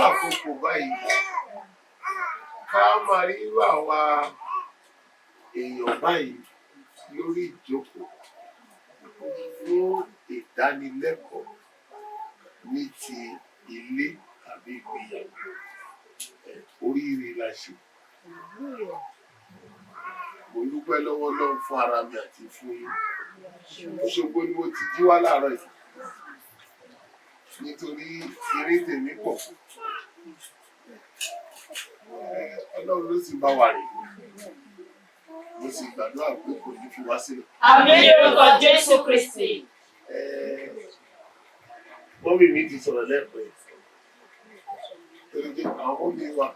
àkókò báyìí ká máa rí irú àwa èèyàn báyìí lórí ìjókòó fún ìdánilẹ́kọ̀ọ́ ní ti ilé tàbí ìgbéyàwó oríire la ṣe. Mo dúpẹ́ lọ́wọ́ Ọlọ́run fún ara mi àti fún yín. Òṣogbo ni mo ti jí wá láàárọ̀ yìí nítorí eré tèmi pọ̀. Ọlọ́run ló sì bá wa rìn. Mo sì gbàdúrà pé kò ní fi wá sílẹ̀. Àmín lórúkọ Jésù Kristi. Mọ́mì mi ti sọ̀rọ̀ lẹ́ẹ̀pẹ́. Torí pé àwọn ọmọ mi wà.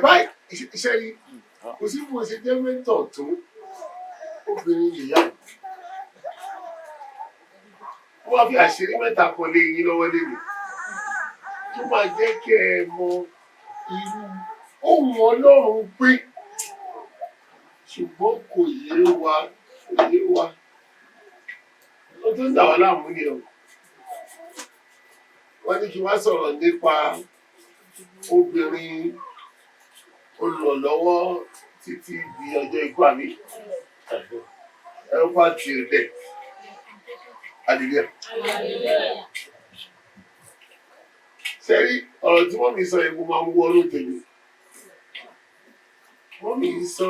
Báyìí iṣẹ́ yìí kò sí mo ṣe jẹ́ mẹ́tọ̀ tó obìnrin ìyá. Wọ́n wá fi àṣírí mẹ́ta kan lé yín lọ́wọ́ lé mi. Tó máa jẹ́ kí ẹ mọ irú ohun Ọlọ́run pé ṣùgbọ́n kò yé wa. Ó tó ń dà wá láàmú ni o. Wọ́n ní kí wá sọ̀rọ̀ nípa obìnrin olùrànlọ́wọ́ títí di ọjọ́ ikú àmì. Help her till death. Hallelujah. Sẹ́rí ọ̀rọ̀ tí wọ́n mi sọ yẹn mo máa ń wọ́ ọ́rọ́ tèmi. Wọ́n mi sọ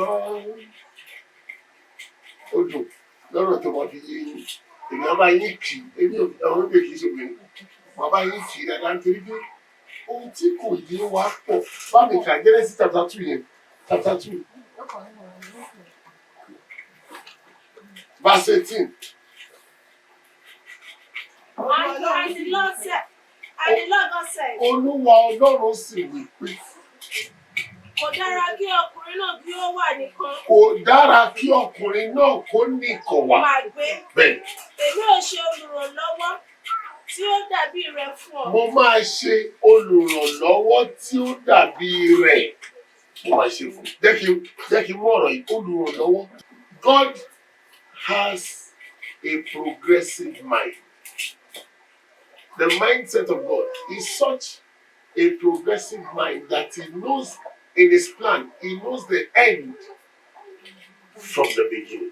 odò lọ́rọ̀ tó wọ́n fi yé yín. Èmi ọba yín kì í, èmi ọ̀rọ̀ òde kì í ṣògbìn. Bàbá yín kì í dáadáa nítorí pé ohun tí kò yé wa pọ̀. Bá mi kà Genesis chapter 2 yẹn. Chapter 2. Verse 18. And the Lord God said, Olúwa Ọlọ́run sì wí pé. Kò dára kí ọkùnrin náà kí ó wà nìkan. Kò dára kí ọkùnrin náà kó nìkan wà. Máa gbé. Bẹ́ẹ̀. Èmi ò ṣe olùrànlọ́wọ́ tí ó dàbí rẹ̀ fún ọ. Mo máa ṣe olùrànlọ́wọ́ tí ó dàbí rẹ̀. Mo máa ṣe fún. Jẹ́ kí n mú ọ̀rọ̀ yìí olùrànlọ́wọ́. God has a progressive mind. The mindset of God is such a progressive mind that He knows in His plan, He knows the end from the beginning.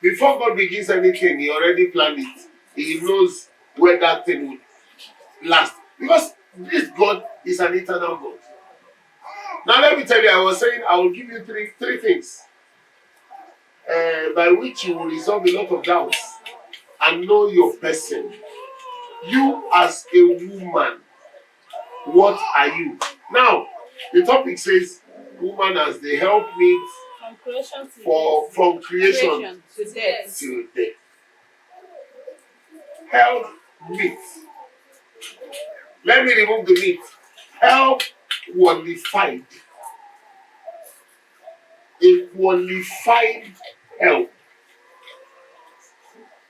Before God begins anything, He already planned it. He knows where that thing will last. Because this God is an eternal God. Now let me tell you, I was saying I will give you three things by which you will resolve a lot of doubts and know your person. You as a woman, what are you? Now, the topic says woman as the helpmeet from creation to death. till death. Helpmeet. Let me remove the meat. Help qualified. A qualified help.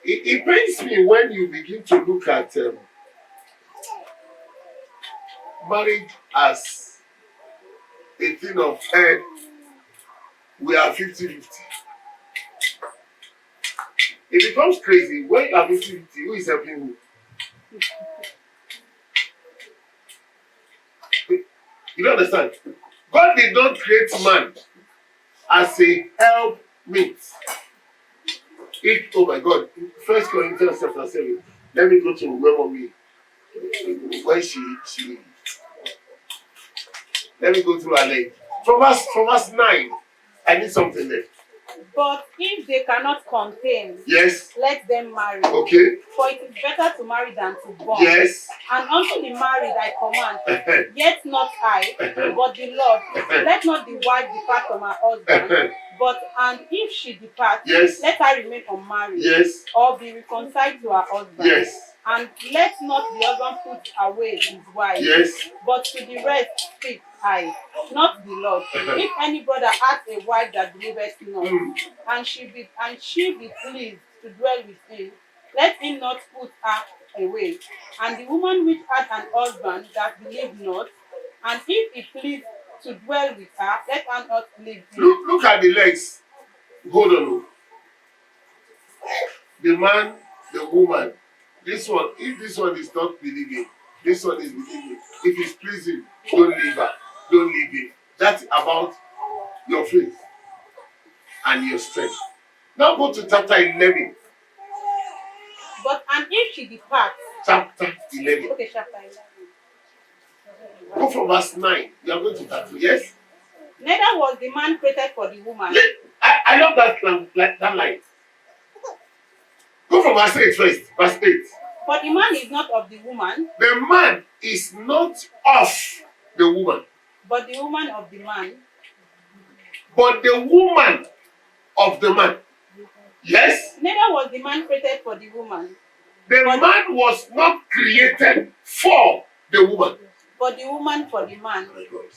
It pains me when you begin to look at marriage as a thing of we are 50-50. It becomes crazy when you are 50-50. Who is helping who? You don't understand? God did not create man as a helpmate. Oh my God, 1 Corinthians chapter 7. Let me go to where mommy, when she let me go through her leg. From verse 9, I need something there. But if they cannot contain, yes, let them marry. Okay. For it is better to marry than to burn. Yes. And unto the married I command, yet not I, but the Lord. Let not the wife depart from her husband, and if she depart, yes, let her remain unmarried, yes, or be reconciled to her husband. Yes. And let not the husband put away his wife, yes, but to the rest speak I, not the Lord. If any brother hath a wife that believeth not, and she be pleased to dwell with him, let him not put her away. And the woman which hath an husband that believed not, and if he please to dwell with her, let her not leave him. Look at the legs. Hold on. The man, the woman, This one, if this one is not believing, this one is believing. If it's pleasing, don't leave her. Don't leave it. That's about your faith and your strength. Now go to chapter 11. But and if she departs, Chapter 11. okay, chapter 11. Go from verse 9. You are going to that. Yes? Neither was the man created for the woman. I love that line. Go from verse 8 first. Verse 8. But the man is not of the woman. The man is not of the woman. But the woman of the man. But the woman of the man. Yes? Neither was the man created for the woman. The man was not created for the woman. But the woman for the man. My God.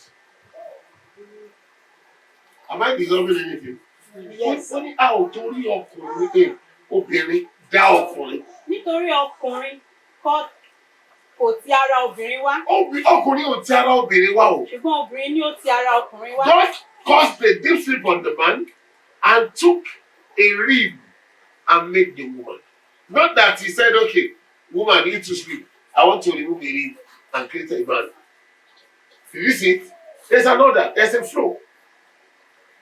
Am I deserving anything? Yes. Ó ní a ò torí ọkùnrin obìnrin dá ọkùnrin. Nítorí ọkùnrin kò ti ara obìnrin wá. Ọkùnrin ò ti ara obìnrin wá o. Ṣùgbọ́n obìnrin ni ó ti ara ọkùnrin wá. God caused the deep sleep on the man and took a rib and made the woman. Not that he said, okay, woman, you to sleep. I want to remove a rib and create a man. Did you see it? There's another. There's a flow.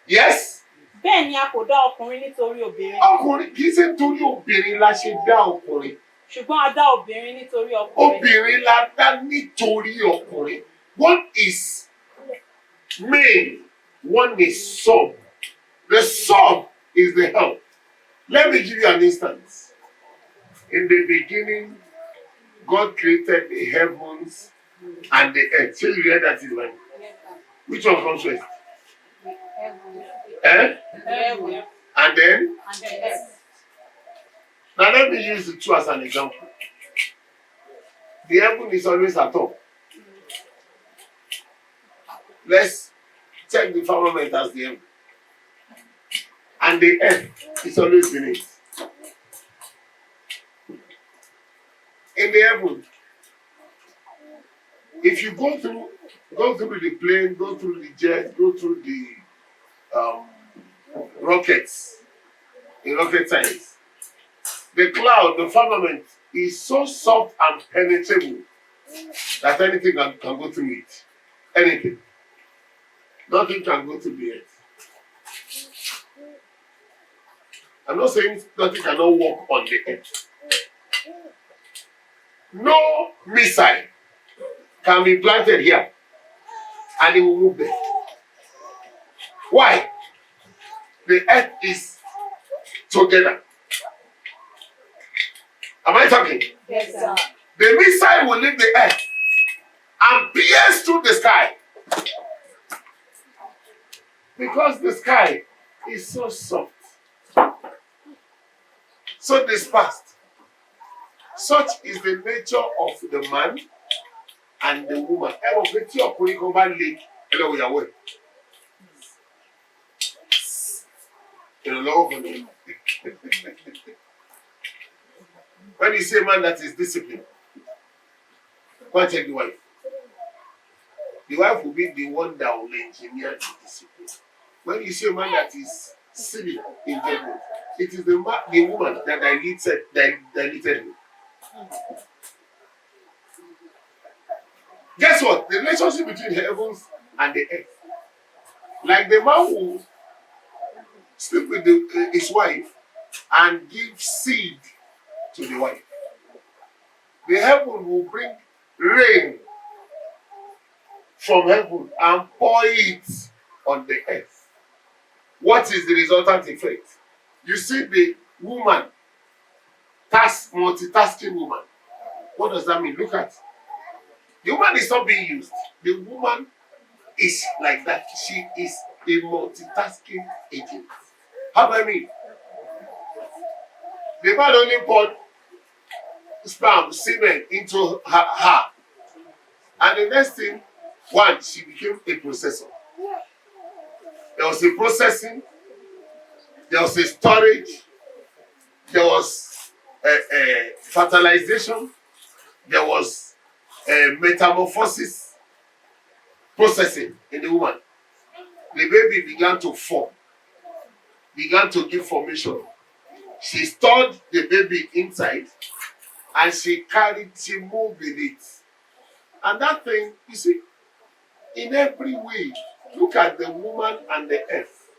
Yes? Bẹ́ẹ̀ ni a kò dá ọkùnrin nítorí obìnrin. Ọkùnrin kì í ṣe nítorí obìnrin la ṣe dá ọkùnrin. Ṣùgbọ́n a dá obìnrin nítorí ọkùnrin. Obìnrin la dá nítorí ọkùnrin. One is main, one is sub. The sub is the help. Let me give you an instance. In the beginning, God created the heavens and the earth. So you read that in the Bible. Which one comes first? Eh? Heaven. And then? And the earth. Now let me use the two as an example. The heaven is always at top. Let's check the firmament as the heaven. And the earth is always beneath. In the heaven, if you go through the plane, go through the jet, go through the rockets, in rocket science, the cloud, the firmament is so soft and penetrable that anything can go through it. Anything. Nothing can go through the earth. I'm not saying nothing cannot walk on the earth. No missile can be planted here and it will move there. Why? The earth is together. Am I talking? Yes, sir. The missile will leave the earth and pierce through the sky. Because the sky is so soft, so dispersed. Such is the nature of the man and the woman. When you say a man that is disciplined, go and check the wife. The wife will be the one that will engineer the discipline. When you see a man that is silly in judgment, it is the woman that diluted him. Guess what? The relationship between heavens and the earth. Like the man who sleep with his wife and give seed to the wife. The heaven will bring rain from heaven and pour it on the earth. What is the resultant effect? You see the woman, multitasking woman. What does that mean? Look at. The woman is not being used. The woman is like that. She is a multitasking agent. How do I mean? The man only poured sperm, semen into her. And the next thing, she became a processor. There was a processing, there was a storage, there was a fertilization, there was a metamorphosis processing in the woman. The baby began to form, began to give formation. She stored the baby inside and she moved with it. And that thing, you see, in every way, look at the woman and the earth.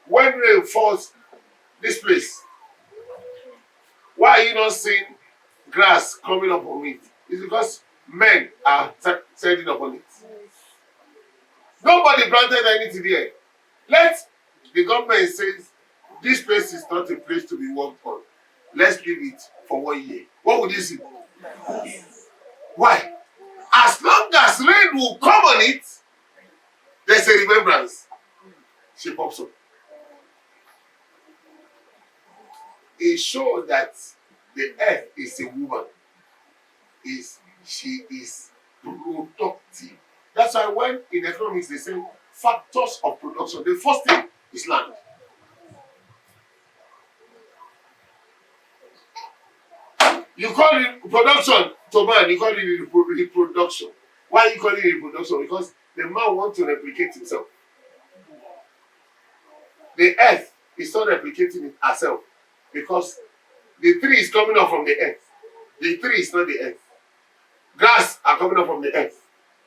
When rain falls, this place, why are you not seeing grass coming up on it? It's because men are treading upon it. Nobody planted anything there. Let the government say this place is not a place to be worked on. Let's leave it for 1 year. What would you see? Why? As long as rain will come on it, there's a remembrance. She pops up. It shows that the earth is a woman. She is productive. That's why when in economics they say factors of production, the first thing is land. You call it production to man, you call it reproduction. Why are you calling it reproduction? Because the man wants to replicate himself. The earth is not replicating it herself because the tree is coming up from the earth. The tree is not the earth. Grass are coming up from the earth.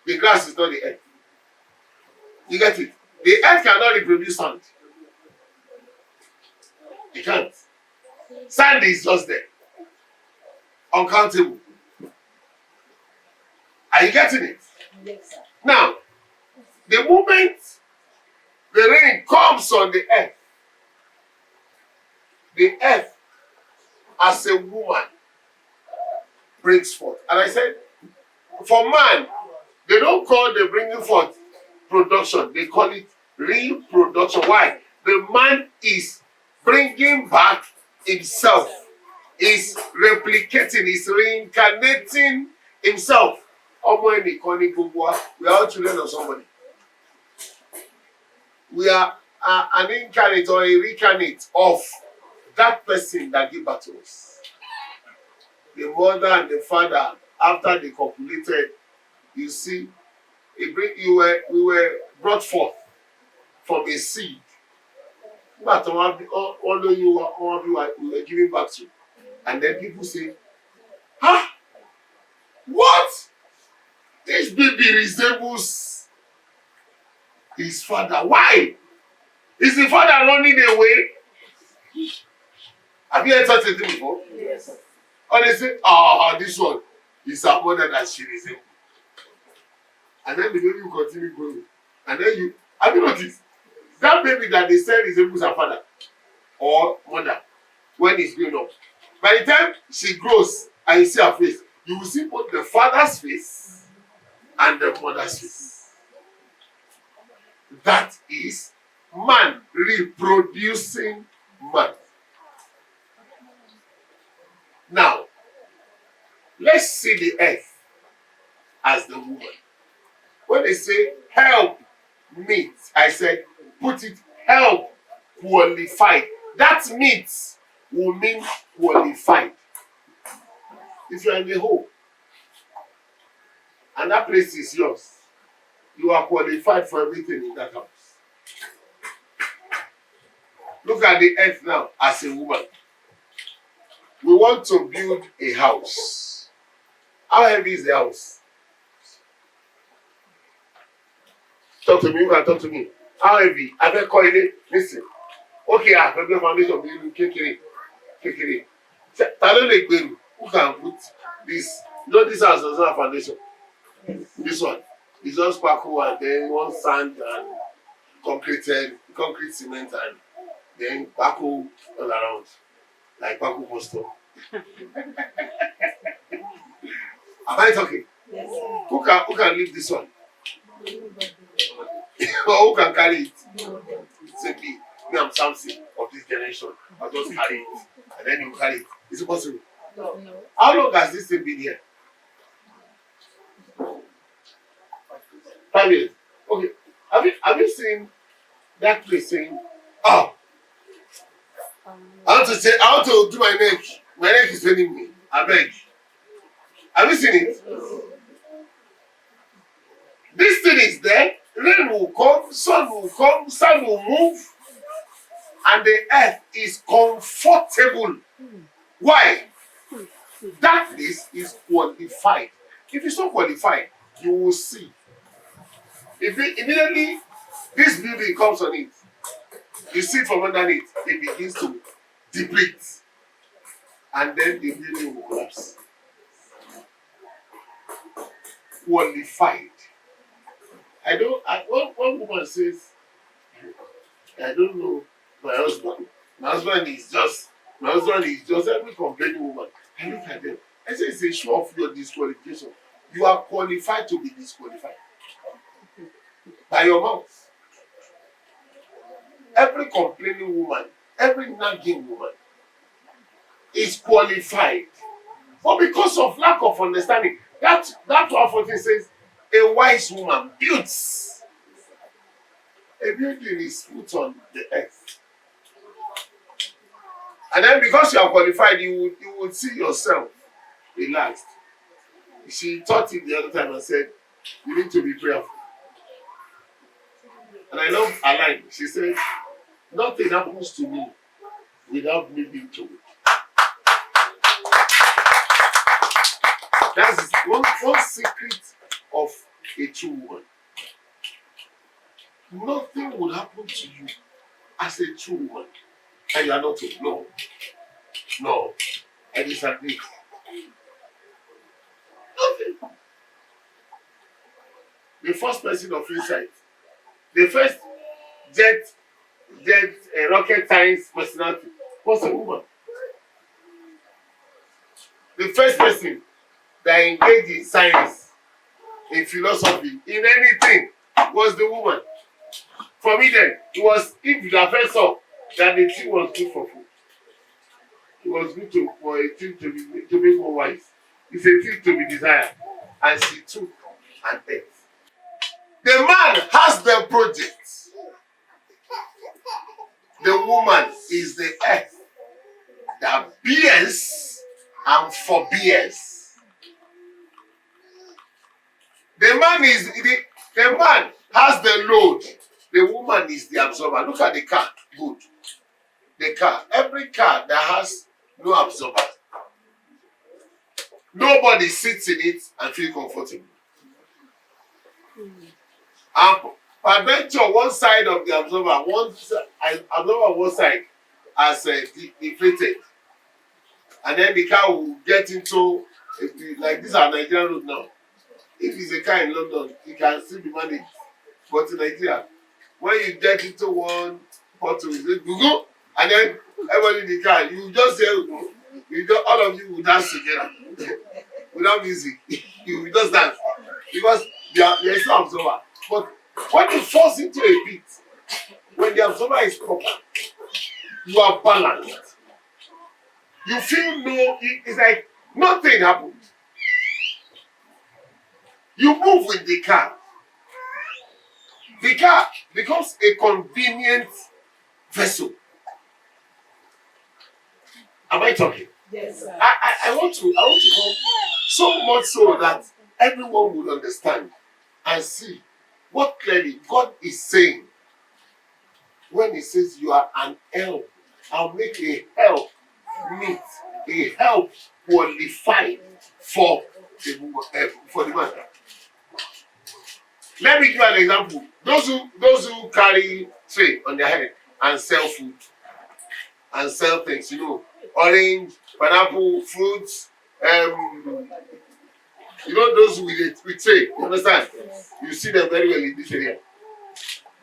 The grass is not the earth. You get it? The earth cannot reproduce sand. It can't. Sand is just there. Uncountable. Are you getting it? Yes, sir. Now, the moment the rain comes on the earth as a woman brings forth. And I said, for man, they don't call the bringing forth production. They call it reproduction. Why? The man is bringing back himself. Is replicating, is reincarnating himself. We are all children of somebody. We are an incarnate or a reincarnate of that person that gave birth to us. The mother and the father, after they copulated, you see, we were brought forth from a seed. But although you were giving back to. And then people say, what? This baby resembles his father. Why? Is the father running away? Have you heard such a thing before? Yes. Or they say, this one is her mother that she resembles. And then the baby will continue growing. And then have you noticed? That baby that they say resembles her father or mother when he's growing up. By the time she grows and you see her face, you will see both the father's face and the mother's face. That is man reproducing man. Now, let's see the earth as the woman. When they say help meet, I said put it help qualified. That means will mean qualified. If you are in the hole and that place is yours, you are qualified for everything in that house. Look at the earth now as a woman. We want to build a house. How heavy is the house? Talk to me, you can talk to me. How heavy? I can call it. Listen. Okay, I have the foundation building kékeré. Who can put this? You know this house doesn't have foundation. This one. It's just spackle and then one sand and concrete cement and then spackle all around. Like spackle poster. Am I talking? Yes. Who can lift this one? Or who can carry it? Simply, me I'm Samson of this generation. I'll just carry it. And then you carry it. Is it possible? No. How long has this thing been here? 5 years. Okay. Have you seen that place saying, I want to do my neck. My neck is paining me. I beg. Have you seen it? This thing is there. Rain will come, sun will move, and the earth is comfortable. Why? That place is qualified. If it's not qualified, you will see. If immediately this building comes on it, you see from underneath, it begins to deplete. And then the building will collapse. Qualified. One woman says, I don't know my husband. My husband is just every complaining woman. I look at them. I say it's a show of your disqualification. You are qualified to be disqualified. By your mouth. Every complaining woman, every nagging woman is qualified. But because of lack of understanding, that 12:14 says, a wise woman builds. A building is put on the earth. And then because you are qualified, you would see yourself relaxed. She taught it the other time and said, you need to be prayerful. And I love her line. She said, nothing happens to me without me being told. That's one secret of a true woman. Nothing will happen to you as a true woman. And you are not told. No. No. I disagree. Nothing. The first person of insight, the first jet rocket science personality was a woman. The first person that engaged in science, in philosophy, in anything was the woman. For me then, it was if the first saw that the tea was good for food. It was good for a thing to make more wise. It's a thing to be desired. And she took and ate. The man has the project. The woman is the earth that bears and forbears. The man has the load. The woman is the absorber. Look at the car. Good. The car. Every car that has no absorber. Nobody sits in it and feel comfortable. And peradventure, one side of the absorber, one side has deflated. And then the car will get into, like this are Nigerian road now. If it's a car in London, you can still be managed. But in Nigeria, when you get into one pothole, you say, go, and then everybody in the car, you just say, all of you will dance together. Without music. You will just dance. Because there is no absorber. But when it falls into a pit, when the absorber is proper, you are balanced. You feel it's like nothing happened. You move with the car. The car becomes a convenient vessel. Am I talking? Yes, sir. I want to come so much so that everyone will understand and see what clearly God is saying when He says you are an help. I'll make a help meet, a help qualified for the man. Let me give you an example. Those who carry tray on their head and sell food and sell things, orange, pineapple, fruits, those with tray, you understand? You see them very well in this area.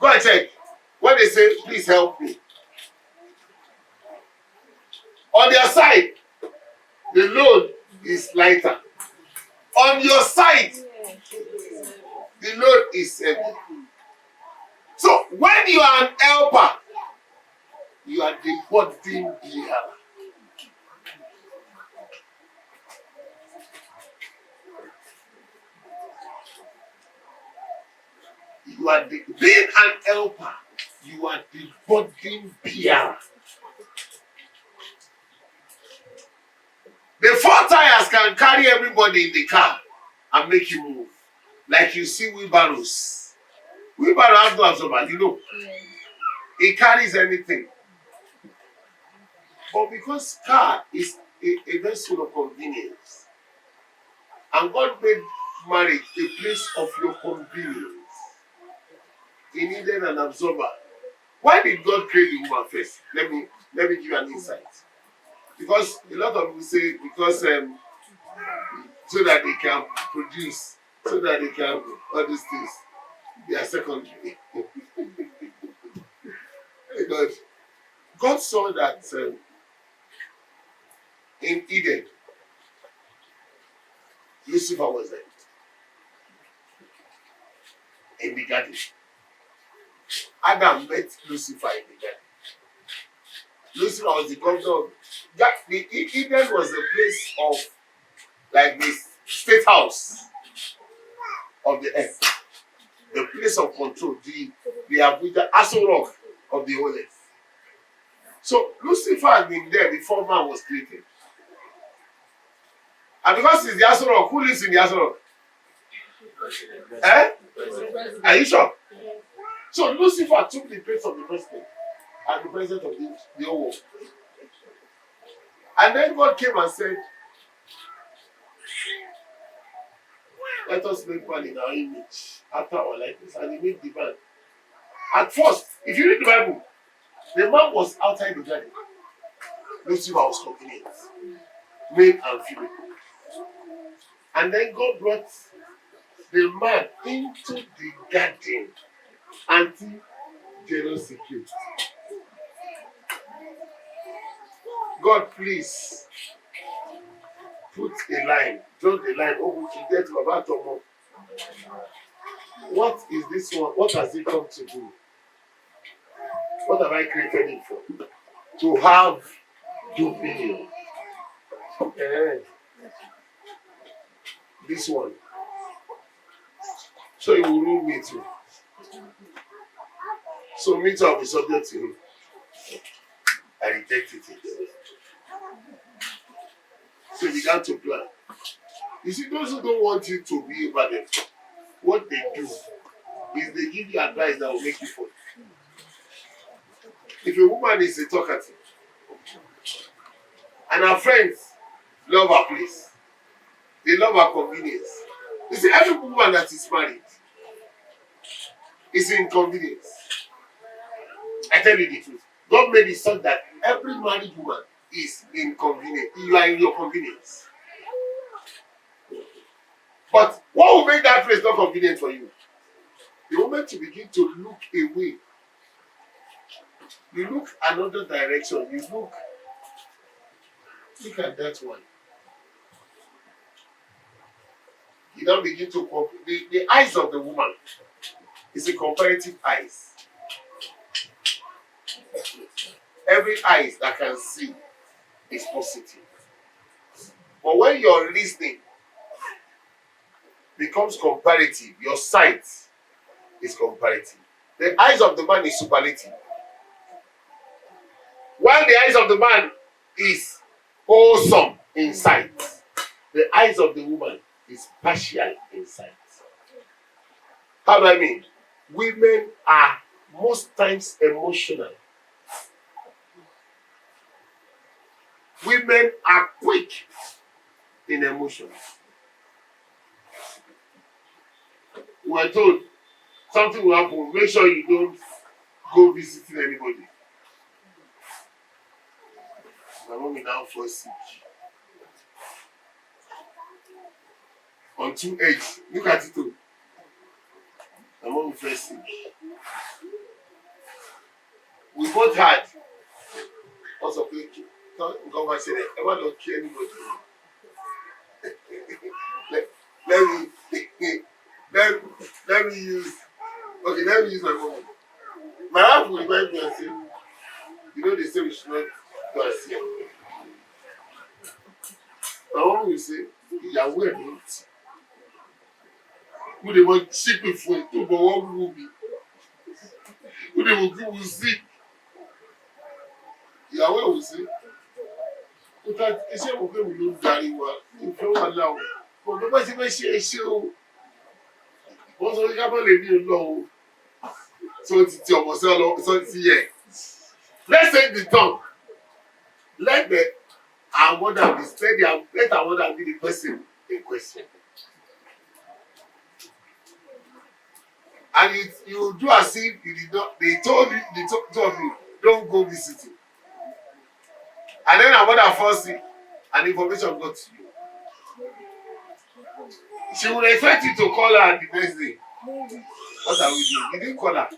Go and check. When they say, please help me. On their side, the load is lighter. On your side, the load is heavy. So when you are an helper, you are the burden bearer. You are being an helper, you are the burden bearer. The four tires can carry everybody in the car and make you move. Like you see wheelbarrows. Wheelbarrow has no absorber, It carries anything. But because car is a vessel of convenience, and God made marriage a place of your convenience, He needed an absorber. Why did God create the woman first? Let me give you an insight. Because a lot of people say because so that they can produce, so that they can all these things. They are secondary. Because God saw that in Eden, Lucifer was there in the garden. Adam met Lucifer in the garden. Lucifer was the governor of the Eden was the place of like the state house of the earth, the place of control, the Abuja Aso Rock of the whole earth. So Lucifer had been there before man was created. And because it's the Aso Rock, who lives in the Aso Rock? Eh? Are you sure? So Lucifer took the place of the president and the president of the whole world. And then God came and said, let us make man in our image, after our likeness. And He made the man. At first, if you read the Bible, the man was outside the garden. Lucifer was convenient, male and female. And then God brought the man into the garden until jealousy came. God, please put a line, draw the line over to get to Baba Tomo. What is this one? What has it come to do? What have I created it for? To have dominion. This one. So He will rule me too. So me too, I'll be subject to Him. I rejected it. So He began to plan. You see, those who don't want you to be over them, what they do is they give you advice that will make you fall. If a woman is a talkative and her friends love her place, they love her convenience. You see, every woman that is married is inconvenience. I tell you the truth. God made it so that every married woman is inconvenient. You are in your convenience. But what will make that place not convenient for you? The moment you begin to look away, you look another direction, you look at that one. You now begin to the eyes of the woman is a comparative eyes. Every eyes that can see is positive. But when your listening becomes comparative, your sight is comparative. The eyes of the man is superlative. While the eyes of the man is wholesome in sight, the eyes of the woman is partial in sight. How do I mean? Women are most times emotional. Women are quick in emotions. We were told something will happen, make sure you don't go visiting anybody. My mom is now fall sick. On 2 age, look at it too. My mom fell sick. We both had also thinking. Come and say that I want not kill anybody. let me use my mom. My wife will remind me and say, you know they say we should not go and see her. My mom will say, ìyàwó ẹ̀ ló ti. Mo lè mọ ṣípè fún ẹ tó bọ̀ wọ́n wú mi. Mo lè mọ kí wọ́n sí. Ìyàwó ẹ̀ wò sí. Ó ta iṣẹ́ ìwòkè mi ló ń darí wa. Ìfẹ́ wà láwọn. Mo bẹ́ bá ṣe fẹ́ ṣe iṣẹ́ o. Wọ́n sọ pé ká má lè ní ìlọ o. So ti ọmọ sí ọlọ sọ ti yẹ. Let's take the tongue. let our mother be let our mother be the person in question. And you do as if you did not, they told you, they told you, don't go visiting. And then our mother falls sick and information got to you. She would expect you to call her the next day. What are we doing? You didn't call her.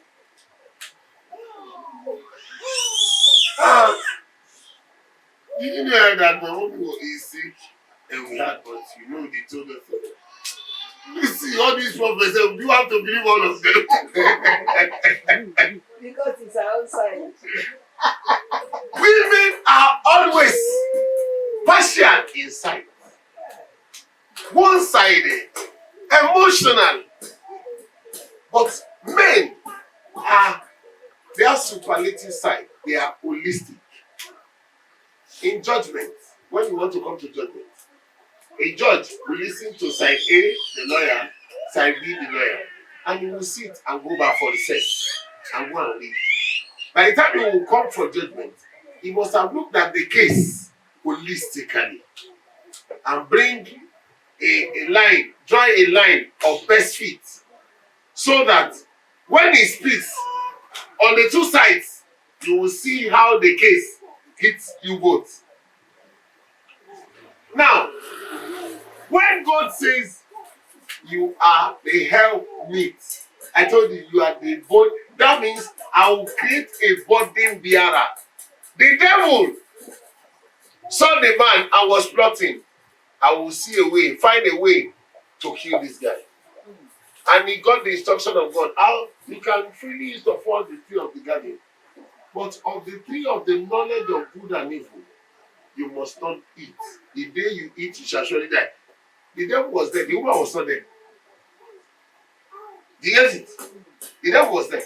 Did you know that my mommy is sick and we had, but you know they told us. You see, all these prophets, you have to believe all of them. Because it's outside. Women are always partial inside, one-sided, emotional. But men are, they have superlative side. They are holistic. In judgment, when you want to come to judgment, a judge will listen to side A, the lawyer, side B, the lawyer, and you will sit and go back for research and go and read. By the time you will come for judgment, he must have looked at the case holistically and bring a line, draw a line of best fit, so that when he speaks on the two sides, you will see how the case hits you both. Now, when God says you are the helpmeet, I told you you are the bone, that means I will create a burden bearer. The devil saw the man and was plotting. I will see a way, find a way to kill this guy. And he got the instruction of God. How you can freely eat of all the tree of the garden, but of the tree of the knowledge of good and evil, you must not eat. The day you eat, you shall surely die. The devil was there. The woman was not there. Do you get it? The devil was there.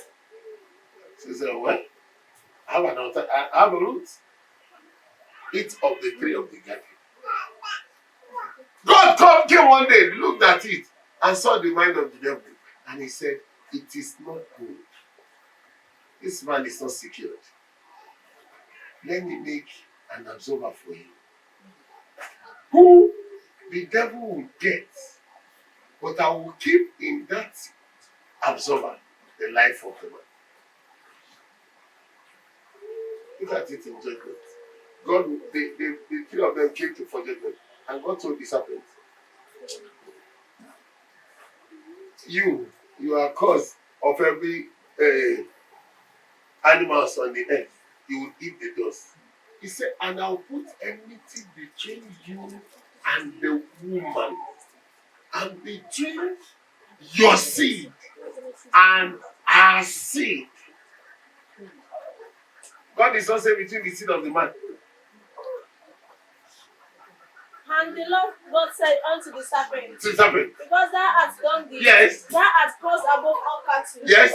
So he said, well, I have an altar, I have a root. Eat of the tree of the garden. God came one day, looked at it, and saw the mind of the devil. And he said, it is not good. This man is not secured. Let me make an observer for you. Who the devil will get, but I will keep in that observer the life of the man. Look at it in judgment. God, the three of them came to for judgment, and God told the serpent, you are cause of every animals on the earth. You will eat the dust. He said, and I'll put enmity between you and the woman, and between your seed and her seed. God is not saying between the seed of the man. And the Lord God said unto the serpent, because thou hast done this, yes, thou hast caused above all cattle, yes,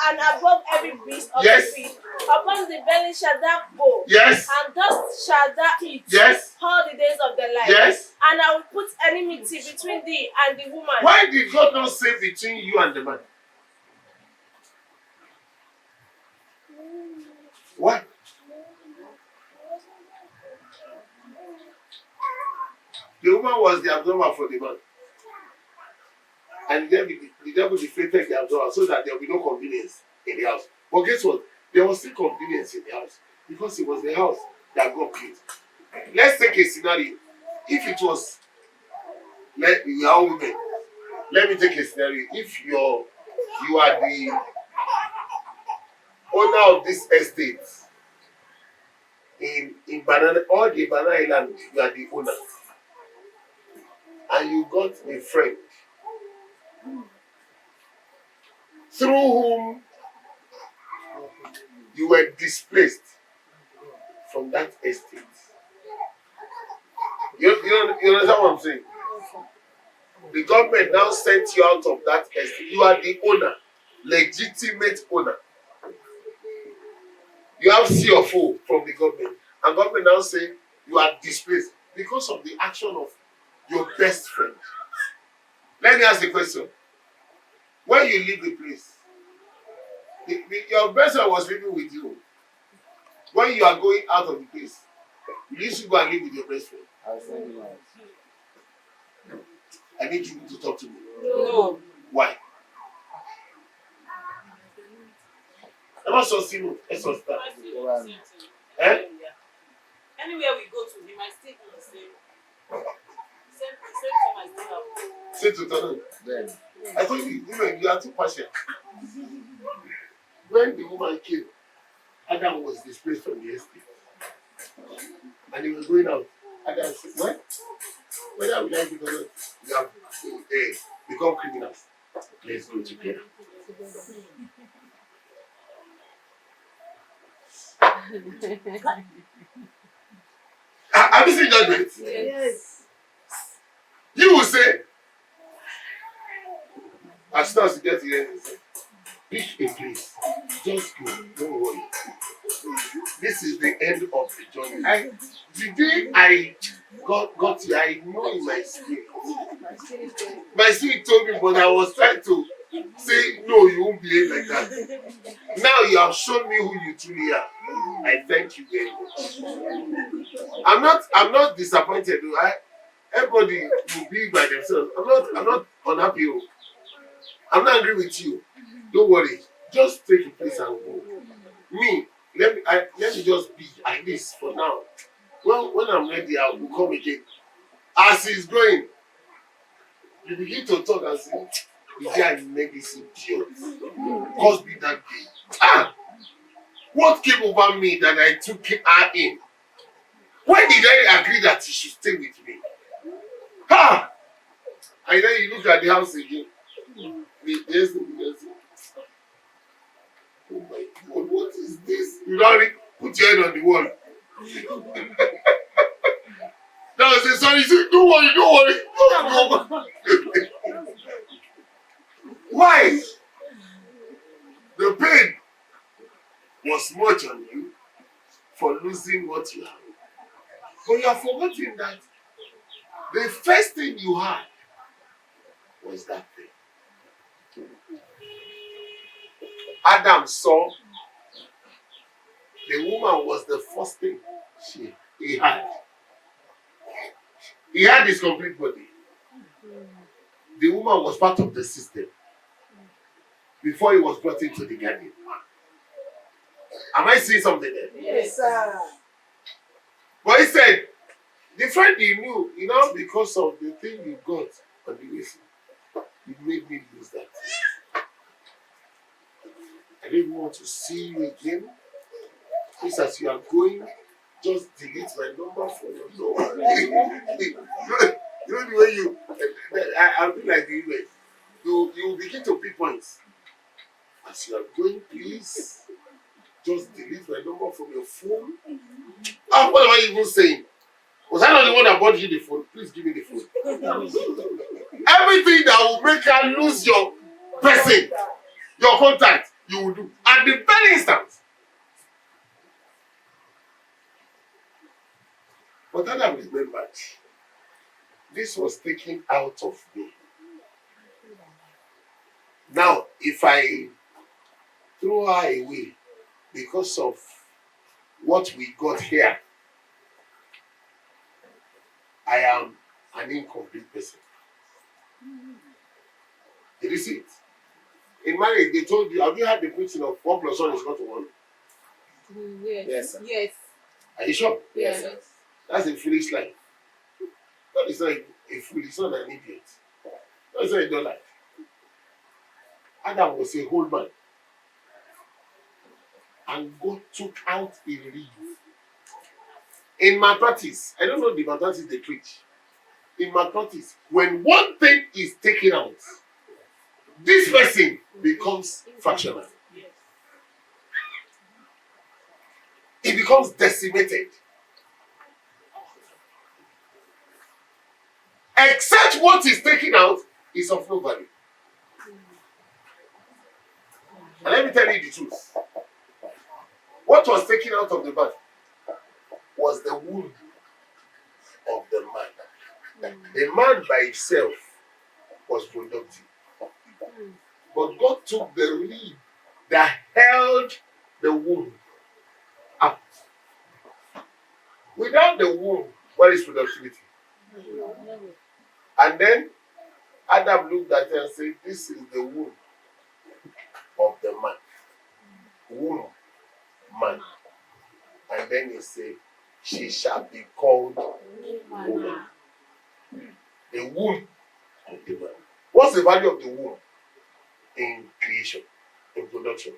and above every beast of yes, the field. Upon the belly shalt thou go, yes, and dust shalt thou eat, yes, all the days of thy life. Yes. And I will put enmity between thee and the woman. Why did God not say between you and the man? Why? The woman was the observer for the man. And the devil deflated the observer so that there will be no convenience in the house. But guess what? There was still convenience in the house because it was the house that God created. Let's take a scenario. If it was, let me take a scenario. If you are the owner of this estate in Banana, all the Banana Island, you are the owner. And you got a friend through whom you were displaced from that estate. You understand what I'm saying? The government now sent you out of that estate. You are the owner, legitimate owner. You have CFO from the government. And government now say you are displaced because of the action of your best friend. Let me ask a question. When you leave the place, your best friend was living with you. When you are going out of the place, You should go and live with your best friend. I'll send you out. I need you to talk to me. No. Why? I'm not so simple. Let's not start. Eh? Anywhere we go to, he might still do the same. Same thing might still happen. Say to Tony. Then, I told you, women, you are too patient. When the woman came, Adam was displaced from the estate. And he was going out. Adam said, what? Whether we like it or not, we have become criminals. Let's go together. Have you seen judgment? Yes. You will say, as soon as you get here, pick a place. Just go. Don't worry. This is the end of the journey. The day I got here, I know in my spirit. My spirit told me, but I was trying to say, no, you won't behave like that. Now you have shown me who you truly are. I thank you very much. I'm not disappointed. Everybody will be by themselves. I'm not unhappy. I'm not angry with you. Don't worry. Just take a place and go. Me, let me just be at least for now. When I'm ready, I will come again. As he's going, you begin to talk and say, "Is there a medicine idiot? Cause me that day. What came over me that I took her in? When did I agree that she should stay with me? And then you look at the house again. Yes, oh my God, what is this? You don't put your head on the wall. Now I say, sorry, don't worry. Why? The pain was much on you for losing what you have. But you have forgotten that the first thing you had was that thing. Adam saw the woman was the first thing he had. He had his complete body. The woman was part of the system before he was brought into the garden. Am I seeing something there? Yes, sir. But he said, the friend he knew, because of the thing you got on the way, you made me lose that. I didn't want to see you again. Please, as you are going, just delete my number from your door. You know the way you, I'll be like the way. You begin to pick points. As you are going, please, just delete my number from your phone. What am I even saying? Was I not the one that bought you the phone? Please give me the phone. Everything that will make her lose your person, your contact, you will do. At the very instant. But Adam remembered, this was taken out of me. Now, if I throw her away because of what we got here, I am an incomplete person. Did you see it? In marriage, they told you, have you had the preaching of 1 + 1 is not 1? yes, sir. Yes. Are you sure? Yes, sir. That's a foolish lie. God is not a fool, he's not an idiot. God is not a dullard. Adam was a whole man. And God took out a rib. In malpractice, I don't know the malpractice they preach. In malpractice, when one thing is taken out, this person becomes fractional. It becomes decimated. Except what is taken out is of no value. And let me tell you the truth. What was taken out of the man was the wound of the man. The man by himself was productive. But God took the rib that held the wound out. Without the womb, what is productivity? And then Adam looked at her and said, this is the womb of the man. Womb, man. And then he said, she shall be called woman. The womb of the man. What's the value of the womb in creation, in production?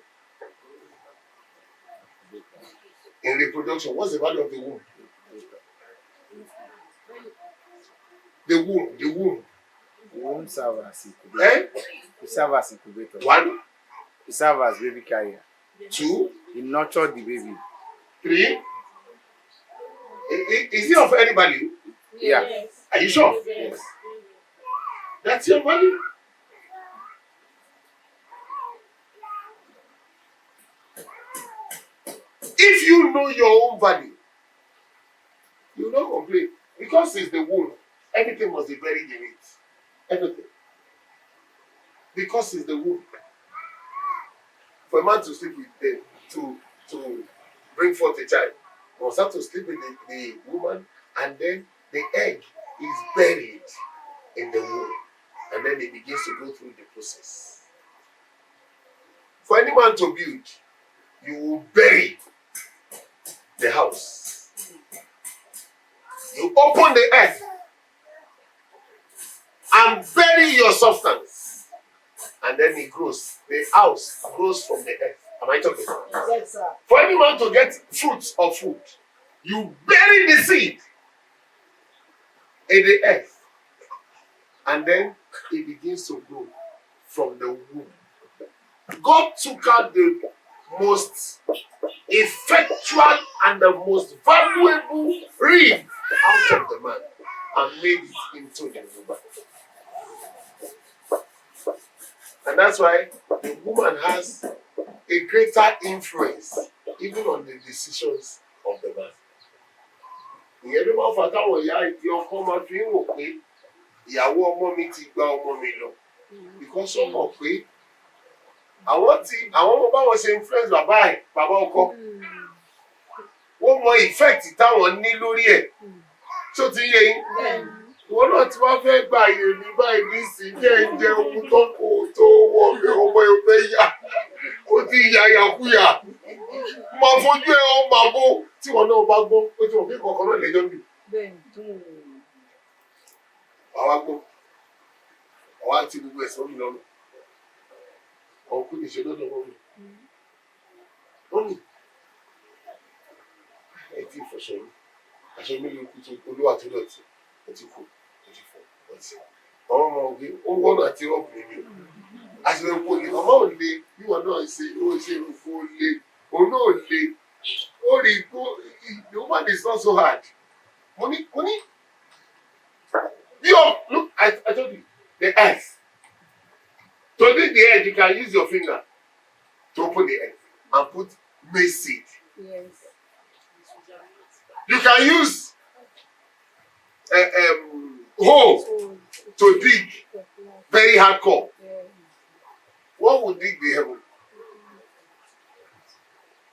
In reproduction, what's the value of the womb? The womb, the womb. Womb serve as incubator. It serve as incubator. 1, It serve as baby carrier. 2, It nurture the baby. 3. Is it of any value? Yeah. Are you sure? Yes. That's your value. If you know your own value, you will not complain. Because it's the womb, everything must be buried in it. Everything. Because it's the womb. For a man to sleep with them, to bring forth a child, he must have to sleep with the woman, and then the egg is buried in the womb. And then it begins to go through the process. For any man to build, you will bury the house. You open the earth and bury your substance. And then it grows. The house grows from the earth. Am I talking? Yes, sir. For any man to get fruits of food, you bury the seed in the earth. And then it begins to grow from the womb. God took out the most effectual and the most valuable rib out of the man and made it into the woman. And that's why the woman has a greater influence even on the decisions of the man. Ìyẹn ló máa ń fa táwọn ìyá ìdí ọkọ máa fi ń wò pé ìyàwó ọmọ mi ti gba ọmọ mi lọ. Because ó mọ̀ pé àwọn ọmọ báwọn ṣe influence bàbá ọkọ. Wọ́n mọ effect táwọn ní lórí ẹ̀. Tó ti yé yín. Ìwọ náà tí wọ́n fẹ́ gba àyè mi báyìí ní ìsìn jẹ́ ohun tó kò tó wọ pé ọmọ ẹ̀ fẹ́ yá. Ó ti yà yàkúyà. Máa fojú ẹ̀ ọ́ máa bó tí wọn náà bá gbọ́. Ó ti wọ̀ pé kọ̀ọ̀kan náà lẹ́jọ́ bì. Àwa gbọ́. Àwa ti gbogbo ẹ̀sán mi lọ́rùn. Ọ̀kú ní ìṣe lọ́dọ̀ wọ́n mi. Wọ́n mi. Ẹ ti fọṣọ mi. Aṣọ mi ló kú tó olúwa tó dọ̀tí. Ẹ ti kú. Ẹ ti fọ. Ọtí. Àwọn ọmọ òbí ó wọ́nà àti rọ́ọ̀bù mi. Àṣìlẹ̀ òkú ni ọmọ ò le bí wọn náà ṣe ó ṣe òkú ó le. Òun náà le. Ó rí kó the woman is not so hard. Money. Look, I told you, the earth. To dig the earth, you can use your finger to open the earth and put maize seed. Yes. You can use hoe to dig very hardcore. What would dig the heaven?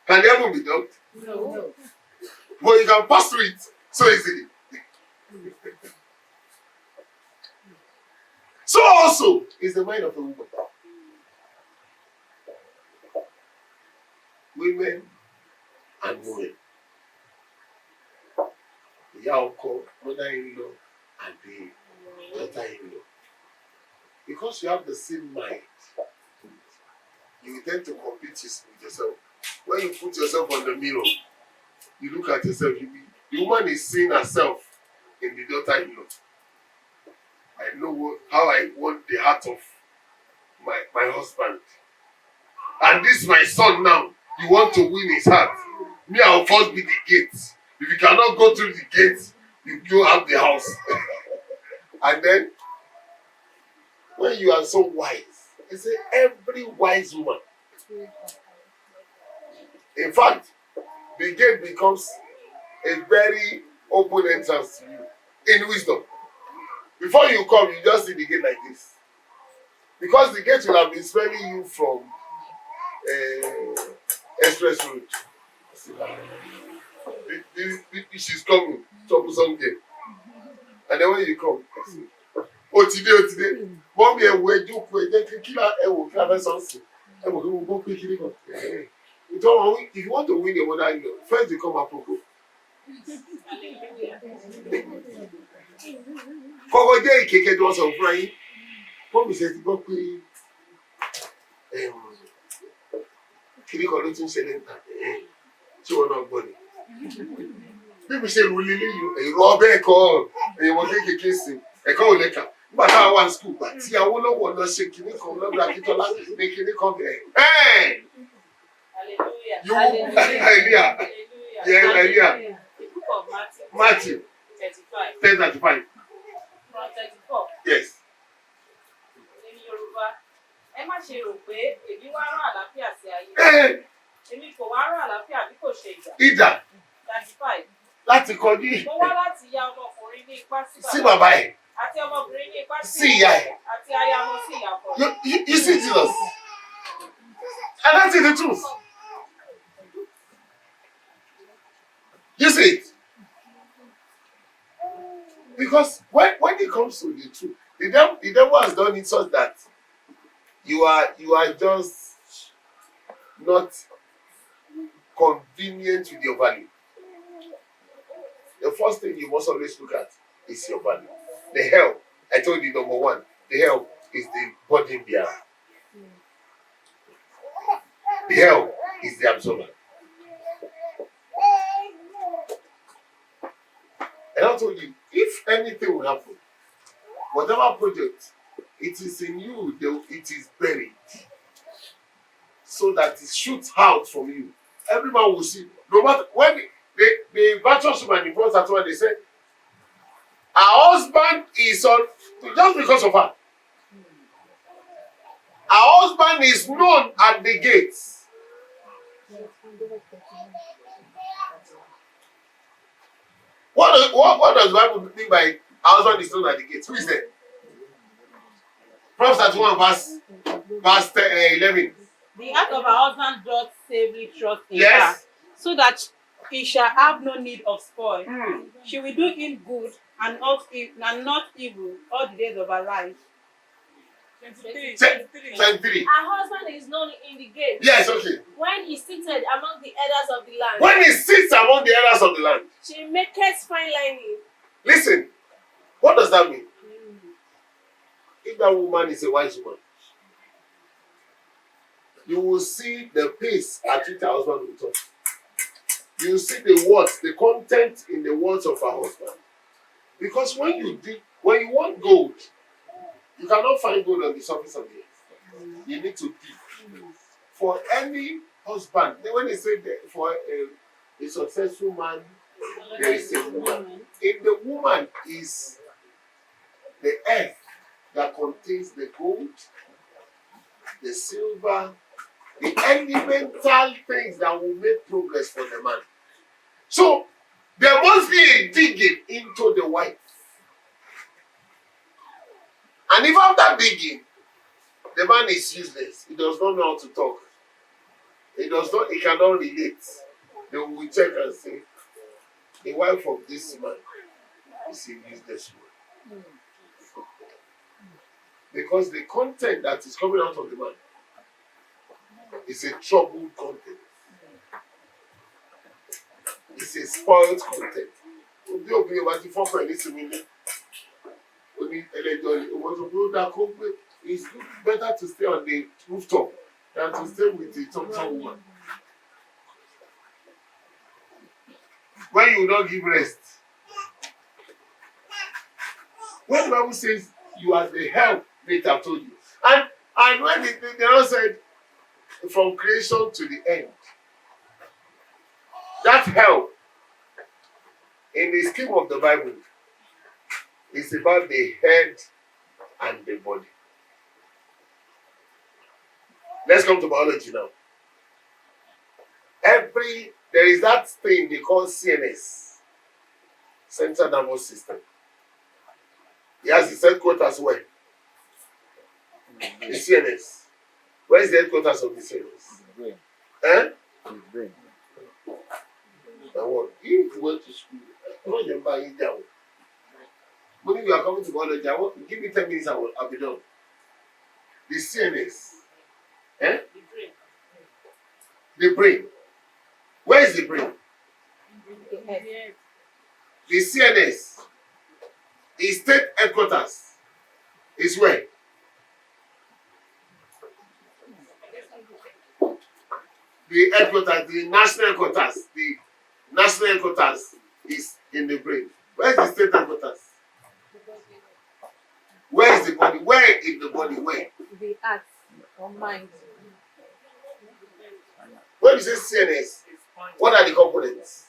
Can the heaven be dug? No. But you can pass through it so easily. So also is the mind of a woman. Women and women. Ìyá ọkọ, mother-in-law, and the daughter-in-law. Because you have the same mind, you tend to compete with yourself. When you put yourself on the mirror, you look at yourself, the woman is seeing herself in the daughter-in-law. I know how I want the heart of my husband. And this my son now, you want to win his heart. Me, I'll first be the gate. If you cannot go through the gate, you don't have the house. And then, when you are so wise, you say every wise woman. In fact, the gate becomes a very open entrance to you in wisdom. Before you come, you just see the gate like this. Because the gate will have been smelling you from Express Road. she's coming. Troublesome girl. And then when you come, today. Mommy, if you want to win the mother-in-law, first you come approval. Kọ́kọ́ jẹ́ ìkékè tí wọ́n sọ fún ayé. Mọ́mí ṣe ti gbọ́ pé kiri kan ló tún ṣẹlẹ̀ níta tí wọ́n náà gbọ́ ni. Bí mi ṣe rò lílé yìí, èrò ọbẹ̀ ẹ̀kọ́ èèwọ̀n kéékèèké sí ẹ̀kọ́ ò lẹ́ka. Nígbà táwa wà ní skul gbà tí Awólọ́wọ̀ lọ ṣe kìíní kan lọ́dọ̀ Akíntọ́lá ní kìíní kan bẹ̀rẹ̀. Hallelujah. Yeah, hallelujah. The book of Matthew 35. 10:35. From 34. Yes. Ní Yorùbá, ẹ má ṣe rò pé èmi wá rán àlàáfíà sí ayé. Èmi kò wá rán àlàáfíà bí kò ṣe ìjà. Ìjà 35. láti kọjú Mo wá láti ya ọmọkùnrin ní ipá sí bàbá ẹ̀. àti ọmọbìnrin ní ipá Sí ìyá ẹ̀. àti aya wọn sí ìyá kan. You see Jesus. And that's the truth. You see it? Because when it comes to the truth, the devil has done it such that you are just not convenient with your value. The first thing you must always look at is your value. The help, I told you, number one, the help is the burden bearer. The help is the absorber. And I told you, if anything will happen, whatever project, it is in you, it is buried. So that it shoots out from you. Everyone will see. No matter when the virtuous woman in verse 1, they said, her husband is on, just because of her. Her husband is known at the gates. What does the Bible mean by her husband is known at the gates? Who is there? Proverbs 31 verse 11. The heart of her husband doth safely trust in her, Yes. so that he shall have no need of spoil. She will do him good and not evil all the days of her life. 23. 23. Her husband is known in the gate. Yes, okay. When he seated among the elders of the land, When he sits among the elders of the land. she maketh fine lining. Listen, what does that mean? If that woman is a wise woman, you will see the pace at which her husband will talk. You will see the words, the content in the words of her husband. Because when you want gold, you cannot find gold on the surface of the earth. You need to dig. For any husband, when they say that for a successful man, there is a woman. In the woman is the earth that contains the gold, the silver, the elemental things that will make progress for the man. So there must be a digging into the wife. And if after digging, the man is useless, he does not know how to talk, he cannot relate, they will check and say, the wife of this man is a useless woman. Because the content that is coming out of the man is a troubled content. It's a spoiled content. It's better to stay on the rooftop than to stay with the Thompson woman. When you don't give rest. When the Bible says you are the help, they have told you. And when they all said from creation to the end, that help in the scheme of the Bible is about the head and the body. Let's come to biology now. There is that thing they call CNS, Central Nervous System. It has its headquarters where? The CNS. Where is the headquarters of the CNS? Brain. Eh? Brain. Now what? If you went to school, not your buying down. When you are coming to college, give me 10 minutes, I'll be done. The CNS. Eh? The brain. Where is the brain? The CNS. The state headquarters is where? The headquarters, the national headquarters, is in the brain. Where is the state headquarters? Where is the body? Where in the body? Where? The heart or mind. When you say CNS, what are the components?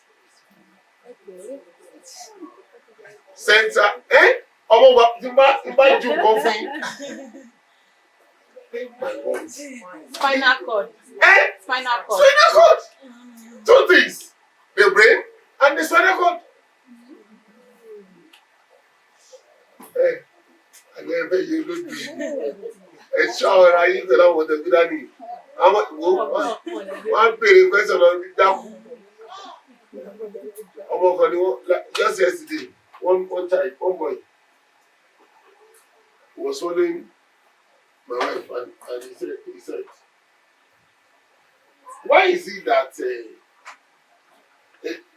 Okay. Center. Eh? Ọmọ wa ti bá ju nǹkan fún yín. Spinal cord. Eh? Spinal cord. Spinal cord. Two things. The brain and the spinal cord. Eh? Àgbẹ̀fẹ̀ yìí ló dùn. Ẹ ṣọ́ ọ̀rọ̀ ayé pẹ̀lú àwọn ọ̀dọ́ gbígbá ni. Àwọn wọ́n á bèrè question on the dákú. Ọmọ kan ni wọ́n just yesterday one child one boy was following my wife and he said why is it that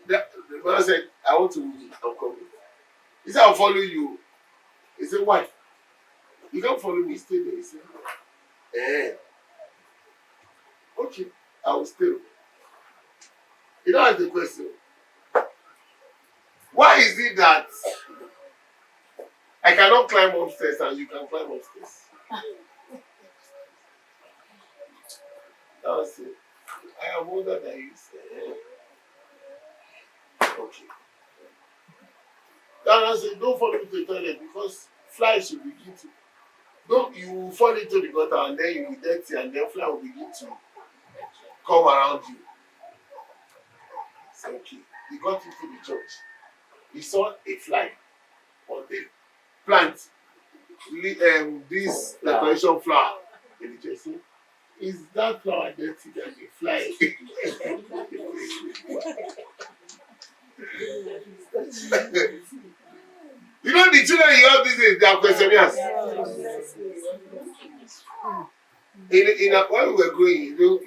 the man said I want to I'm coming. He said I'll follow you. He said why? You can't follow me, stay there. He said okay, I will stay. You don't ask the question. Why is it that I cannot climb upstairs and you can climb upstairs? That was it. I am older than you. Okay. Then I said, don't fall into the toilet because flies will begin to. Don't you fall into the gutter and then you will be dirty and then fly will begin to come around you. It's okay. He got into the church. He saw a fly on the plant, this decoration flower in the church. Is that flower dirty than the fly? You know the children you have these days, they are questionnaires. When we were growing, you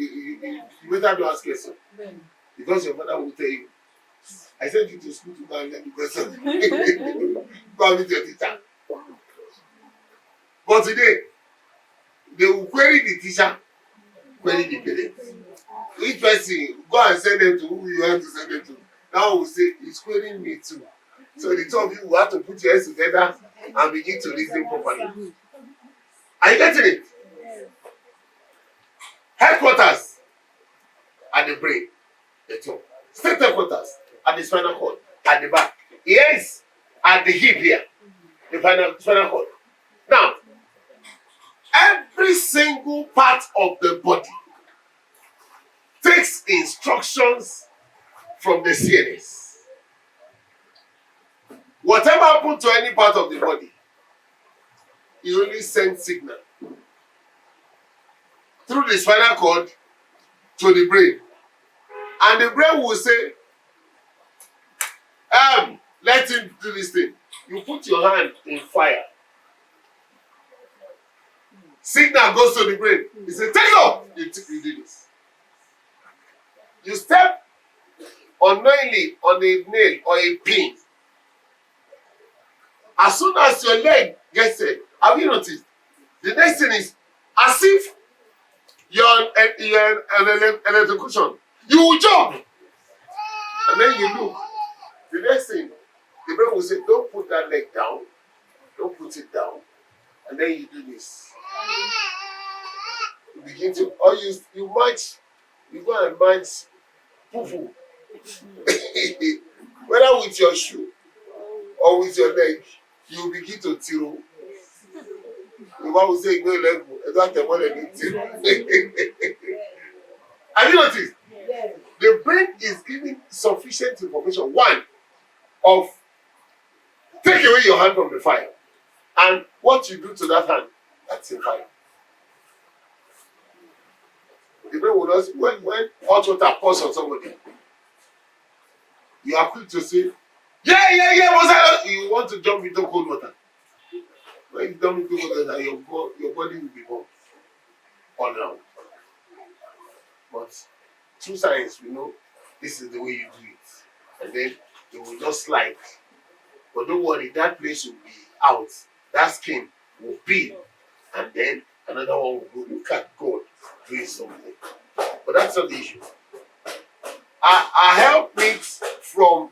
better to ask questions. Because your mother will tell you, I sent you to school to go and learn the question. Go and meet your teacher. But today, they will query the teacher, query the parents. Each person, go and send them to who you want to send them to. Now we'll say, he's querying me too. So the two of you will have to put your heads together and begin to reason properly. Are you getting it? Headquarters at the brain, the top. State headquarters at the spinal cord, at the back. Ears at the hip here, the spinal cord. Now, every single part of the body takes instructions from the CNS. Whatever happened to any part of the body, it only sends signal through the spinal cord to the brain. And the brain will say, let him do this thing. You put your hand in fire. Signal goes to the brain. He says, take off. You do this. You step unknowingly on a nail or a pin. As soon as your leg gets there, have you noticed? The next thing is as if you're an electrocution. You will jump. And then you look. The next thing, the brain will say, don't put that leg down. Don't put it down. And then you do this. You begin to, or you march, you go and march poo-poo. Whether with your shoe or with your leg, you begin to tiro. The one will say, no level. Have you noticed? Yes. The brain is giving sufficient information. One, of take away your hand from the fire. And what you do to that hand, that's in fire. The brain will not, when hot water pours on somebody, You are quick to say, yeah, was I? You want to jump into cold water. When you jump into cold water, your body will be more on out. But through science, we know this is the way you do it. And then it will just slide. But don't worry, that place will be out. That skin will peel. And then another one will go. Look at God doing something. But that's not the issue. Our help meets from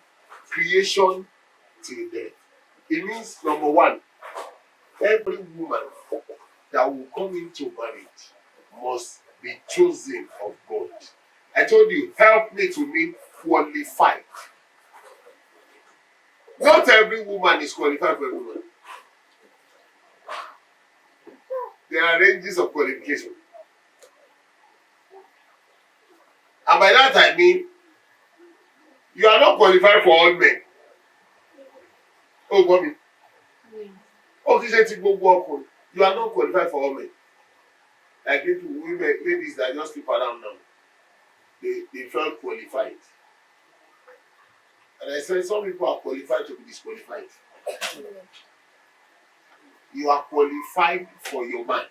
creation till death. It means, number one, every woman that will come into marriage must be chosen of God. I told you, help me to mean qualified. Not every woman is qualified for a woman. There are ranges of qualification. And by that I mean, you are not qualified for all men. Oh, mommy. Oh, you are not qualified for all men. Like people, women, ladies that just sleep around now, they felt qualified. And I said, some people are qualified to be disqualified. You are qualified for your man.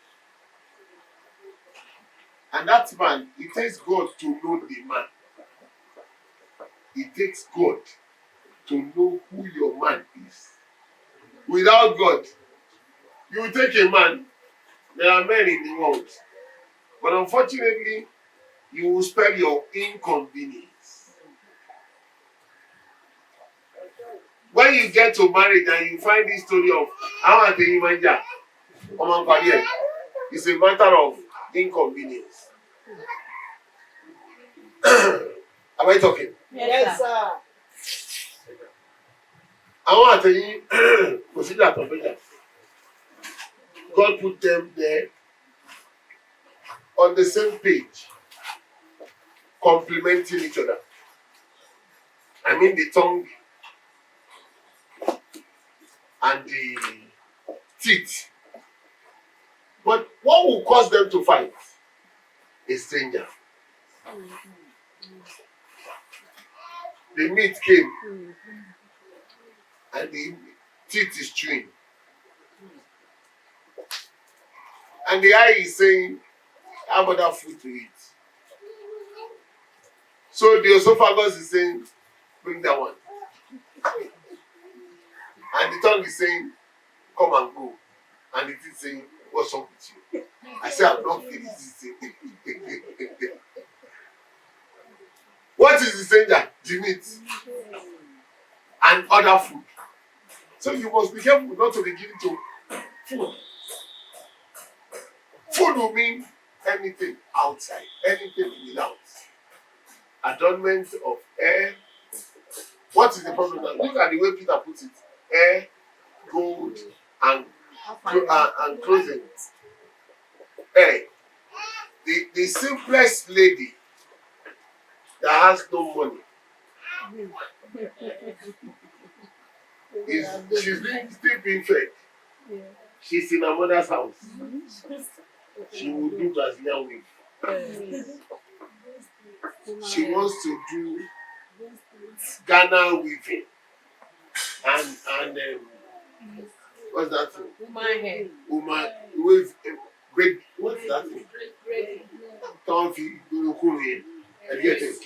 And that man, it takes God to know the man. It takes God to know who your man is. Without God, you will take a man. There are men in the world. But unfortunately, you will spell your inconvenience. When you get to marriage and you find this story of how I tell you, manja, it's a matter of inconvenience. Am I talking? Yes, sir. I want to tell you, consider that God put them there on the same page, complementing each other. I mean the tongue and the teeth. But what will cause them to fight? A stranger. The meat came and the teeth is chewing. And the eye is saying, I have other food to eat. So the esophagus is saying, bring that one. And the tongue is saying, come and go. And it is saying, what's up with you? I say, I'm not finished this thing. What is the stranger? The meat. And other food. So you must be careful not to be given to food. Food will mean anything outside, anything without. Adornment of air. What is the problem now? Look at the way Peter puts it. Air, gold, and clothing. Hey, the simplest lady that has no money she's still being fed. She's in her mother's house. She will do Brazilian weave. She wants to do Ghana weaving and what's that thing? Woman with great. What's that thing? Comfy, and get it.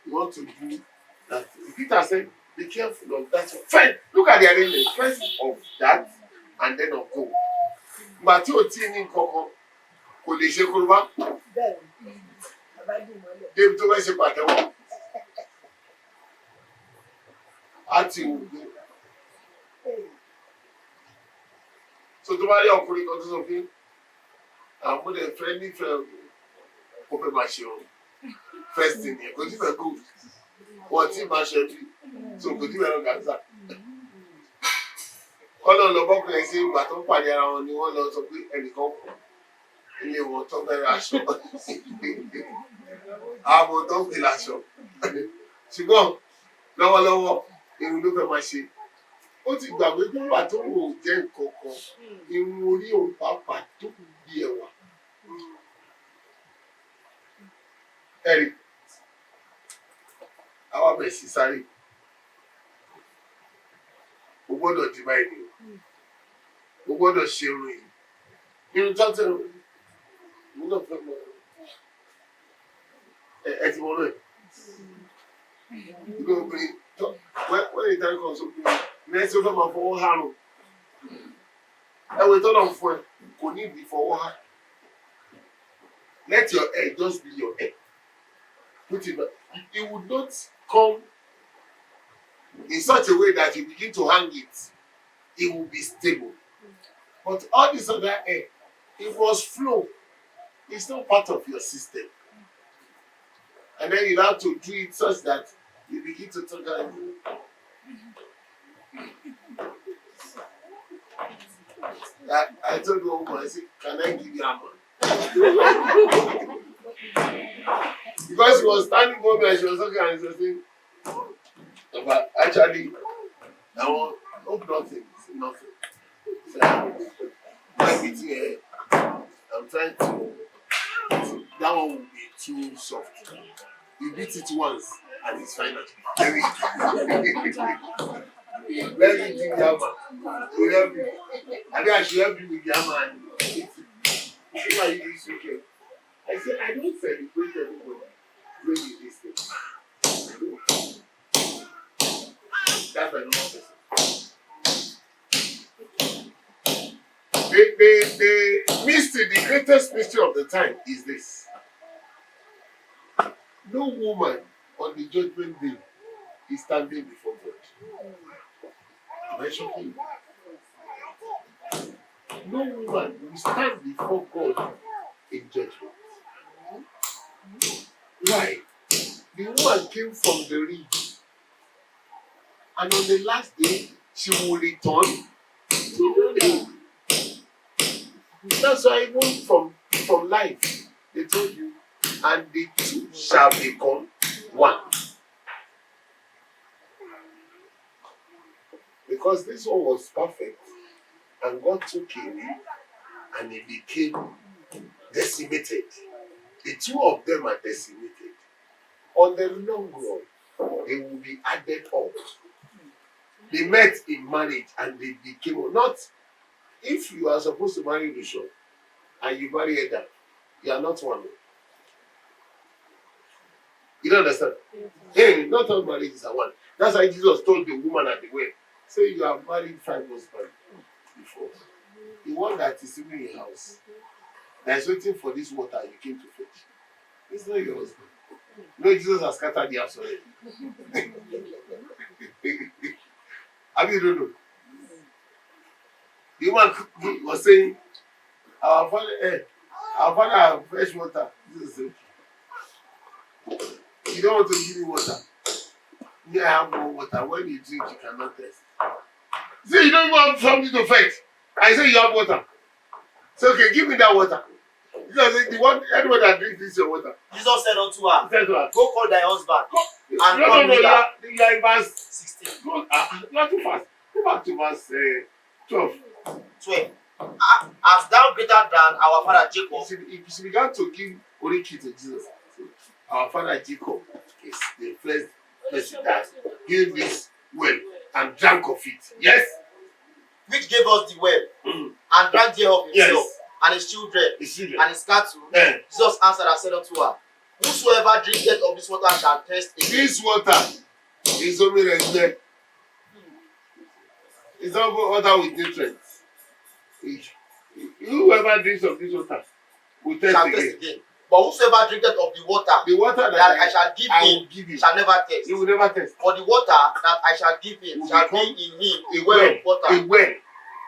You want to do that? Peter said, be careful of that. Fine. Look at the arrangement. First of that, and then of gold. But you in Coco, kò lè ṣe korobá. Débi tó fẹ́ ṣe pàtẹ́wọ́. Àti ògùn. So tó bá rí ọkùnrin kan tó sọ pé àwọn ọmọdé fẹ́ nífẹ̀ẹ́ kó fẹ́ máa ṣe o. First thing yẹn, kò tí fẹ́ gold. Wọ́n tí máa ṣe bí. So kò tí fẹ́ lọ gàdúrà. Kọ́lọ́ lọ bọ́kùnrin sí ìgbà tó ń pàdé ara wọn ni wọ́n lọ sọ pé ẹnìkan kù. Ilé wọn tó fẹ́ ra aṣọ. Àwọn tó ń pè láṣọ. Ṣùgbọ́n lọ́wọ́lọ́wọ́ irun ló fẹ́ máa ṣe. Ó ti gbàgbé pé wà tó wò jẹ́ nǹkan kan. Irun orí òun pàápàá tó bí ẹwà. Ẹ̀rí. Our mercy, sorry. O gbọ́dọ̀ divide you. O gbọ́dọ̀ ṣe orin yìí. Irun tó tẹ̀ ọ́. Mo náà fẹ́ mọ ẹ ti mọ náà. Ìgbà obìnrin tó wọ́n lè dárí kan sókè. Nẹ́ẹ̀sì ó fẹ́ máa fọwọ́ hárùn. Ẹ̀wẹ̀ tó náà fún ẹ kò ní ìdí fọwọ́ há. Let your head just be your head. Put it back. It would not come in such a way that you begin to hang it. It will be stable. But all this other air, it was flow. It's not part of your system. And then you have to do it such that you begin to talk like I told the woman, I said, can I give you a man? Because she was standing over me and she was talking and she was saying, but actually, I want nothing. Nothing. So, my beating here, I'm trying to, that one will be too soft. You beat it once and it's final. Let me give you a man. You help me. I think I should help you with the hammer and beat it. See why you do this weekend. I said, I don't celebrate everybody when you this thing. That's my normal person. The mystery, the greatest mystery of the time is this. No woman on the judgment day is standing before God. Am I shocking you? No woman will stand before God in judgment. Why? The woman came from the ridge. And on the last day, she will return to the ridge. That's why even from life, they told you, and the two shall become one. Because this one was perfect, and God took him, and he became decimated. The two of them are decimated. On the long run, they will be added up. They met in marriage and they became not. If you are supposed to marry Bishop and you marry Edda, you are not one. You don't understand? Hey, not all marriages are one. That's why Jesus told the woman at the well, say you have married 5 husbands before. The one that is in your house, that is waiting for this water you came to fetch, it's not your husband. No, Jesus has scattered the house already. I mean, you don't know. The woman was saying, our father have fresh water. Jesus said, you don't want to give me water. Me, I have more water. When you drink, you cannot taste. Say you don't even have something to fetch. I say you have water. Say, okay, give me that water. Jesus said, the one, anyone that drinks this your water. Jesus said unto her, Said to her, go call thy husband and no, come hither. you are in verse 16. Go, not too fast. Go back to verse 12. 12. As thou greater than our father Jacob. She began to give oriki to Jesus. So, our father Jacob is the first person that gave this well and drank of it. Yes? Which gave us the well and drank thereof himself and his children and his cattle. Jesus answered and said unto her, whosoever drinketh of this water shall thirst again. This water is only there. It's not water with nutrients. Whoever drinks of this water will thirst again. But whosoever drinketh of the water that I shall give him shall never thirst. He will never thirst. For the water that I shall give him shall be in him a well of water. A well.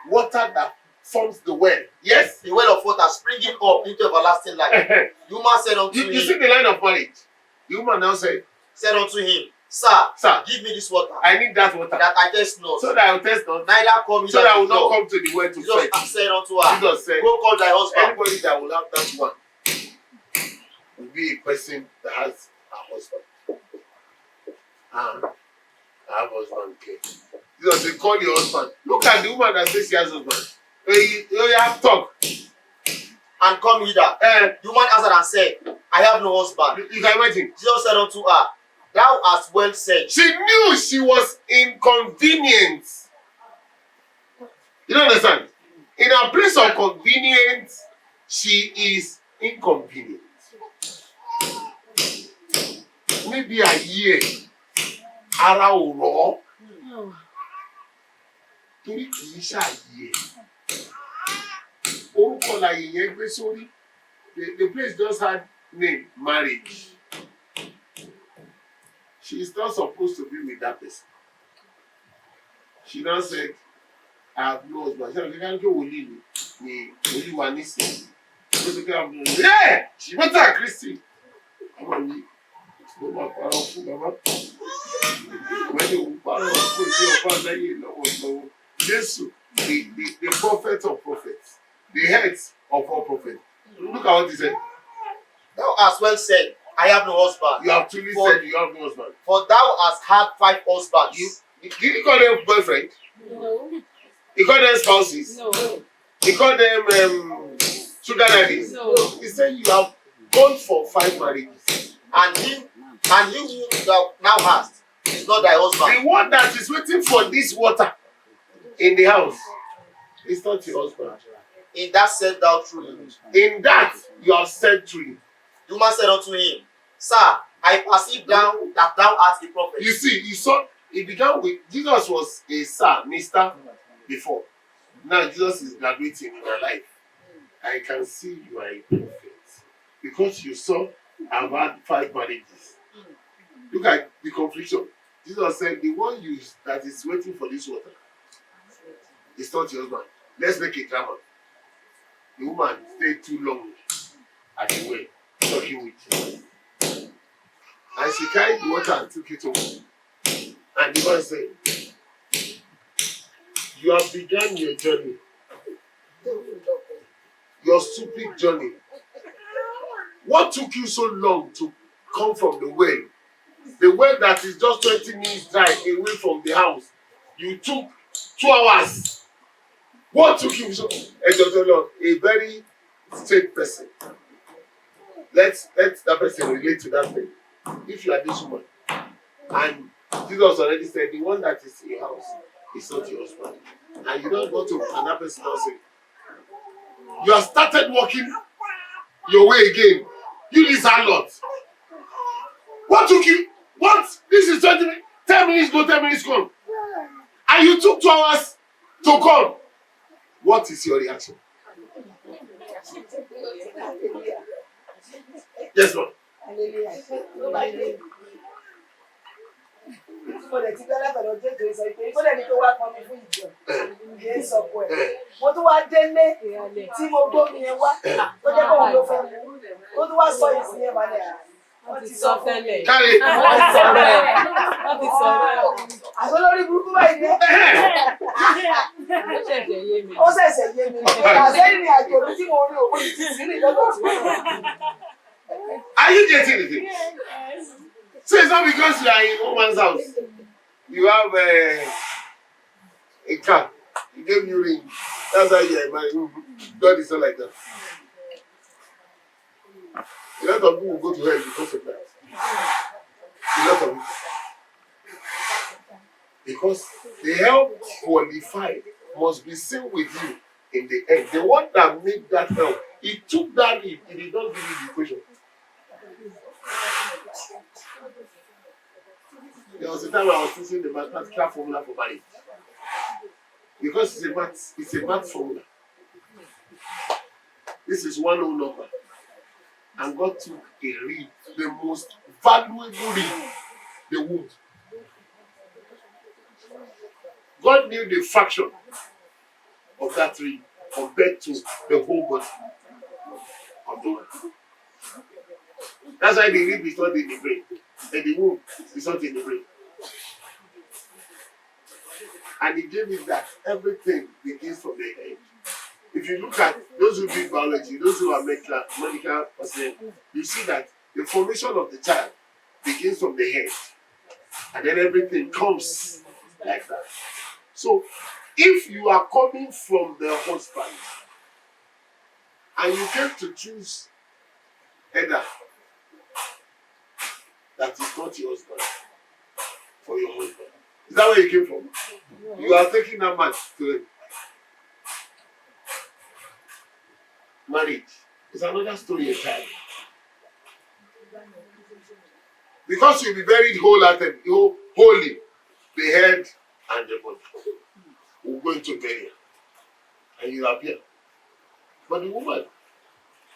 Water that forms the well. Yes? The well of water springing up into everlasting life. The woman said unto him. You see the line of marriage. The woman now said unto him, Sir, give me this water. I need that water. That I taste not. So that I will taste not. Neither come so that I will not come to the well to fetch. Jesus said unto her, Jesus said, go call thy husband. Anybody that will have that one will be a person that has a husband. I have husband. Okay. Jesus said, call your husband. Look at the woman that says she has husband. You have talk. And come hither. The woman answered and said, I have no husband. You can imagine. Jesus said unto her, thou hast well said. She knew she was inconvenient. You don't understand? In a place of convenience, she is inconvenient. Maybe a year. Ara ò rọ̀. Torí kì í ṣàyè. Orúkọ láyé yẹn gbé sórí. The place just had name, marriage. She is not supposed to be with that person. She now said, I have no husband. She said, I can't go with you. Only one is saying. Yeah! She went to a Christian. Come on, me. When you Jesus, the prophet of prophets, the heads of all prophets. Look at what he said. Thou hast well said, I have no husband. You have truly said you have no husband. For thou hast had 5 husbands. Did he call them boyfriend? No. He called them spouses? No. He called them sugar daddies? No. He said you have gone for 5 marriages. And he who thou now hast is not thy husband. The one that is waiting for this water in the house is not your husband. In that said thou truly. In that you are set free. The woman said unto him, Sir, I perceive that thou art a prophet. You see, you saw it began with Jesus was a sir, Mr. before. Now Jesus is graduating in your life. I can see you are a prophet. Because you saw I've had 5 marriages. Look at the confliction. Jesus said, the one that is waiting for this water is not your husband. Let's make a drama. The woman stayed too long at the well, talking with him. And she carried the water and took it home. And the man said, you have begun your journey. Your stupid journey. What took you so long to come from the well? The well that is just 20 minutes drive away from the house. You took 2 hours. What took you so long? A very straight person. Let that person relate to that thing. If you are this woman, and Jesus already said, the one that is in your house is not your husband. And you don't go to another person and say, you have started walking your way again. You this lot. What took you? What? This is 20 minutes. 10 minutes go, 10 minutes come. And you took 2 hours to come. What is your reaction? Yes, ma'am. Mo lè ti bẹ́rẹ̀ pẹ̀lú ọjọ́ ìjọ ìsọ̀ ìpè kó lè ní kó wá pọn mi fún ìjọ ìyẹn sọ pọ̀ ẹ̀. Mo tún wá délé tí mo gbómi yẹn wá tó jẹ́ kó òun ló fẹ́ mu. Mo tún wá sọ ìsìn yẹn balẹ̀ à. Wọ́n ti sọ fẹ́lẹ̀. Kárí. Wọ́n ti sọ rẹ̀. Wọ́n ti sọ rẹ̀. Àgọ́ lórí burúkú báyìí dé. Ó ṣẹ̀ṣẹ̀ yé mi. Àṣẹ́yìn ni àjò mi tí mo rí òun ti sí ní lọ́dọ̀ tí wọ́n rà. Are you getting it? Yes. So it's not because you are in woman's house. You have a car. You gave you ring. That's how you are married. God is not like that. A lot of people go to hell because of that. A lot of people. Because the help qualified must be seen with you in the end. The one that made that help, he took that lead. He did not give you the equation. There was a time I was using the mathematical formula for marriage. Because it's a math formula. This is one whole number. And God took a reed, the most valuable reed, the wood. God knew the fraction of that reed compared to the whole body of the woman. That's why the rib is not in the brain, and the womb is not in the brain. And he gave it that everything begins from the head. If you look at those who do biology, those who are medical personnel, you see that the formation of the child begins from the head, and then everything comes like that. So, if you are coming from the husband, and you came to choose Edda, that is not your husband for your husband. Is that where you came from? You are taking that man to marriage. It's another story entirely. Because you'll be buried wholehearted, holy, the head and the body will go into burial. And you appear. But the woman,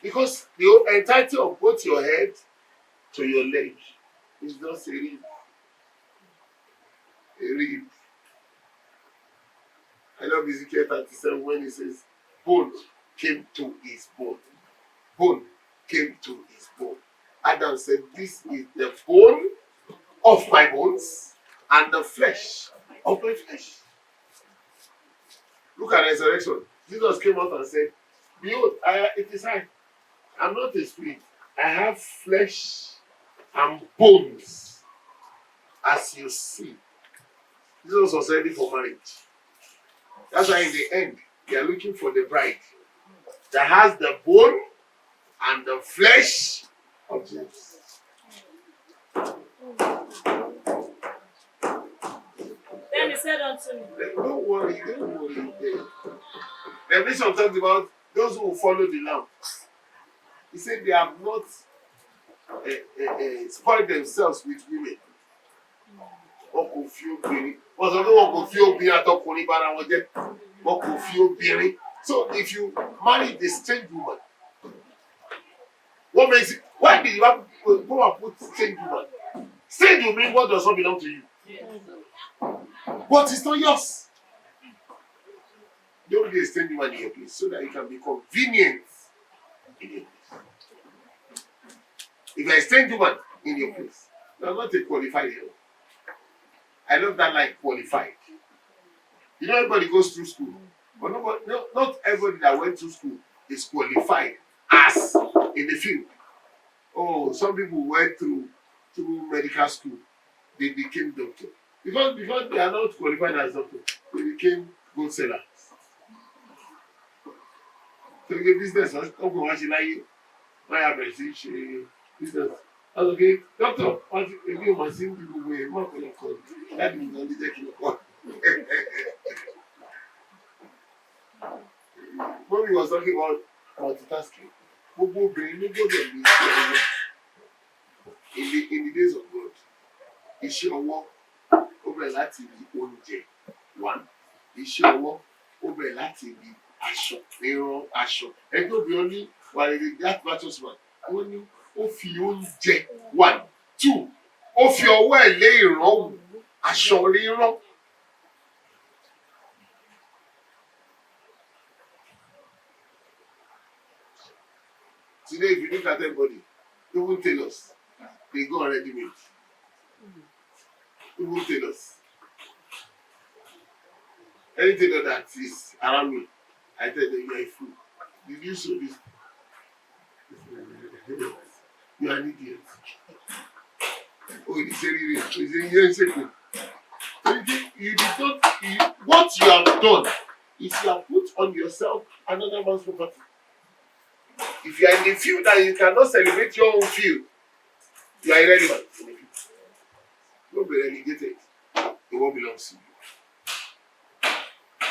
because the entirety of both your head to your leg is just a rib. A rib. I love Ezekiel 37 when he says, bone came to his bone. Bone came to his bone. Adam said, this is the bone of my bones and the flesh of my flesh. Look at resurrection. Jesus came out and said, behold, it is I. I'm not a spirit. I have flesh and bones, as you see. Jesus was ready for marriage. That's why in the end, they are looking for the bride that has the bone and the flesh of Jesus. Then he said unto me, Don't worry. The Revelation talks about those who follow the Lamb. He said they have not spoiled themselves with women. Wọn kò fi obìnrin. Wọ́n sọ pé wọn kò fi obìnrin àtọkùnrin bára wọn jẹ́. Wọn kò fi obìnrin. So if you marry the strange woman, what makes it? Why did you have to go and put strange woman? Strange will mean what does not belong to you. But it's not yours. Don't be a strange woman in your place so that it can be convenient in your place. If you're a strange woman in your place, you're not a qualified hero. I love that line, qualified. You know, everybody goes through school, but not everybody that went through school is qualified as in the field. Oh, some people went through medical school, they became doctor. Because they are not qualified as doctor, they became gold sellers. So you get business, why have I seen business? I was okay, doctor, if you must see people where more can call. That means only take your call. When we was talking about multitasking, in the days of God, iṣẹ́ ọwọ́ ó bẹ̀rẹ̀ láti ibi oúnjẹ one, iṣẹ́ ọwọ́ ó bẹ̀rẹ̀ láti ibi aṣọ rírán aṣọ ẹgbẹ́ obìnrin ní wàlẹ̀ that virtuous man wọ́n ní ó fi oúnjẹ one two ó fi ọwọ́ ẹ̀ lé ìrànwọ́ aṣọ rírán. Today, if you look at everybody, even tailors, they go on ready-made. Even tailors. Any tailor that is around me, I tell them, you are a fool. Did you show this? You are an idiot. Oh, he said, you did not, what you have done is you have put on yourself another man's property. If you are in the field and you cannot celebrate your own field, you are irrelevant in the field. You won't be relegated. It won't belong to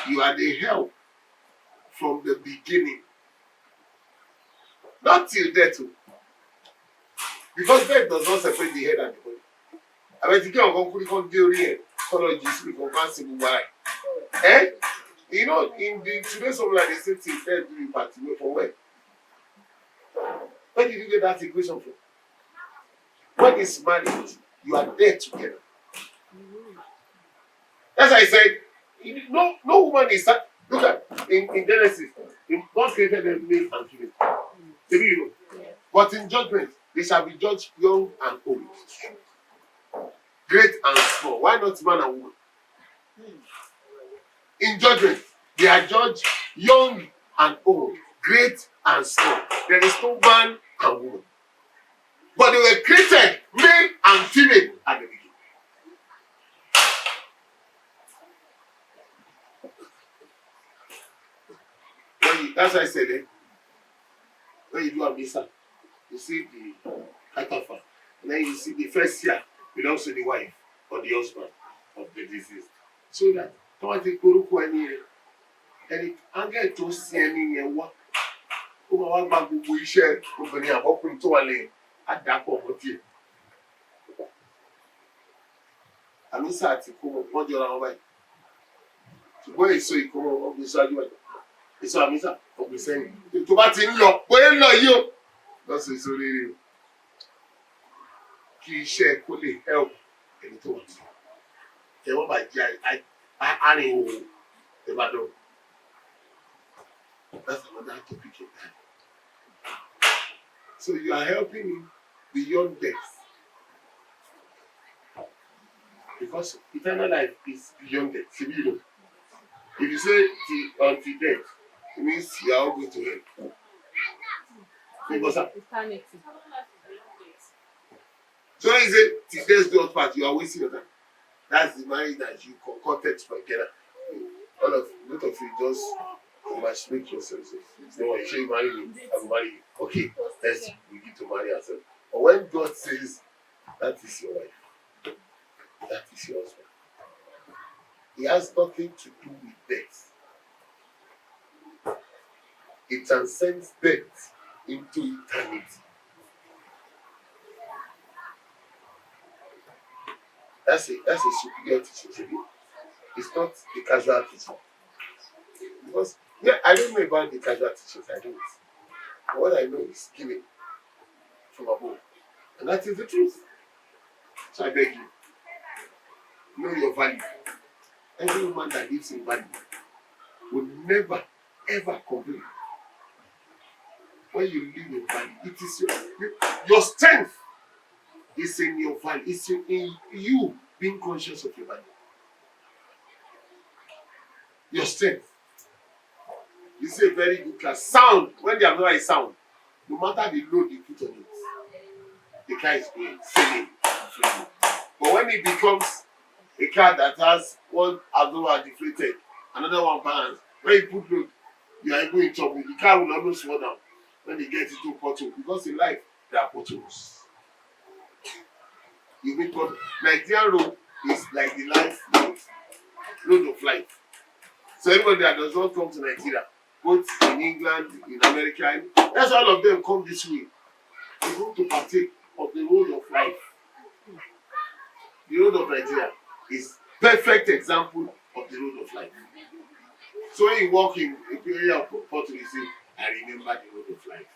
you. You are the help from the beginning. Not till death. Because death does not separate the head and the body. I mean, you can't do it. You know, in the today's of like they say, death do you part from where? Where did you get that equation from? When it's married, you are there together. That's why I said, no woman is that. Look at in Genesis, God created them male and female. Maybe you know. Yeah. But in judgment, they shall be judged young and old, great and small. Why not man and woman? In judgment, they are judged young and old, great and small. There is no man and woman. But they were created male and female at the beginning. That's why I said when you do a misa, you see the cataphar, And then you see the first year belongs to the wife or the husband of the deceased. So that don't take any angel to see any what ó máa wá gba gbogbo iṣẹ́ obìnrin àbọ́kùnrin tó wà lẹ́yìn á dàpọ̀ mọ́ díẹ̀. Àmísà àti ìkómọ wọ́n jọra wọn báyìí. Ṣùgbọ́n èso ìkómọ wọn gbé síwájú báyìí. Èso àmísà wọn gbé sẹ́yìn. Tó bá ti ń lọ bóyá ń lọ yìí o. Lọ́sọ̀ èso rere o. Kí iṣẹ́ kó lè help ẹni tó wà ní. Ẹ wọ́n bá jẹ́ àárín òun ẹ bá dọ̀. That's another topic in time. So you are helping him beyond death. Because eternal life is beyond death. So you know, if you say until death, it means you are all going to hell. Because Eternity. so when you say till death do us part, you are wasting your time. That's the marriage that you concocted together. All of both of you just must make yourselves. No one say marry me, I will marry you. Okay, let's begin to marry ourselves. But when God says that is your wife, that is your husband, he has nothing to do with death. It transcends death into eternity. That's a superior teaching. It's not the casual teaching. Because I don't know about the casual teachings, I don't. But what I know is given from above. And that is the truth. So I beg you, know your value. Every woman that lives in value will never ever complain. When you live in value, it is your strength is in your value. It's in you being conscious of your value. Your strength. You see a very good class. Sound, when they have not a sound, no matter the load you put on it, the car is going, singing, freely. But when it becomes a car that has one abdomen deflated, another one balanced, when you put load, you are going to trouble. The car will almost slow down when they get into pothole. Because in life, there are potholes. You meet potholes. Nigerian road is like the life road of life. So everybody that does not come to Nigeria, both in England, in America, that's all of them come this way. They go to partake of the road of life. The road of Nigeria is perfect example of the road of life. So when you walk in the area of Porto, you say, I remember the road of life.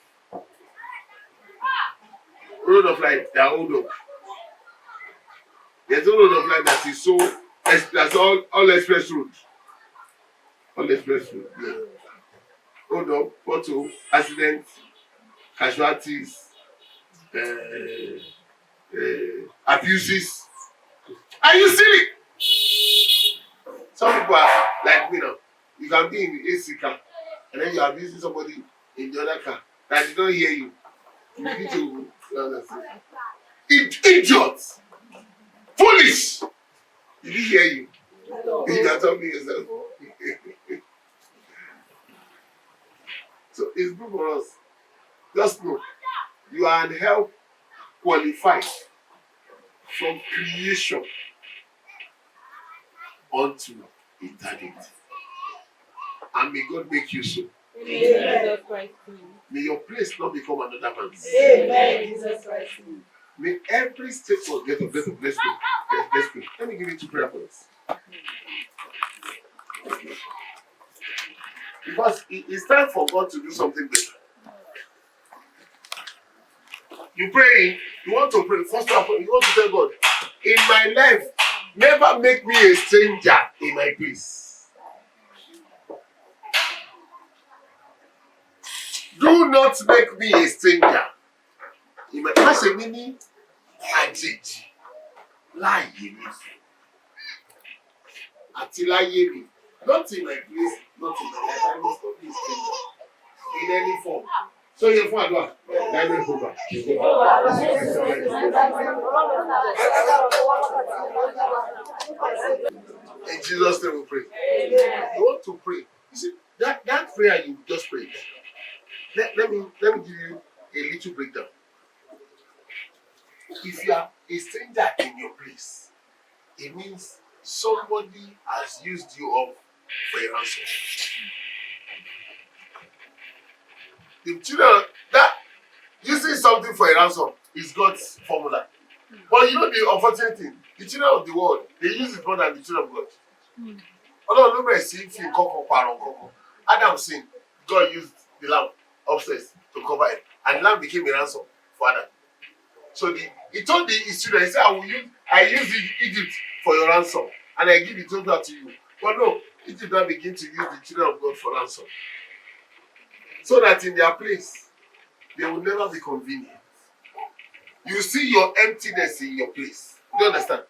Road of life, they are old up. There's a road of life that is so, that's all express road. All express road. Yeah. Hold up, Porto, accidents, casualties, abuses. Are you silly? Some people are like me now. You can be in the AC car and then you are abusing somebody in the other car that did not hear you. You need to understand. Idiots! Foolish! Did he hear you? You can tell me yourself. So it's good for us. Just know you are an help qualified from creation unto eternity. And may God make you so. Amen. May your place not become another man's. Amen. Jesus Christ. May every step of get up. Let's pray. Let's pray. Let me give you 2 prayer points. Because it's time for God to do something better. You pray, you want to pray. First of all, you want to tell God, in my life, never make me a stranger in my place. Do not make me a stranger. In my place, a mini àjèjì láàyè mi. Àti láyé mi. Not in my place, not in my life. I must not be a stranger in any form. So you fún àdúrà. Láyé ìfowópamọ́. In Jesus' name we pray. You want to pray. You see, that prayer you just prayed. Let me give you a little breakdown. if you are a stranger in your place, it means somebody has used you up for a ransom. The children that using something for a ransom is God's formula. But you know the unfortunate thing, the children of the world, they use it more than the children of God. Although no man see if you Adam sinned, God used the lamb upstairs to cover it, and the lamb became a ransom for Adam. So he told his children, he said, I use Egypt for your ransom, and I give Ethiopia to you. But no, Egypt now begin to use the children of God for ransom. So that in their place, they will never be convenient. You see your emptiness in your place. Do you understand?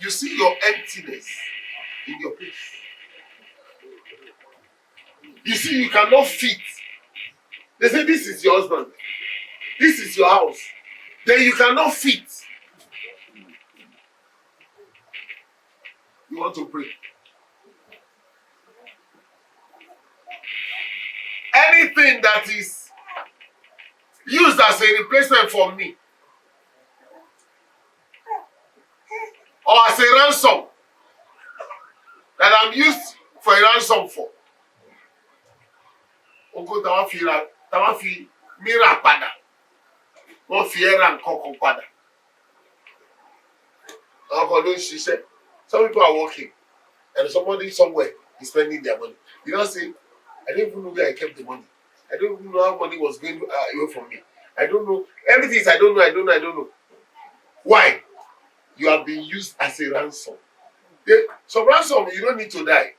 You see your emptiness in your place. You see, you cannot fit. They say, this is your husband. This is your house. Then you cannot fit. You want to pray. Anything that is used as a replacement for me, or as a ransom, that I'm used for a ransom for. Oko tawa fi mira pada. Wọ́n fi ẹran kankan padà. Ọkọ̀ ló ń ṣiṣẹ́. Some people are working, and somebody somewhere is spending their money. You don't say, I don't even know where I kept the money. I don't even know how money was going away from me. I don't know. Everything is I don't know. Why? You have been used as a ransom. So ransom, you don't need to die.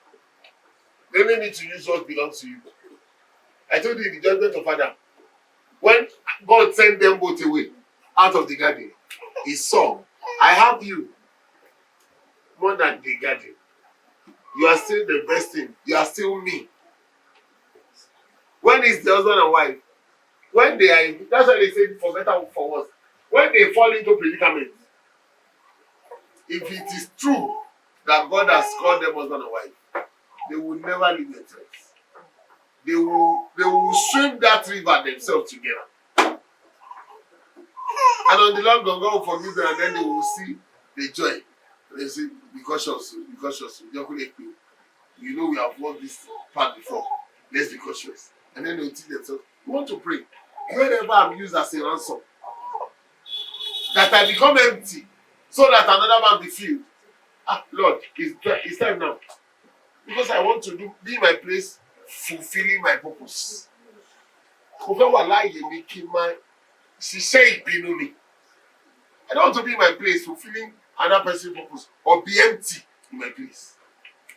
They only need to use what belongs to you. I told you the judgment of Adam. When God sent them both away out of the garden, he saw, I have you more than the garden. You are still the best thing. You are still me. When is the husband and wife? When they are, that's why they say for better or for worse. When they fall into predicament, if it is true that God has called them husband and wife, they will never leave their place. They will swim that river themselves together. And on the long run, God will forgive them, and then they will see the joy. They say, be cautious. You know we have walked this path before. Let's be cautious. And then they will teach themselves, you want to pray. Wherever I'm used as a ransom, that I become empty, so that another man be filled. Lord, it's time now. Because I want to be my place, fulfilling my purpose. I don't want to be in my place, fulfilling another person's purpose, or be empty in my place.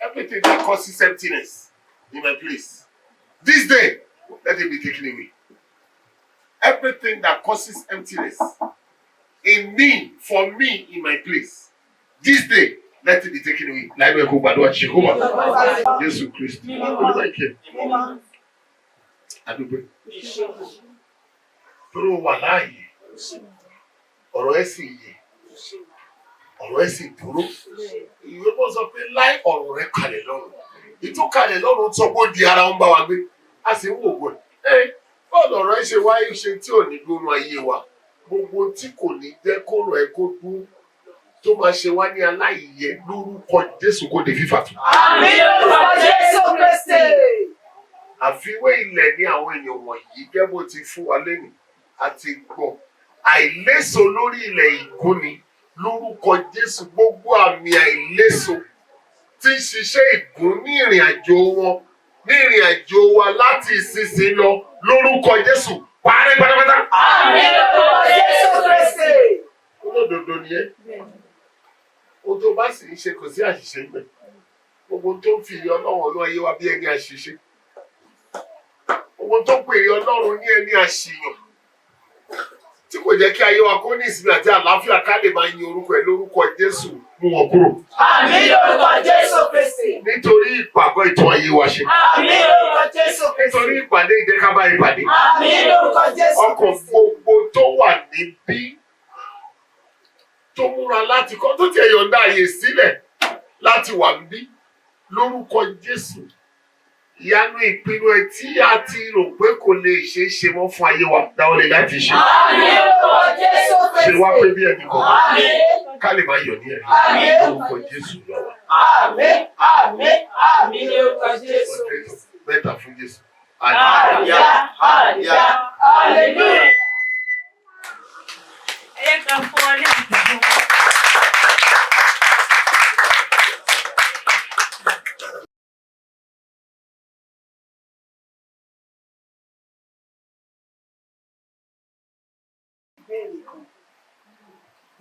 Everything that causes emptiness in my place, this day, let it be taken away. Everything that causes emptiness in me, for me, in my place, this day, let it be taken away. Jesus Christ. Ọ̀rọ̀ ẹ̀ sì yẹ, ọ̀rọ̀ ẹ̀ sì dúró. Ìwé bọ́ sọ pé láì ọ̀rọ̀ rẹ̀ kalẹ̀ lọ́rùn. Ìtúkalẹ̀ lọ́rùn sọ pé ó di ara ń bá wa gbé. A sì ń wò wò ẹ̀. Bọ́ọ̀lù ọ̀rọ̀ ẹ̀ ṣe wáyé ṣe tí ò ní gbónú ayé wa. Gbogbo tí kò ní jẹ́ kóró ẹ̀ kó dún tó máa ṣe wá ní aláìyẹ lórúkọ Jésù kó di fífà tún. Àmín lórúkọ Jésù Kristi. Àfiwé ilẹ̀ ní àwọn èèyàn wọ̀nyí gẹ́gẹ́ bó ti fún wa lẹ́nu àti gbọ́. Àìléso lórí ilẹ̀ ìgúnni lórúkọ Jésù, gbogbo àmì àìléso tí ń ṣiṣẹ́ ìgún ní ìrìn àjò wọn, ní ìrìn àjò wa láti ìsinsìnyí lọ lórúkọ Jésù parẹ́ pátápátá. Àmín lórúkọ Jésù Kristi. Olódodo ni ẹ́. Ohun tó bá sì ń ṣe kò sí àṣìṣe ń bẹ̀. Gbogbo tó ń fi ìyẹn Ọlọ́run ló ayé wa bí ẹni àṣìṣe. Gbogbo tó ń pè é Ọlọ́run ní ẹni àṣìyàn. Tí kò jẹ́ kí ayé wa kó ní ìsinmi àti àlàáfíà ká lè máa yin orúkọ ẹ̀ lórúkọ Jésù mú wọn kúrò. Àmín lórúkọ Jésù Kristi. Nítorí ìpàgọ́ ìtàn ayé wa ṣe. Àmín lórúkọ Jésù Kristi. Nítorí ìpàdé ìjẹ́kábá ìpàdé. Àmín lórúkọ Jésù Ọkàn gbogbo tó wà níbí tó múra láti kọ́ tó tiẹ̀ yọ̀ǹda àyè sílẹ̀ láti wà níbí lórúkọ Jésù. ìyanu ìpinnu ẹ tí a ti rò pé kò lè ṣeé ṣe mọ́ fún ayé wa dáwọ́ lè láti ṣe. Ṣé wá pé bí ẹnì kan ká lè máa yọ̀ ní ẹ̀rí orúkọ Jésù lọ́wọ́. Mẹ́ta fún Jésù. Hallelujah. Ẹ ká fún ọ ní ìdìbò.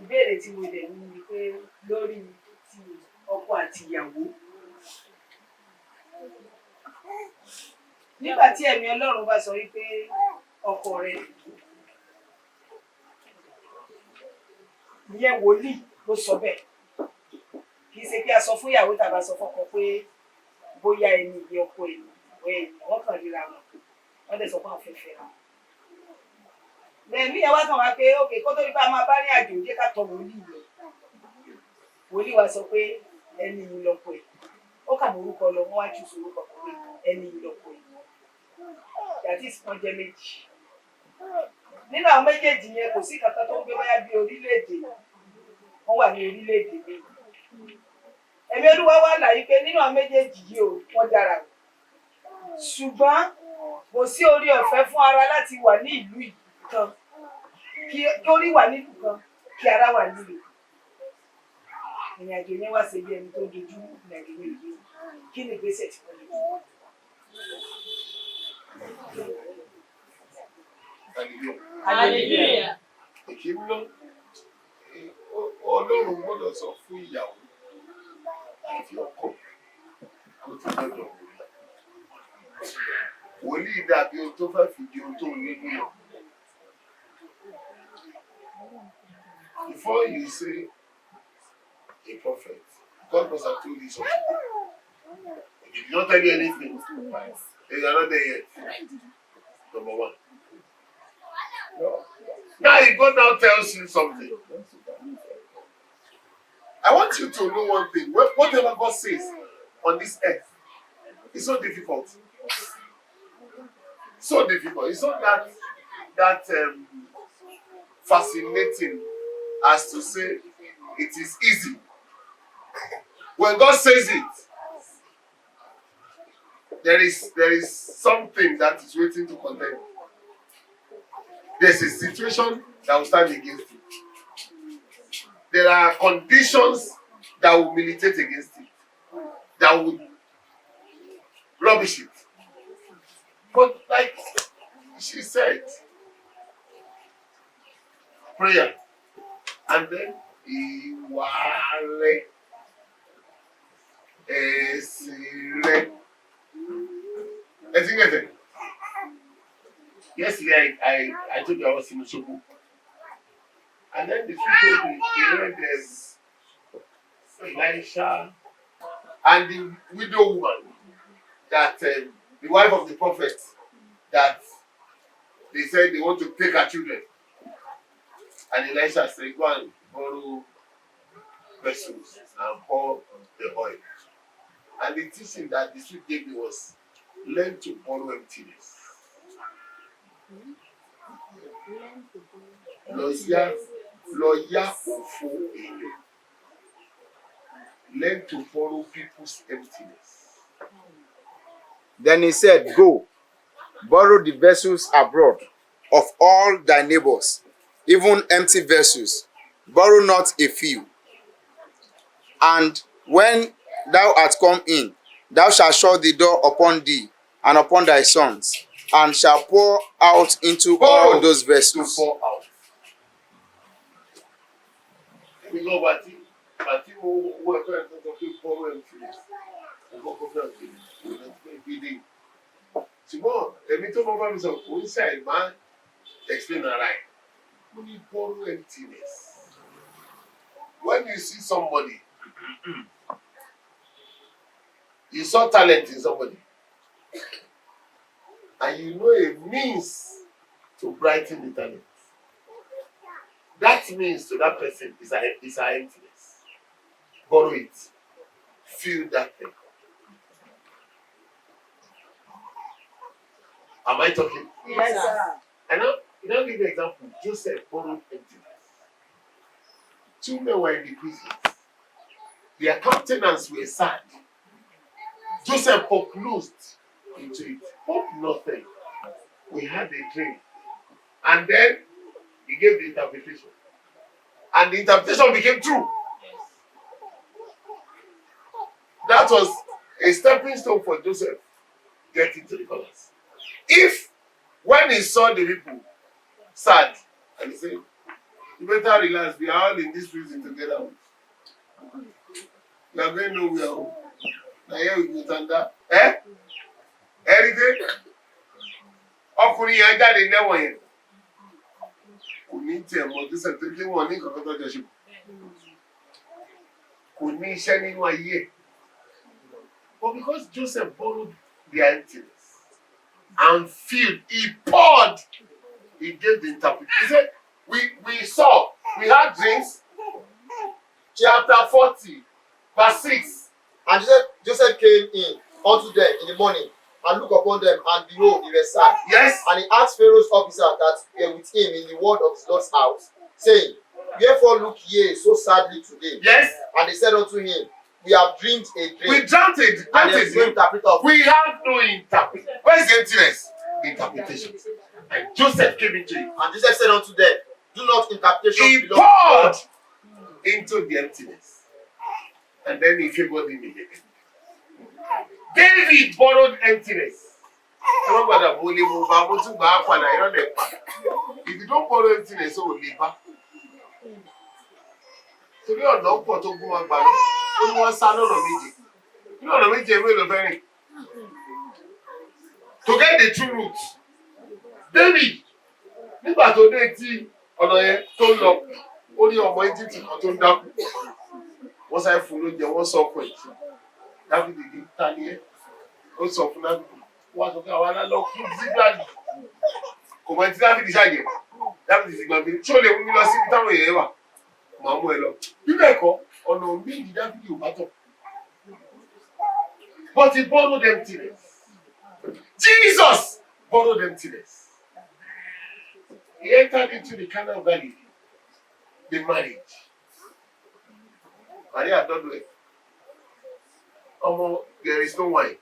Ìbéèrè tí mo dẹ̀ ní ni pé lórí ti ọkọ àti ìyàwó. Nígbà tí ẹ̀mí Ọlọ́run bá sọ wípé ọkọ rẹ̀ ìyẹn wòlíì ló sọ bẹ́ẹ̀. Kì í ṣe pé a sọ fún ìyàwó tàbí a sọ fọ́kọ pé bóyá ẹni ìyẹn ọkọ ẹni wọ́n kàn ríra wọn. Wọ́n dẹ̀ sọ pé àwọn fẹ́ fẹ́ra wọn. Lẹ́ẹ̀mí ẹ wá kàn wá pé ókè kó tó rí pé a máa bá ní àjò jẹ́ ká tọ wòlíì lọ. Wòlíì wa sọ pé ẹni yìí lọ́kọ ẹ̀. Ó kà mọ orúkọ lọ, wọ́n wá jù sí orúkọ pé ẹni yìí lọ́kọ ẹ̀. Yàtí ìsìnkàn jẹ́ méjì. Nínú àwọn méjèèjì yẹn kò sí kankan tó ń gbé báyà bí orílẹ̀-èdè. Wọ́n wà ní orílẹ̀-èdè mi. Ẹ̀mí Olúwa wá là yí pé nínú àwọn méjèèjì yìí o, wọ́n dára o. Ṣùgbọ́n kò sí orí ọ̀fẹ́ fún ara láti wà ní ìlú yìí kan kí orí wà nílùú kan kí ara wà nílùú. Ìrìnàjò yẹn wá ṣe bí ẹni tó dojú ìrìnàjò yẹn lè kí ni ìgbésẹ̀ tí wọ́n lè gbé. Hallelujah. Èkìrí lọ, Ọlọ́run gbọ́dọ̀ sọ fún ìyàwó àti ọkọ kó tó gbọ́dọ̀ wòlíì dàbí ohun tó fẹ́ fìdí ohun tó nínú yàn. Before you say a prophet, God must have told you something. If he did not tell you anything, then you are not there yet. Number one. No. Now if God now tells you something, I want you to know one thing. Whatever God says on this earth, it's so difficult. So difficult. It's not that fascinating as to say it is easy. When God says it, there is something that is waiting to contend. There's a situation that will stand against it. There are conditions that will militate against it, that will rubbish it. But like she said, prayer, and then Iwale Esire. Yesterday I told you I was in Osogbo. And then the two told me, you know, there's Elisha and the widow woman that the wife of the prophet that they said they want to take her children. And Elisha said, go and borrow vessels and pour the oil. And the teaching that the sweet gave me was learn to borrow emptiness. Lawyer òfò èèyàn. Learn to borrow people's emptiness. Then he said, go, borrow the vessels abroad of all thy neighbors, even empty vessels. Borrow not a few. And when thou art come in, thou shalt shut the door upon thee and upon thy sons, and shall pour out into all those vessels. To pour out. We go back to work on the borrow emptiness. Ṣùgbọ́n èmi tó mọ́ bá mi sọ kò ń ṣàì máa explain ara ẹ̀. Mo ní borrow emptiness. When you see somebody, you saw talent in somebody, and you know a means to brighten the talent. That means to that person is her emptiness. Borrow it. Fill that thing. Am I talking? Yes, sir. And now, give an example. Joseph borrowed emptiness. Two men were in the prison. Their countenance were sad. Joseph foreclosed into it. Hope nothing. We had a dream. And then he gave the interpretation. And the interpretation became true. That was a stepping stone for Joseph getting to the palace. If, when he saw the people sad, and he said, you better relax, we are all in this prison together. We are going nowhere. Now here we go, Tanda. Anything? Ọkùnrin yẹn jáde lẹ́wọ̀n yẹn. Kò ní tiẹ̀ mọ̀ tó sẹ́ni tó kí wọ́n ní kankan tó jọ ṣe. Kò ní iṣẹ́ nínú ayé ẹ̀. But because Joseph borrowed their emptiness and filled, he poured, he gave the interpretation. He said, we saw, we had dreams. Chapter 40, verse 6. And Joseph came in unto them in the morning and looked upon them, and behold, they were sad. Yes. And he asked Pharaoh's officers that were with him in the ward of his Lord's house, saying, wherefore look ye so sadly today? Yes. And they said unto him, we have dreamed a dream. We dreamt it. And there is no interpreter of it. We have no interpreter. Where is the emptiness? Interpretation. And Joseph came into it. And Joseph said unto them, do not interpretation He belong poured to God. into the emptiness. And then he favored him again. David borrowed emptiness. If you don't borrow emptiness, so will leave back. Torí ọ̀nà pọ̀ tó gún wọn gbà lọ, ó ní wọ́n sá lọ́nà méje. Ní ọ̀nà méje ewé ló fẹ́ rìn. To get the true root. David, nígbà tó dé tí ọ̀nà yẹn tó ń lọ, ó ní ọmọ Egypt kan tó ń dákú. Wọ́n sáré fún lóúnjẹ, wọ́n sọ ọkọ̀ ẹ̀. David di ta ni ẹ́? Ó sọ fún David. Wọ́n á sọ pé àwa lálọ́ kú Zigbali. Kò mọ̀ tí David ṣàyẹ̀. David ti gbàgbé. Ṣé o lè mú mi lọ síbi táwọn èèyàn wà? Màá mú ẹ lọ. Bí bẹ́ẹ̀ kọ́, ọ̀nà méjì David ò bá tọ̀. But he borrowed emptiness. Jesus borrowed emptiness. He entered into the Canaan Valley, the marriage. Maria don't do it. There is no wine.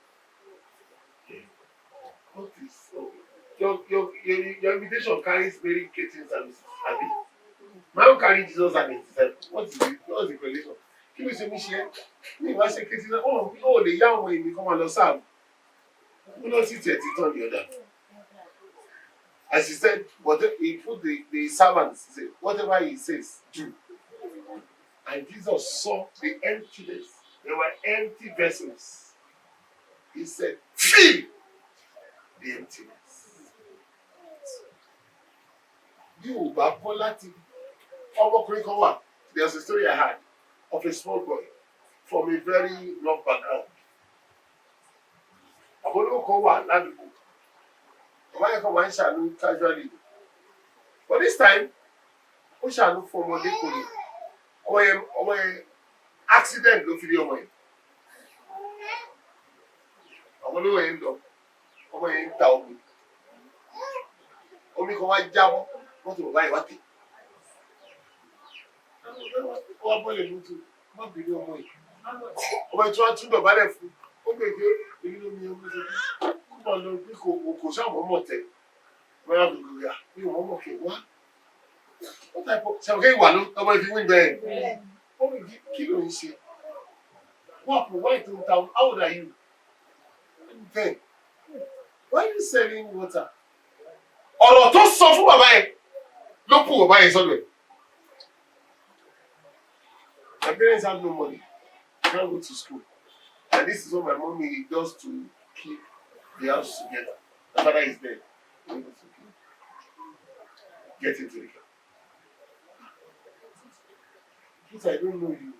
What is so? Your invitation carries very catering services. My own carry Jesus and himself. What's the relation? Kí ló ṣe mí ṣe? Ní ìwà ṣe catering, lè yá àwọn èmi kan máa lọ sáàbù. Who knows it yet? It's on the other. As he said, he put the servants, he said, whatever he says, do. And Jesus saw the emptiness. There were empty vessels. He said, fill the emptiness. You are quality. There's a story I had of a small boy from a very rough background. Casually. But this time, we shall look for more accident ló fi rí ọmọ yẹn. Àwọn olówó yẹn ń lọ, ọmọ yẹn ń ta omi. Omi kan wá jábọ́, wọ́n ti wọ̀ báyìí wá tè. Wọ́n bọ́lẹ̀ lójú, wọ́n bèrè ọmọ yìí. Ọmọ yẹn tí wọ́n tún dọ̀bálẹ̀ fún, ó gbègbè èyí ló ní omi ṣe. Kúmọ̀ lọ bí kò sáwọn mọ̀ tẹ̀. Wọ́n yà gbogbo rà, bí wọ́n mọ̀ kẹ̀ wá. Wọ́n tàbí ṣàwọn ìwà ló ọmọ ìfi wí bẹ́ẹ̀. Kí ló ń ṣe? Wọ́n pọ̀ wáyé tó ń ta, how old are you? Then, why are you selling water? Ọ̀rọ̀ tó sọ fún bàbá yẹn ló kú bàbá yẹn sọ́dọ̀ ẹ̀. My parents have no money. I can't go to school. And this is what my mommy does to keep the house together. My father is dead. Get into the car. Because I don't know you.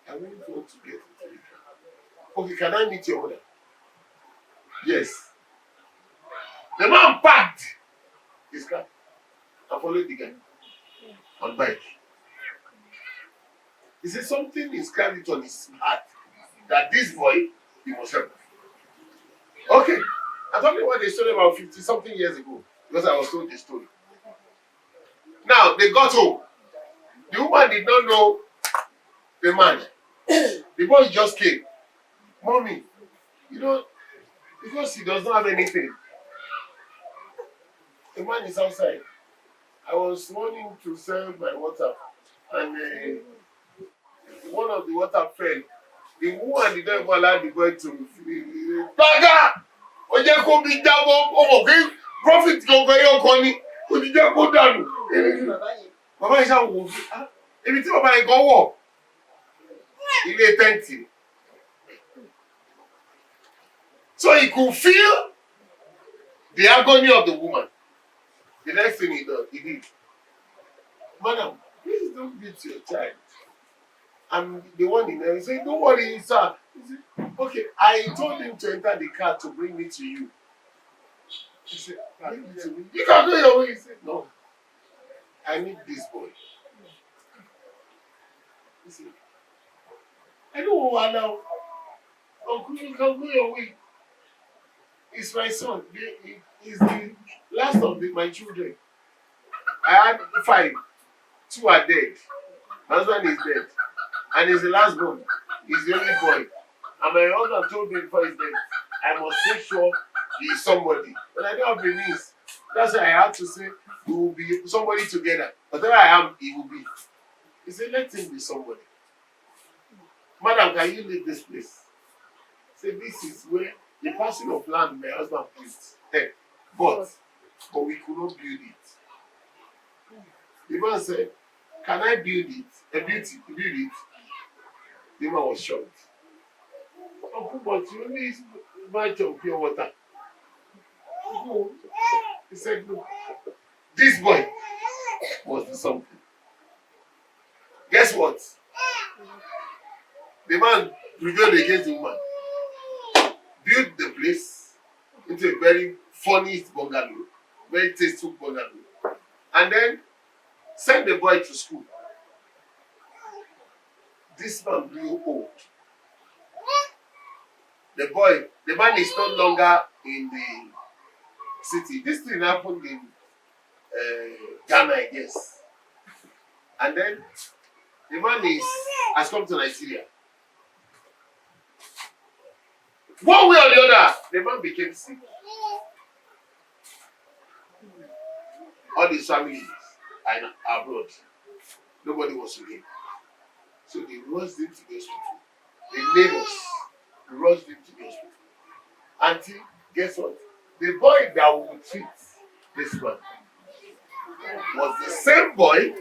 I really want to get into the car. Okay, can I meet your mother? Yes. The man packed his car and followed the guy on bike. He said something is carried on his heart that this boy, he must help. Okay. I'm talking about a story about 50 something years ago because I was told the story. Now they got home. The woman did not know the man. The boy just came. Mommy, you know, because he does not have anything. The man is outside. I was running to sell my water, and one of the water fell. The woman did not even allow the boy to. Baga! Oje ko bi jabo omo pe profit go go yo kan ni. Ko ti je ko dànù. Bàbá yìí ṣá wò ó. Ibi tí bàbá yìí gan wọ̀. Ilé tẹ́ǹtì. So he could feel the agony of the woman. The next thing he did. Madam, please don't beat your child. I'm the one in there. He said, don't worry, sir. He said, okay, I told him to enter the car to bring me to you. He said, bring me to me. You can go your way. He said, no. I need this boy. He said, I don't want now. Uncle, you can go your way. He's my son. He's the last of my children. I had 5. 2 are dead. My husband is dead. And he's the last born. He's the only boy. And my husband told me before his death, I must make sure he is somebody. But I don't have the means. That's why I had to say, we will be somebody together. Whatever I am, he will be. He said, let him be somebody. Madam, can you leave this place? He said, this is where the parcel of land my husband placed. But we could not build it. The man said, can I build it? Build it. The man was shocked. Uncle, but you only much of pure water. No. He said, no. This boy must do something. Guess what? The man rebelled against the woman. Built the place into a very funny bungalow, very tasteful bungalow. And then sent the boy to school. This man grew old. The man is no longer in the city. This thing happened in Ghana, I guess. And then the man has come to Nigeria. One way or the other, the man became sick. All his family are abroad. Nobody was with him. So they rushed him to the hospital. The neighbors rushed him to the hospital. Until, guess what? The boy that would treat this man was the same boy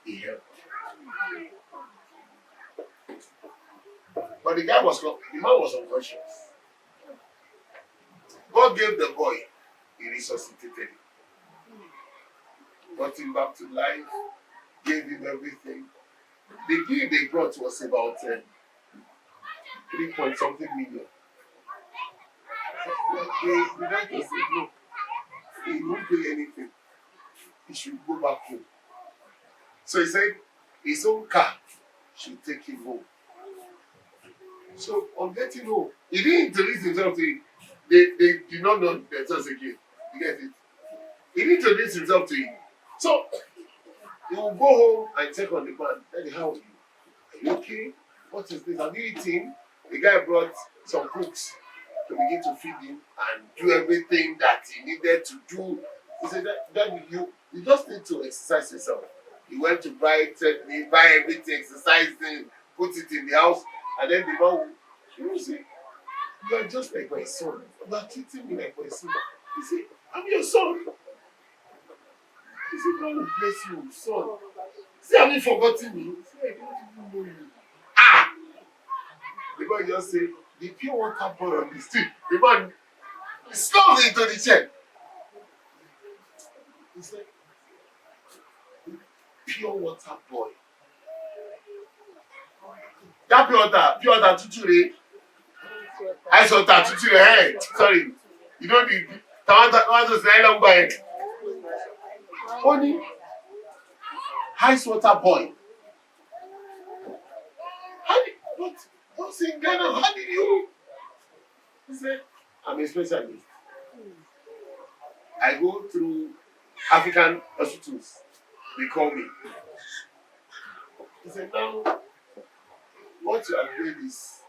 he helped. But the man was unconscious. God gave the boy, he resuscitated him. Brought him back to life, gave him everything. The bill they brought was about 3 point something million. The doctor said no, he won't pay anything. He should go back home. So he said his own car should take him home. So on getting home, he didn't introduce himself to him. They did not know themselves again. You get it? He didn't introduce himself to him. So he will go home and check on the man. Daddy, how are you? Are you okay? What is this? Have you eaten? The guy brought some cooks to begin to feed him and do everything that he needed to do. He said, Daddy, you just need to exercise yourself. He went to buy everything, exercise things, put it in the house, and then the man will, you say, you are just like my son. You are treating me like my son. He said, I'm your son. He said, God will bless you, son. He said, have you forgotten me? He said, I don't even know you. Ah! The man just said, the pure water boy on the street. The man slumped into the chair. He said, pure water boy. That pure water tutu ice water tutu hey, sorry. You don't need tomato say long boy. Only ice water boy. What's in Ghana? How did you? He said, I'm a specialist. I go through African hospitals. They call me. He said, now, what you are doing is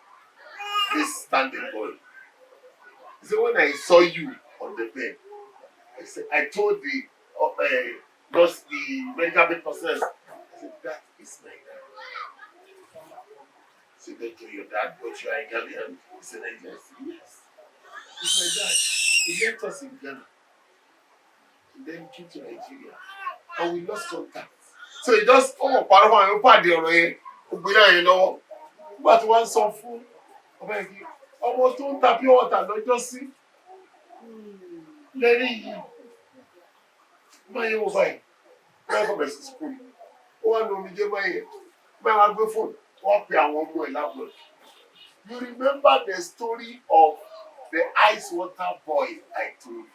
this standing boy. He said, when I saw you on the bed, I said, I told the nurse, the medical personnel, I said, that is my dad. I said, don't tell your dad, but you are a Ghanaian. He said, yes. It's my dad. He left us in Ghana. And then came to Nigeria. And we lost contact. So he just, part of my party on it. You know, but one song full. Ọmọ tó ń ta pure water lọ́jọ́ sí. Lẹ́yìn yìí, máa yẹ wọ báyìí. Máa kọ̀ bẹ̀rẹ̀ sí school. Ó wá ní omijé máa yẹ. Máa wá gbé fóònù. Wọ́n pe àwọn ọmọ ẹ̀ lábúrò. You remember the story of the ice water boy I told you?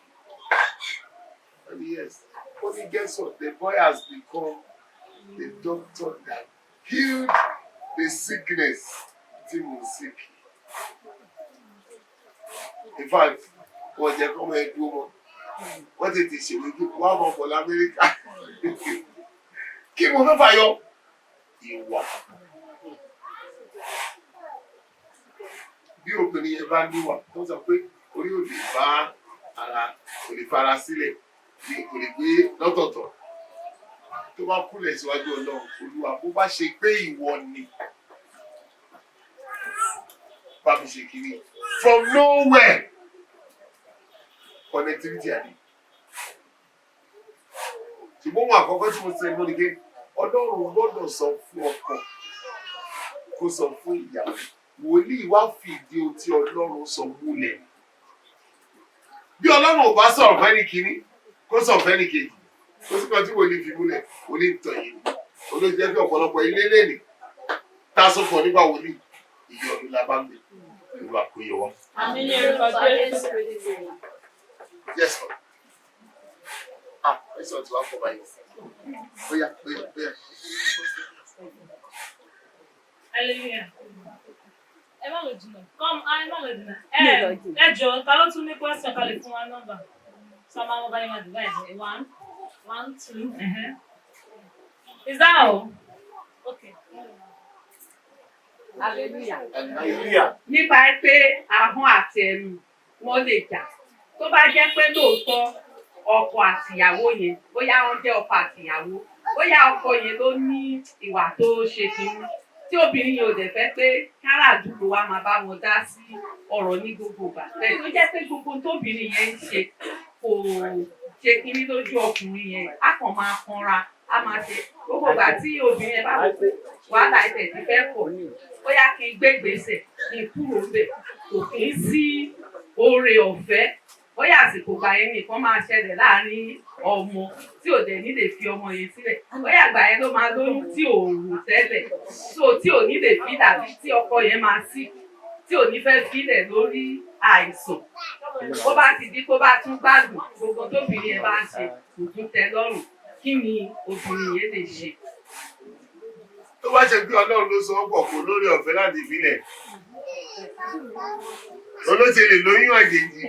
And yes, only guess what? The boy has become the doctor that healed the sickness. Tí mo sick. In fact, wọ́n jẹ́ kọ́mọ ẹgbẹ́ wọn. Wọ́n tètè ṣèwé kí wọ́n mọ̀ pọ̀ l'Amẹ́ríkà. Kí mo fẹ́ fàyọ? Ìwà. Bí obìnrin yẹn bá níwà, wọ́n sọ pé orí ò lè bá ara kò lè fara sílẹ̀ ní kò lè gbé lọ́tọ̀ọ̀tọ̀. Tó bá kúnlẹ̀ síwájú Ọlọ́run, Olúwa bó bá ṣe pé ìwọ ni. Bá mi ṣe kiri. From nowhere. Connectivity àdé. Ṣùgbọ́n wọn àkọ́kọ́ tí mo ṣe ló ní pé Ọlọ́run gbọ́dọ̀ sọ fún ọkọ kó sọ fún ìyàwó. Wòlíì wá fìdí ohun tí Ọlọ́run sọ múlẹ̀. Bí Ọlọ́run ò bá sọ̀rọ̀ fẹ́ni kìíní, kó sọ̀rọ̀ fẹ́ni kejì. Kó sì kan tí wòlíì fi múlẹ̀, wòlíì ń tàn yìí. Olóòtú jẹ́ pé ọ̀pọ̀lọpọ̀ ilé lẹ́nìí tá a sọ fún ọ nígbà wòlíì. Ìyá ọdún la bá ń bẹ̀. Ìlú àkóyọ wa. Àmín ní orúkọ Jésù. Yes, Lord. Let's not laugh for my Hallelujah. Ẹ má lọ jìnnà. Ẹ má lọ jìnnà. Ẹ jọ̀ọ́, ta ló tún ní question kalẹ̀ fún wa nọ́mbà? So I'm going to divide it. 1, 2. Is that all? Okay. Hallelujah. Nípa pé ahọ́n àti ẹnu wọn lè jà. Tó bá jẹ́ pé lóòótọ́ ọkọ àtìyàwó yẹn, bóyá wọ́n jẹ́ ọkọ àtìyàwó, bóyá ọkọ yẹn ló ní ìwà tó ṣe kìíní. Tí obìnrin yẹn ò dẹ̀ fẹ́ pé kárà àdúgbò wa máa bá wọn dá sí ọ̀rọ̀ ní gbogbo ìgbà. Bẹ́ẹ̀ tó jẹ́ pé gbogbo tóbìnrin yẹn ń ṣe kò ṣe kìíní lójú ọkùnrin yẹn, á kàn máa kanra, á máa ṣe. Gbogbo ìgbà tí obìnrin yẹn bá wò pé wàhálà ẹ̀tẹ̀ ti fẹ́ pọ̀ ní, bóyá kí n gbé gbèsè, kí n kúrò ńbẹ̀, kò kí ń sí oore ọ̀fẹ́. Bóyá àsìkò gbà yẹn nìkan máa ṣẹlẹ̀ láàárín ọmọ tí ò dẹ̀ ní lè fi ọmọ yẹn sílẹ̀. Bóyá àgbà yẹn ló máa lóyún tí ò rù tẹ́lẹ̀, so tí ò ní lè fi dàbí tí ọkọ yẹn máa sí, tí ò ní fẹ́ filẹ̀ lórí àìsàn. Bó bá ti di kó bá tún gbádùn, gbogbo tóbìnrin yẹn bá ń ṣe kò tún tẹ́ lọ́rùn, kí ni obìnrin yẹn lè ṣe? Tó bá ṣe pé Ọlọ́run ló sọ pọ̀ kó lórí ọ̀fẹ́ láti filẹ̀. Olóṣèlú lóyún àjèjì,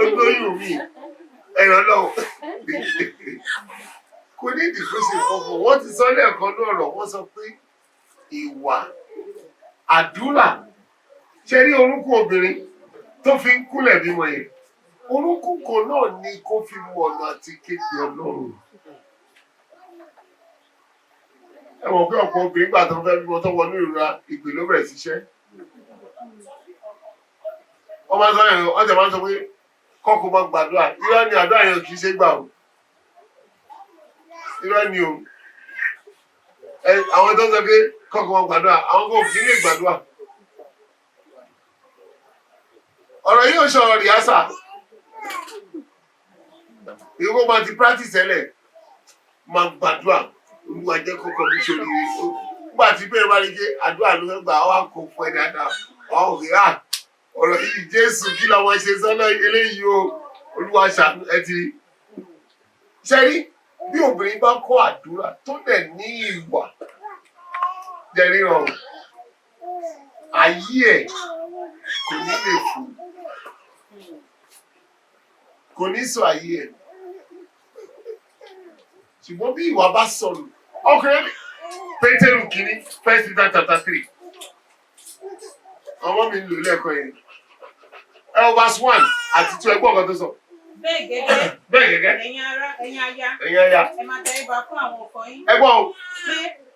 olóyún mi, ẹ̀rọ lọ́wọ́. Kò ní ìdìbò ṣe kọ̀ọ̀kan, wọ́n ti sọ lẹ́ẹ̀kan ní ọ̀rọ̀, wọ́n sọ pé ìwà àdúrà ṣe rí orúnkún obìnrin tó fi ń kúnlẹ̀ bímọ yẹn. Orúnkún kan náà ni kó fi mú ọ̀nà àti kéèké Ọlọ́run. Ẹ mọ̀ pé ọ̀pọ̀ obìnrin gbà tó fẹ́ bímọ tó wọnú ìrora ìpè ló bẹ̀rẹ̀ síṣẹ́. Wọ́n máa ń sọ yẹn, wọ́n tẹ̀ máa ń sọ pé kọ́kọ́ máa gbàdúrà. Irọ́ ni àdúrà yẹn kì í ṣe gbà o. Irọ́ ni o. Àwọn tó ń sọ pé kọ́kọ́ máa gbàdúrà, àwọn kò kì í lè gbàdúrà. Ọ̀rọ̀ yìí ò ṣọ̀rọ̀ rìásà. Ìwé kó máa ti practice ẹlẹ̀ máa gbàdúrà. Olúwa jẹ́ kọ́kọ́ bí ṣe oríire. Nígbà tí bẹ́ẹ̀ bá rí pé àdúrà ló fẹ́ gbà wá kó fún ẹ dáadáa. Àwọn òkè ọ̀rọ̀ yìí Jésù kí làwọn ṣe sọ́nà eléyìí o. Olúwa ṣàánú ẹ ti rí. Ṣé rí bí obìnrin bá kọ́ àdúrà tó dẹ̀ ní ìwà jẹ́ ríran ayé ẹ̀ kò ní lè fún. kò ní sọ ayé ẹ̀ ṣùgbọ́n bí ìwà bá sọnù ọkùnrin Pétérù kìíní 1 Peter chapter 3 ọmọ mi ń lò lẹ́ẹ̀kan yẹn verse 1 àti 2 ẹgbọ́n kan tó sọ. Bẹ́ẹ̀ gẹ́gẹ́. Bẹ́ẹ̀ gẹ́gẹ́. Ẹ̀yin ará, ẹ̀yin aya. Ẹ̀yin aya. Ẹ máa tẹríba fún àwọn ọkọ yín. Ẹgbọ́n o.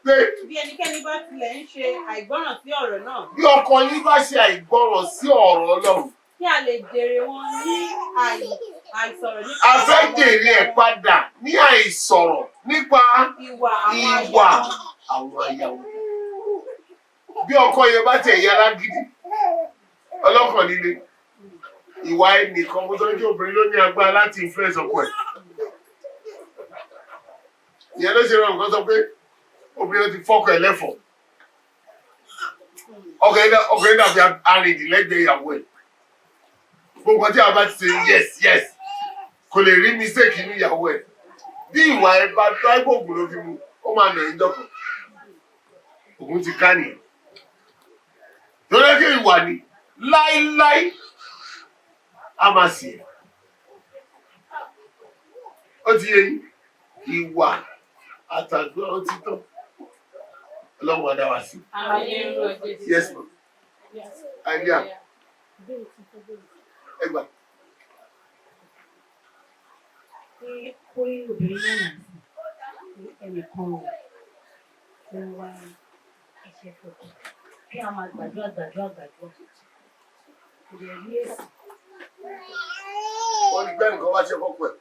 Pé bí ẹnikẹ́ni bá tilẹ̀ ń ṣe àìgbọ́ràn sí ọ̀rọ̀ náà. Bí ọkọ yín bá ṣe àìgbọ́ràn sí ọ̀rọ̀ Ọlọ́run. Kí a lè jèrè wọn ní àìsọ̀rọ̀ nípa. A fẹ́ jèrè ẹ̀ padà ní àìsọ̀rọ̀ nípa ìwà àwọn aya wọn. Bí ọkọ yẹn bá tẹ̀ yára gidi ọlọ́kàn líle ìwà ẹnìkan mo sọ pé obìnrin ló ní agbára láti influence ọkọ ẹ̀. Ìyẹn ló ṣe rọrùn kan sọ pé obìnrin ti fọ́kọ ẹ̀ lẹ́fọ̀ọ́. Ọkùnrin dàbí arìndínlẹ́gbẹ̀ẹ́ ìyàwó ẹ̀. Gbogbo tí a bá ti ṣe yes kò lè rí mistake ní ìyàwó ẹ̀. Bí ìwà ẹ̀ bá tó àìgbòògùn ló fi mu ó máa nà ẹ́ dọ́kàn. Ògùn ti ká nìyẹn. Torí kí ìwà ni láíláí a máa sì ẹ̀. Ó ti yé yín ìwà àtàgbọ́ ó ti tán. Ọlọ́run adá wa sí. Yes ma. Idea. Ẹgbà. Pé obìnrin náà nà sí ẹnìkan rẹ̀ tó ń wá ẹsẹ̀ fòkè kí a máa gbàdúrà. Kò lè rí èsì. Wọ́n ní gbẹ́ nǹkan bá ṣe fọ́pọ̀ ẹ̀.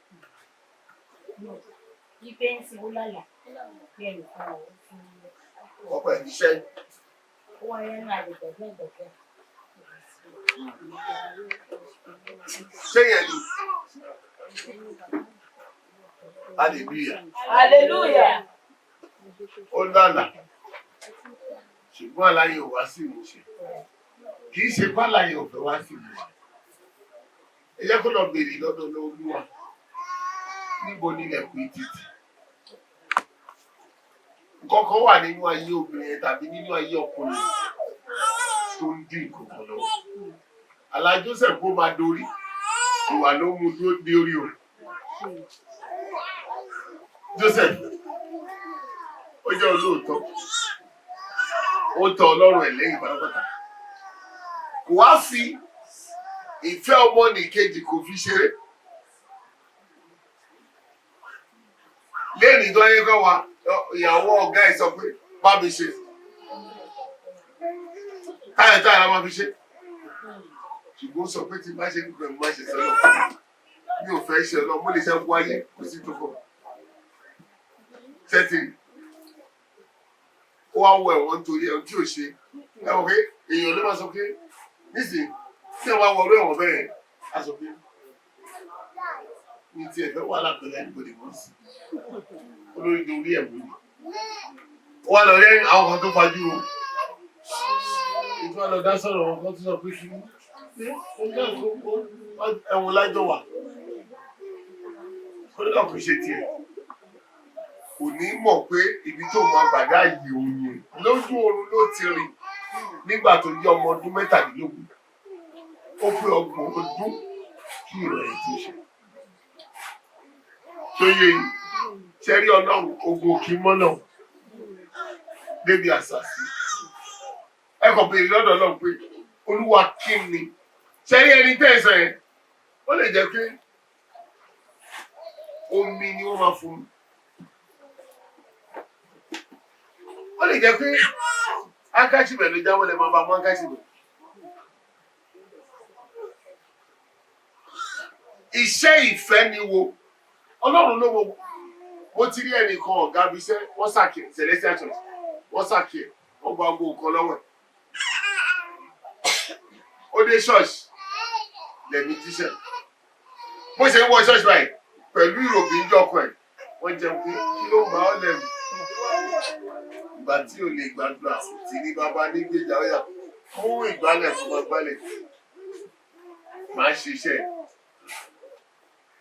Ipe ń sin ó lálà bí ẹnìkan ọ̀hún fún ọ̀pọ̀ ẹ̀ níṣẹ́. ó wáyé ní àgbẹ̀gbẹ̀. Ṣé yẹn ni? Hallelujah. Hallelujah. Ó lálà. Ṣùgbọ́n àlàyé ò wá sí ìmúṣẹ. Kì í ṣe bálàyé ò fẹ́ wá sí ìmúṣẹ. Ẹ jẹ́ kó lọ béèrè lọ́dọ̀ Olúwa. Níbo ni ilẹ̀kùn títì? Nǹkan kan wà nínú ayé obìnrin tàbí nínú ayé ọkùnrin tó ń dín nǹkan lọ́wọ́. Àlá Joseph kó máa dorí, ìwà ló mú dúró dé orí o. Joseph, ó jẹ́ olóòótọ́, ó tọ Ọlọ́run ẹ̀ lẹ́yìn pátápátá. Kò wá fi ìfẹ́ ọmọnìkejì kò fi ṣeré. Lẹ́yìn tó yẹ kọ́ wa, ìyàwó ọ̀gá ẹ̀ sọ pé bá mi ṣe. Táyà la máa fi ṣe. Ṣùgbọ́n sọ pé tí bá ṣe nípa ẹ̀ máa ṣe sọ́nà. Mi ò fẹ́ ṣe ọ̀nà, mo lè ṣe wáyé kò sí tó kọ̀. Ṣẹ́tì ó wá wọ ẹ̀wọ̀n nítorí ẹ̀wọ̀n tí ò ṣe. Ẹ wọ̀ pé èèyàn ló máa sọ pé nísìnyí tí ẹ wá wọ ọ̀rọ̀ ẹ̀wọ̀n bẹ́ẹ̀ á sọ pé ní ti ẹ̀fẹ́ wà lápẹ̀lẹ́ nígbòdì mọ́ sí. Olórí dorí ẹ̀ wò ni. Ó wá lọ rẹ́ àwọn kan tó fajú o. Ìtú wa lọ dá sọ̀rọ̀ wọn kan tó sọ pé kí ẹ̀wọ̀n lájọ wà. Kódà kò ṣe tiẹ̀. Kò ní mọ̀ pé ibi tó máa gbàdá yìí òun yẹn lójú oorun ló ti rìn nígbà tó jẹ́ ọmọ ọdún 17. Ó pé 30 ọdún kí ìrọ̀lẹ́ tó ṣe. Tó yẹ ṣẹ́rí Ọlọ́run ogun òkè mọ́nà débi àṣàṣì. Ẹ kàn béèrè lọ́dọ̀ Ọlọ́run pé Olúwa kí ni? Ṣẹ́rí ẹni tẹ̀sán yẹn ó lè jẹ́ pé omi ni wọ́n máa fún mi. Ó lè jẹ́ pé ákáṣìbẹ̀ ló jáwọ́ lẹ́ máa bá mú ákáṣìbẹ̀. Iṣẹ́ ìfẹ́ ni wo? Ọlọ́run ló wo. Mo ti rí ẹnìkan ọ̀gá bí iṣẹ́ wọ́n sàkè Celestial Church wọ́n sàkè wọ́n gba gbogbo nǹkan lọ́wọ́ ẹ̀. Ó dé ṣọ́ọ̀ṣì lẹ́mí tíṣẹ̀. Bó ṣe ń wọ ṣọ́ọ̀ṣì báyìí pẹ̀lú ìròbí ń jọkọ̀ ẹ̀ wọ́n jẹun pé kí ló ń bá ọ lẹ́rù. Ìgbà tí ò lè gbàdúrà tí ní bàbá nígbèjà ọ̀yà mú ìgbálẹ̀ fún ọmọ gbálẹ̀. Màá ṣiṣẹ́.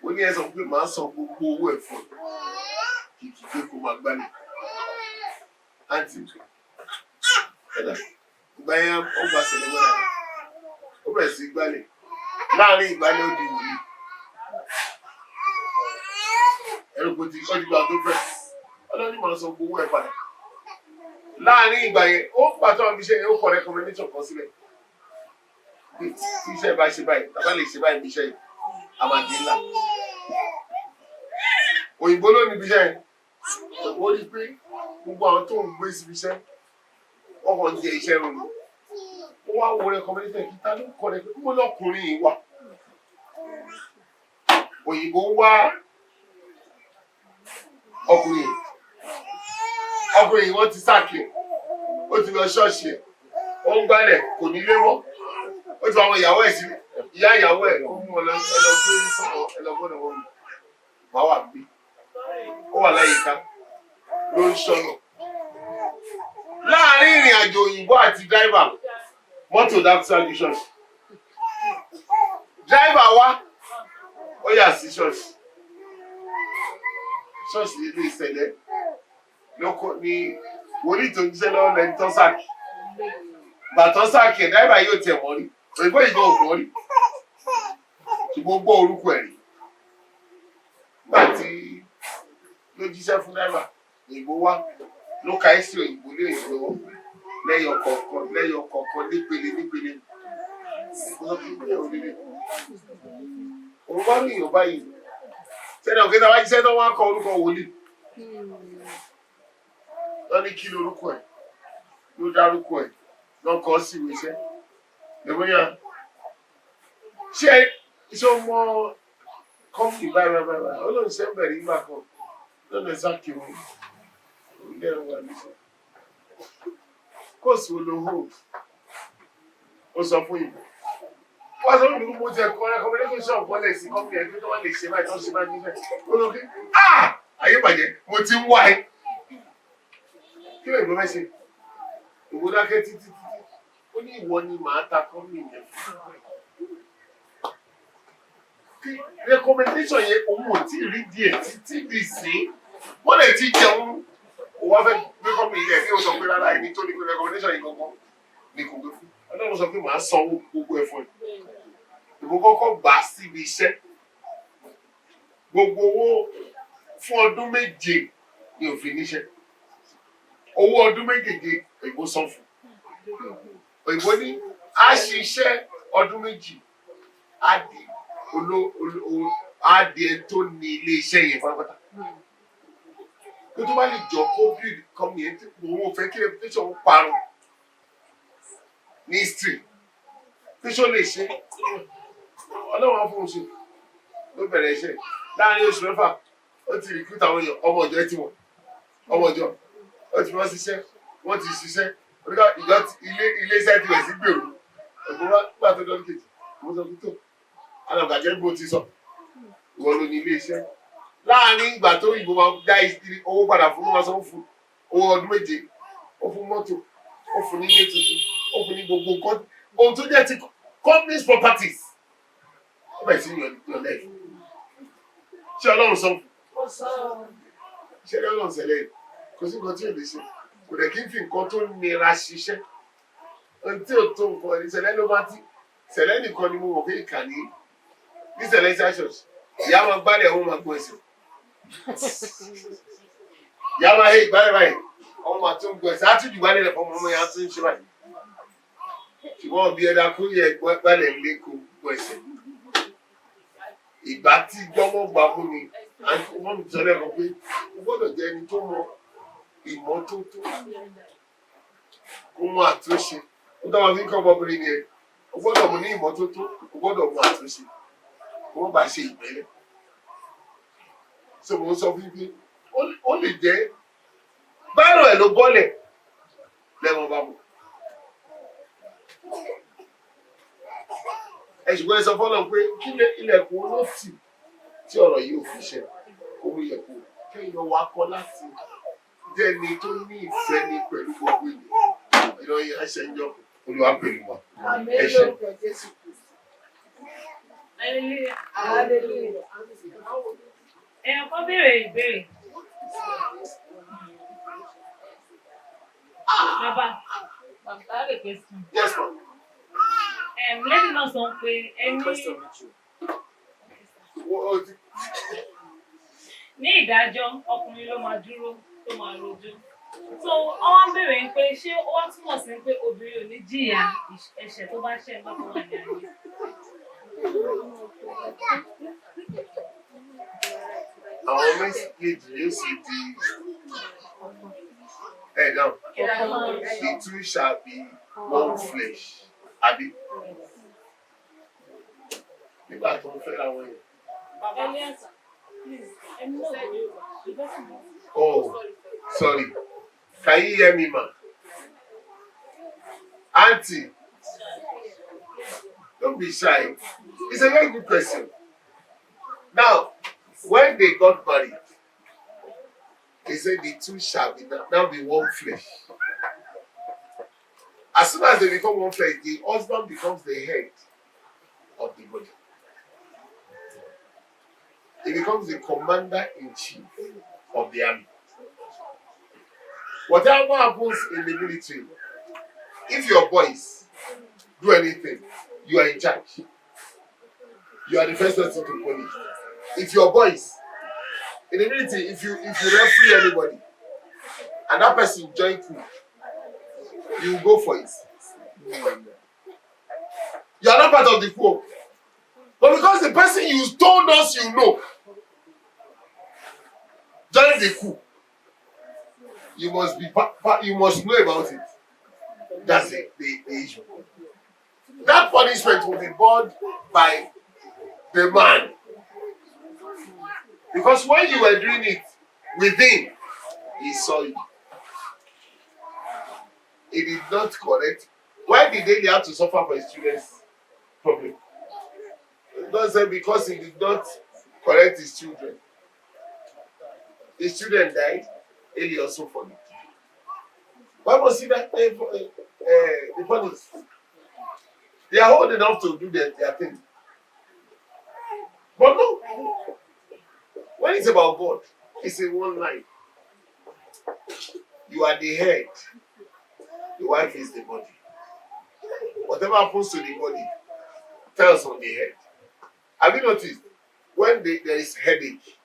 Ó ní ẹ sọ pé màá san gbogbo owó ẹ̀ fún ọ. Kìkì pé kó máa gbálẹ̀. Àǹtí ìgbà yẹn ó gbà sẹ̀lẹ̀ wọ́n dára. Ó bẹ̀rẹ̀ sí gbálẹ̀. Láàárín ìgbálẹ̀ ó di wòlíì. ẹ̀rù kò tí kọ́ nígbà tó fẹ́ ọlọ́run máa sọ gbowó ẹ̀ padà láàrin ìgbà yẹn ó pàtó àwọn iṣẹ́ yẹn ó kọ recommendation kan sílẹ̀ tí iṣẹ́ bá ṣe báyìí tàbá lè ṣe báyìí iṣẹ́ yìí àmàdí ńlá òyìnbó ló níbi iṣẹ́ yẹn òyìnbó rí pé gbogbo àwọn tó ń gbé síbi iṣẹ́ wọ́n kàn ń jẹ iṣẹ́ rún ni ó wá wo recommendation kí ta ló kọ rẹ pé kó lọkùnrin yìí wà òyìnbó wá ọkùnrin yìí wọ́n ti sáàkì ó ti lọ ṣọ́ọ̀ṣì ẹ̀ ó ń gbálẹ̀ kò ní lé mọ́ ó ti wá àwọn ìyàwó ẹ̀ sí ìyá ìyàwó ẹ̀ ó mú ọ lọ gbé sọ̀rọ̀ ẹlọgbọ́dọ̀ wọn máa wà gbé ó wà láyìíká ló ń ṣọ́nà láàrin ìrìn àjò òyìnbó àti dráìvà mọ́tò dáfíṣà ní ṣọ́ọ̀ṣì dráìvà wá ó yà sí ṣọ́ọ̀ṣì ilé ìṣẹ̀lẹ̀ lóko ní wòlíì tó ń jíṣẹ́ lọ́wọ́ lẹ́ni tó sáàkì bàtọ́ sáàkì ẹ̀ dráìvà yóò tẹ̀ wọ́n rí òyìnbó ìgbà ògbọ́n rí ṣùgbọ́n gbọ́ orúkọ ẹ̀ rí nígbà tí ló jíṣẹ́ fún dráìvà òyìnbó wá ló ka ẹ́sì òyìnbó lé òyìnbó lẹ́yọ̀ kọ̀ọ̀kan nípele òun bá rí èèyàn báyìí sẹ́ni ọ̀gẹ́ta wá jíṣẹ́ tó wá kọ orúkọ wòlíì lọ ní kí lorúkọ ẹ̀ ló dárúkọ ẹ̀ lọ́ kọ́ sí ìwé iṣẹ́ lẹ́mọ́yà ṣé iṣẹ́ ọmọ kọ́mpì báyìí ó lóun ṣe ń bẹ̀rẹ̀ nígbà kan lọ́nà ìsáàkì wọn ilé ẹ̀rọ wà níṣẹ́ kóòsì olóhùn ó sọ fún ìbò wọ́n sọ fún mi mo jẹ kọ́ recommendation bọ́lẹ̀ sí kọ́mpì ẹgbẹ́ tó wà lè ṣe báyìí tó ṣe báyìí níbẹ̀ ó lọ kí ayé bàjẹ́ mo ti ń wá ẹ kí ló ìbọn mẹ́ṣe ìwọ dákẹ́ títí ó ní ìwọ ni màá ta kọ́mpì yẹn fún recommendation yẹn òun ò tí ì rí díẹ̀ títí di sí wọ́n lè ti jẹun òun wá fẹ́ gbé kọ́mpì yẹn kí o sọ pé rárá ẹni tó ní pé recommendation yìí gangan ni kò gbé fún ọlọ́run sọ pé màá sanwó gbogbo ẹ̀ fún ẹ ìbò kọ́kọ́ gbà á síbi iṣẹ́ gbogbo owó fún ọdún méje ni òfin níṣẹ́ owó ọdún méjèèjì òyìnbó san fún òyìnbó ní a ṣiṣẹ́ ọdún méjì á di adìẹ tó ní ilé iṣẹ́ yẹn pátápátá kó tó bá lè jọ kó build company yẹn tí òun ò fẹ́ kí reputation parun ní history tíṣó lè ṣe ọlọ́run á fún un ṣe ló bẹ̀rẹ̀ iṣẹ́ láàrin oṣù mẹ́fà ó ti recruit àwọn èèyàn ọmọ ọjọ́ ẹ ti wọ̀ ọmọ ọjọ́ ó ti wọ́n ṣiṣẹ́ wọ́n ti ṣiṣẹ́ oníkà ìjọ ilé iṣẹ́ ti rẹ̀ sí gbèrú ẹ̀gbọ́n wa nígbà tó dọ́dún kejì mo sọ fún tó alàgbàjẹ́ bó ti sọ ìwọ ló ní ilé iṣẹ́ láàrin ìgbà tó ìbò máa dá owó padà fún wọn sọ fún owó ọdún méje ó fún mọ́tò ó fún ní ilé tuntun ó fún ní gbogbo nǹkan ohun tó jẹ́ ti company's properties ó bẹ̀rẹ̀ sí yàn lẹ́yìn ṣé ọlọ́run sọ ṣé ọlọ́run ṣẹlẹ̀ kò sí nǹkan tí ò lè ṣe kò dẹ̀ kí n fi nǹkan tó nira ṣiṣẹ́ ohun tí ò tó nǹkan ẹni ṣẹlẹ̀ ló bá ti ṣẹlẹ̀ nìkan ni mo mọ̀ pé ìkànnì ní ṣẹlẹ̀ ṣáṣọ̀ṣì ìyá máa gbálẹ̀ ọmọ máa gbọ́ ẹsẹ̀ ìyá máa hé ìgbálẹ̀ báyìí ọmọ máa tó ń gbọ́ ẹsẹ̀ á tún jù gbálẹ̀ lẹ̀ fọmọ ọmọ yẹn á tún ń ṣe báyìí ṣùgbọ́n bí ẹ̀dá kú yẹ gbálẹ̀ ń lé kó gbọ́ ẹsẹ̀ ìgbà tí gbọ́mọ̀ gbà fún mi wọ́n mi sọ lẹ́kọ̀ọ́ pé o gbọ́dọ̀ jẹ́ ẹni tó mọ ìmọ́tótó kó mọ àtúnṣe ó dáwọn fi ń kọ́ ọmọbìnrin yẹn o gbọ́dọ̀ mọ ní ìmọ́tótó o gbọ́dọ̀ mọ àtúnṣe kó wọ́n bá ṣe ìgbẹ́lẹ̀ so mo sọ fún pé ó lè jẹ́ báyọ̀ ẹ̀ ló bọ́lẹ̀ lẹ́wọ̀n bá mọ̀ ẹ ṣùgbọ́n ẹ sọ fọ́lọ́ pé kí ilẹ̀kùn olóòtì tí ọ̀rọ̀ yìí ò fi ṣe kó yẹ kó kéèyàn wá kọ́ láti jẹ́ni tó ní ìfẹ́ ní pẹ̀lú gbogbo ènìyàn ìlọrin ẹ̀ṣẹ̀ ń jọ Olúwa pẹ̀lú wa ẹ̀ṣẹ̀. Èèyàn kan béèrè ìbéèrè. Bàbá rẹ̀ question. Yes, ma'am. Lẹ́yìn náà sọ pé ẹni ní ìdájọ́ ọkùnrin ló máa dúró tó máa rojọ́. So wọ́n wá ń béèrè pé ṣé ó wá túmọ̀ sí pé obìnrin ò ní jìyà ẹ̀ṣẹ̀ tó bá ṣẹ̀ nígbà tó wà ní ayé. Àwọn méjèèjì yóò sì di now the two shall be one flesh. Àbí? Nígbà tó ń fẹ́ àwọn èèyàn. Oh, sorry. Can you hear me, ma? Auntie, don't be shy. It's a very good question. Now, when they got married, they said the two shall be now be one flesh. As soon as they become one flesh, the husband becomes the head of the body. He becomes the commander-in-chief of the army. Whatever happens in the military, if your boys do anything, you are in charge. You are the first person to punish. If your boys in the military, if you referee anybody and that person join coup, you go for it. You are not part of the coup. But because the person you told us you know join the coup, you must know about it. That's the issue. That punishment will be borne by the man. Because when you were doing it within, he saw you. He did not correct. Why did they have to suffer for his children's problem? Don't say because he did not correct his children. His children died, Eli also for it. Why must he that the punish? They are old enough to do their thing. But no. When it's about God, it's in one line. You are the head. The wife is the body. Whatever happens to the body tells on the head. Have you noticed? When there is headache,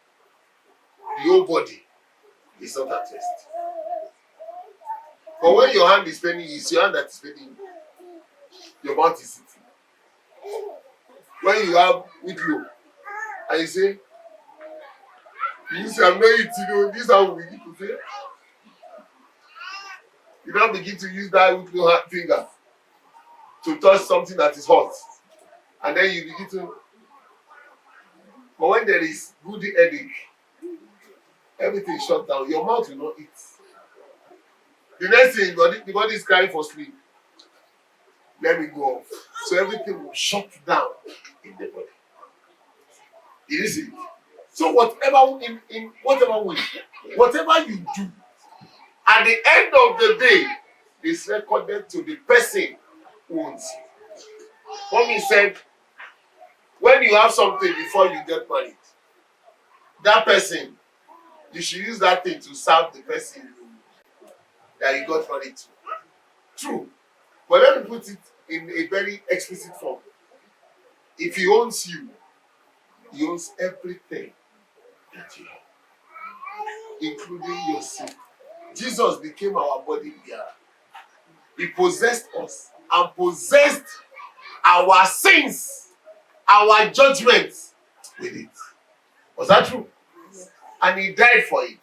the whole body is not at rest. But when your hand is paining, it's your hand that is paining. Your mouth is sitting. When you have whitlow, and you say, I'm not eating, this is how we begin to say. You now begin to use that whitlow finger to touch something that is hot. And then you begin to. But when there is good headache, everything is shut down. Your mouth will not eat. The next thing, the body is crying for sleep. Let me go off. So everything will shut down in the body. It is it. So whatever in whatever way, whatever you do, at the end of the day, is recorded to the person who owns it. Mommy said, when you have something before you get married, that person, you should use that thing to serve the person that you got married to. True. But let me put it in a very explicit form. If he owns you, he owns everything that you have, including your sin. Jesus became our body bearer. He possessed us and possessed our sins, our judgments with it. Was that true? Yes. And he died for it.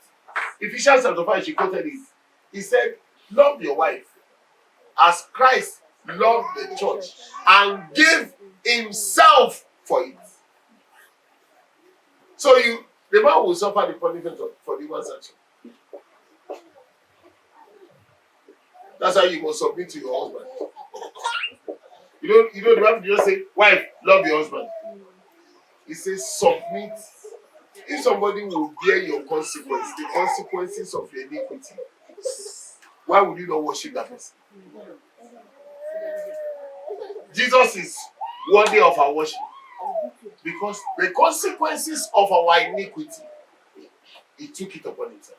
Ephesians chapter 5, she quoted it. He said, love your wife as Christ loved the church and gave himself for it. So the man will suffer the punishment for the man's action. That's how you must submit to your husband. You know the Bible just say, wife, love your husband. It says submit. If somebody will bear your consequences, the consequences of your iniquity, why would you not worship that person? Jesus is worthy of our worship because the consequences of our iniquity, he took it upon himself.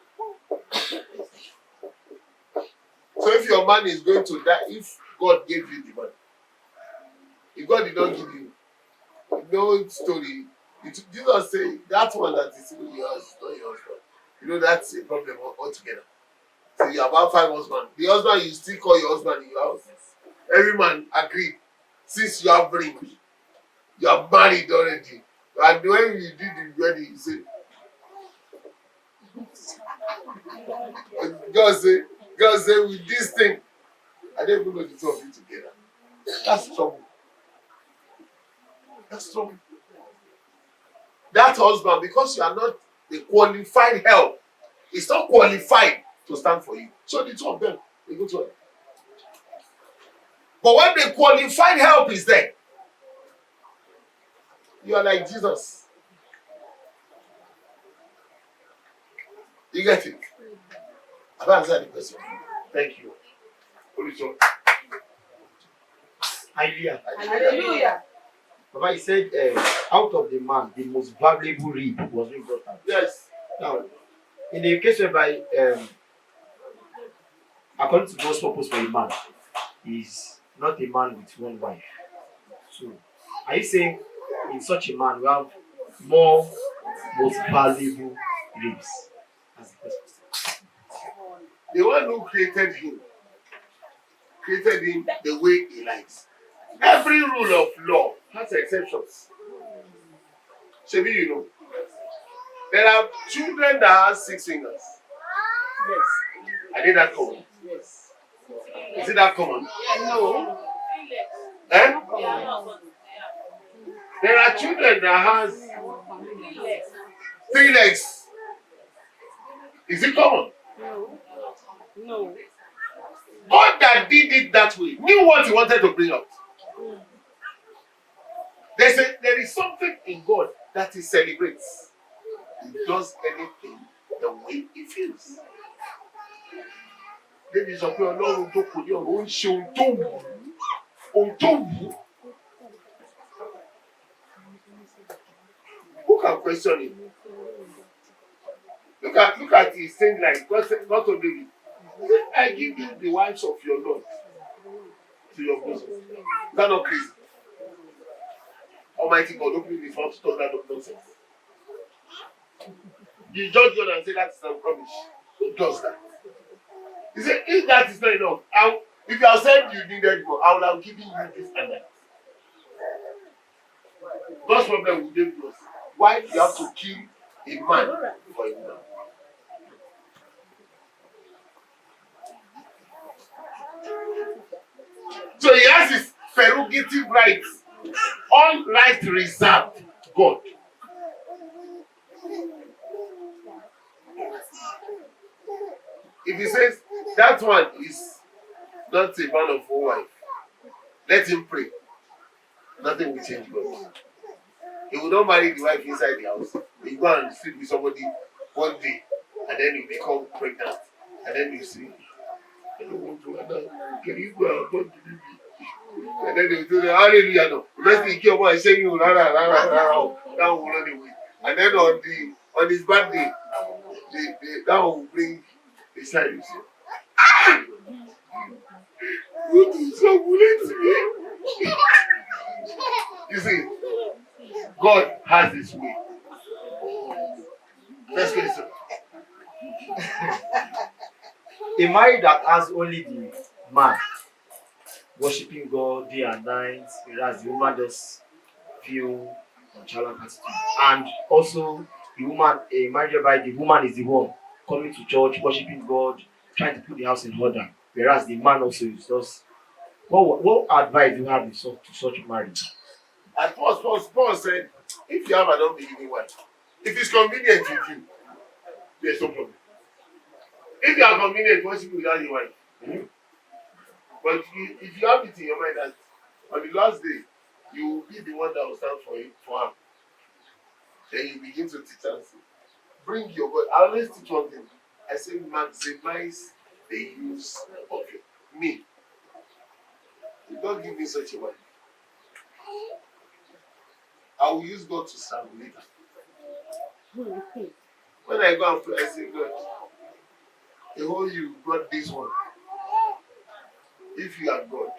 So if your man is going to die, if God gave you the money, if God did not give you, no story, Jesus say that one that is in your house is not your husband. You know that's a problem altogether. So you have about 5 husbands. The husband you still call your husband in your house. Every man agreed. Since you have ring, you are married already. And when you did the wedding, you say, God say with this thing, I don't even know the two of you together. That's trouble. That's trouble. That husband, because you are not the qualified help, is not qualified to stand for you. So the two of them, they go to it. But when the qualified help is there, you are like Jesus. You get it? I've answered the question. Thank you. Holy Spirit. Hallelujah. Hallelujah. Papa, he said, out of the man, the most valuable rib was being brought out. Yes. Now, in the case whereby, according to God's purpose for a man, is not a man with one wife. So, are you saying in such a man we have more most valuable ribs? That's the first question. The one who created him the way he likes. Every rule of law has exceptions. Maybe you know. There are children that have 6 fingers. Yes. Are they that common? Yes. Is it that common? No. Eh? There are children that has 3 legs. Is it common? No. God that did it that way knew what he wanted to bring out. There is something in God that he celebrates. He does anything the way he feels. David sọ pé Ọlọ́run tó kù ní ọ̀run ó ń ṣe ohun tó wù ú. Ohun tó wù ú. Who can question him? Look at his thing like God told David. I give you the wives of your Lord to your bosom. Is that not crazy? Almighty God opening his mouth to talk that nonsense. You judge God and say that is not rubbish. Who does that? He said, if that is not enough, if you have said you needed more, I will have given you this and that. God's problem with David was why you have to kill a man for a woman. So he has his prerogative rights. All rights reserved to God. If he says that one is not a man of one wife, let him pray. Nothing will change God. He will not marry the wife inside the house. He go and sleep with somebody one day, and then you become pregnant, and then you say, I don't want to another. Can you go and abort the baby? And then they will say, hallelujah, no. The best thing you can say, you rara, that will run away. And then on his birthday, that will bring the child. You say, ah! What is wrong with me? You see, God has his way. Next question. A marriage that has only the man worshiping God day and night, whereas the woman just feel nonchalant attitude. And also the woman, a marriage whereby the woman is the one coming to church, worshiping God, trying to put the house in order, whereas the man also is just. What advice do you have to such marriage? At first, Paul said, if you have an unbelieving wife, if it's convenient with you, there's no problem. If you are convenient, worship without your wife. But if you have it in your mind that on the last day, you will be the one that will stand for her, then you begin to teach and say, bring your God. I always teach one thing. I say, maximize the use of me. Don't give me such a wife. I will use God to serve later. When I go and pray, I say, God, the whole you brought this one. If you are God,